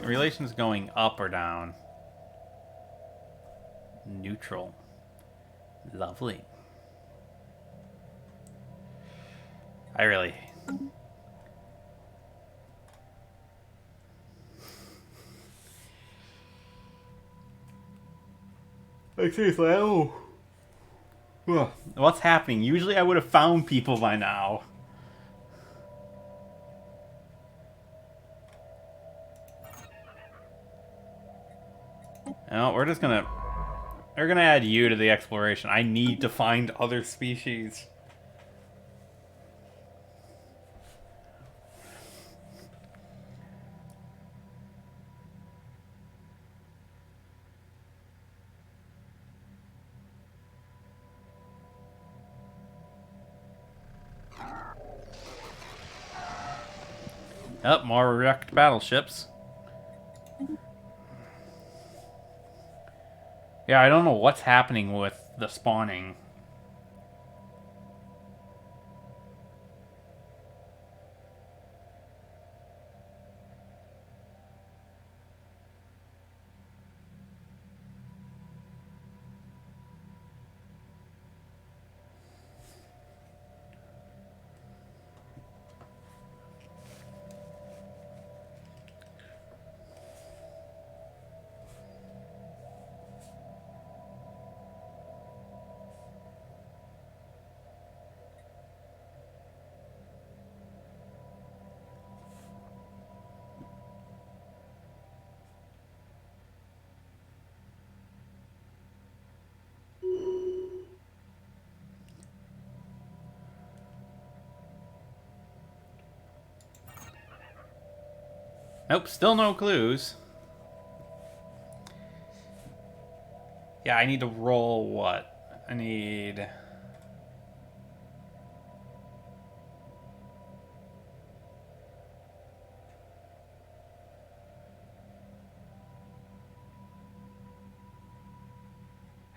relations going up or down? Neutral. Lovely. I really... Like seriously, oh. What's happening? Usually I would have found people by now. No, we're gonna add you to the exploration. I need to find other species. Yep, more wrecked battleships. Yeah, I don't know what's happening with the spawning. Nope, still no clues. Yeah, I need to roll what? I need...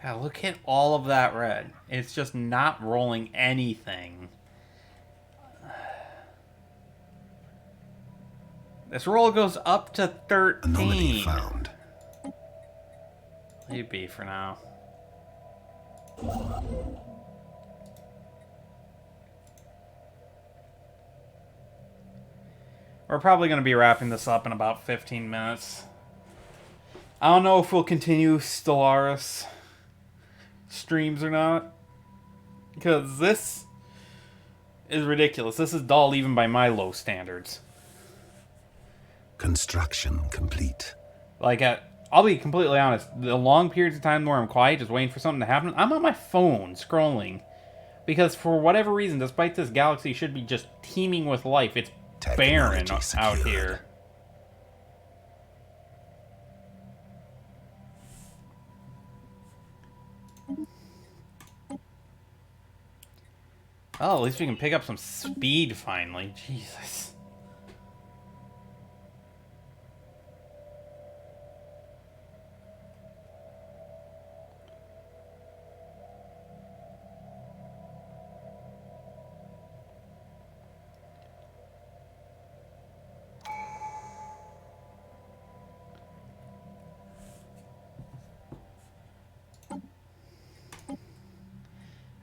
Yeah, look at all of that red. It's just not rolling anything. This roll goes up to 13. Anomaly found. Leave be for now. We're probably going to be wrapping this up in about 15 minutes. I don't know if we'll continue Stellaris streams or not. Because this is ridiculous. This is dull even by my low standards. Construction complete. Like, I'll be completely honest. The long periods of time where I'm quiet, just waiting for something to happen, I'm on my phone scrolling. Because for whatever reason, despite this galaxy should be just teeming with life, it's barren out here. Oh, at least we can pick up some speed finally. Jesus.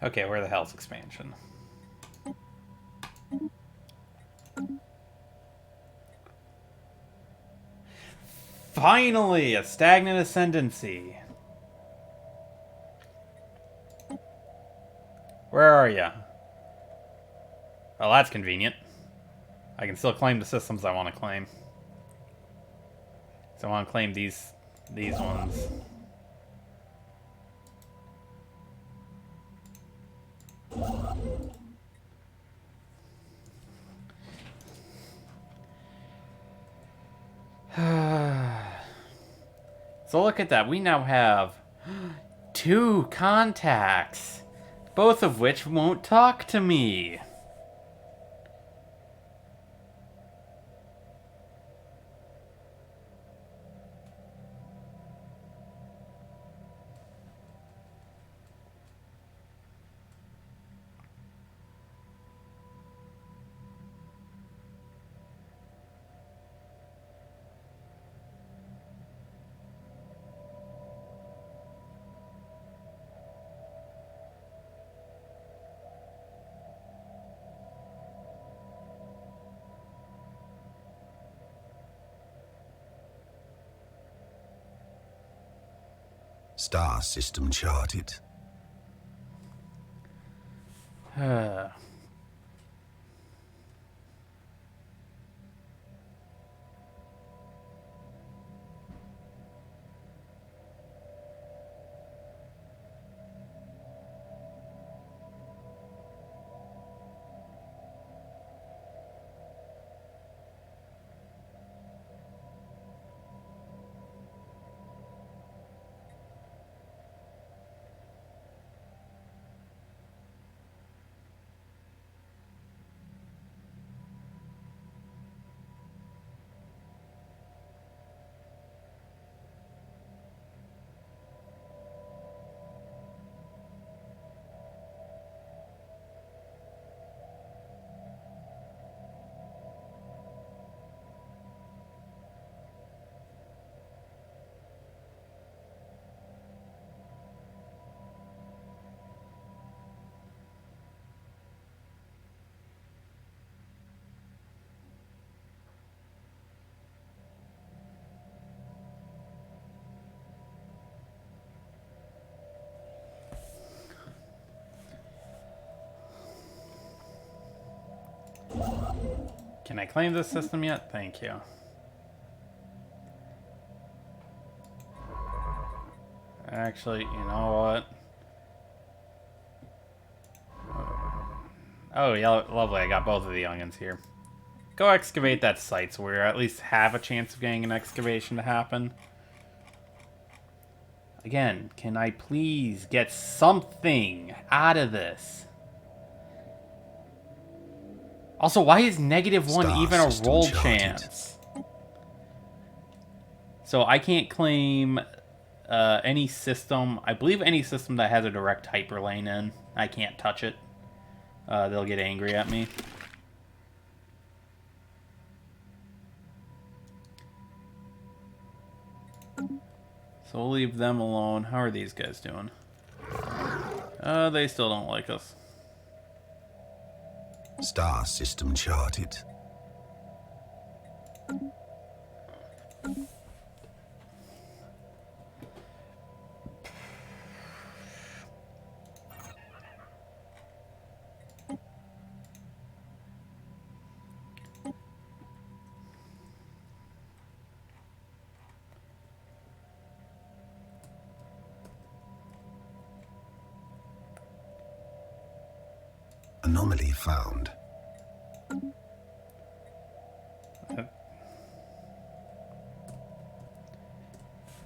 Okay, where the hell's expansion? Finally, a stagnant ascendancy. Where are ya? Well, that's convenient. I can still claim the systems I want to claim. So I want to claim these ones. So look at that. We now have 2 contacts, both of which won't talk to me. Star system charted. Can I claim this system yet? Thank you. Actually, you know what? Oh, yeah, lovely. I got both of the youngins here. Go excavate that site so we at least have a chance of getting an excavation to happen. Again, can I please get something out of this? Also, why is -1 Star even a system roll charted. chance? So I can't claim any system. I believe any system that has a direct hyperlane in. I can't touch it. They'll get angry at me. So we'll leave them alone. How are these guys doing? They still don't like us. Star system charted. Anomaly found.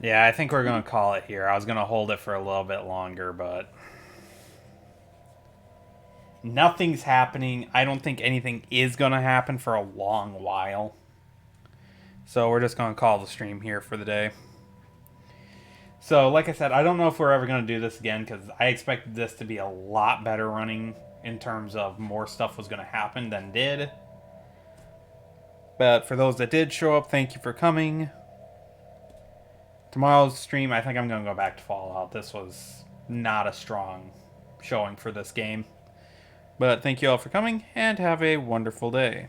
Yeah, I think we're going to call it here. I was going to hold it for a little bit longer, but nothing's happening. I don't think anything is going to happen for a long while. So we're just going to call the stream here for the day. So, like I said, I don't know if we're ever going to do this again because I expected this to be a lot better running in terms of more stuff was going to happen than did. But for those that did show up, thank you for coming. Tomorrow's stream, I think I'm going to go back to Fallout. This was not a strong showing for this game. But thank you all for coming, and have a wonderful day.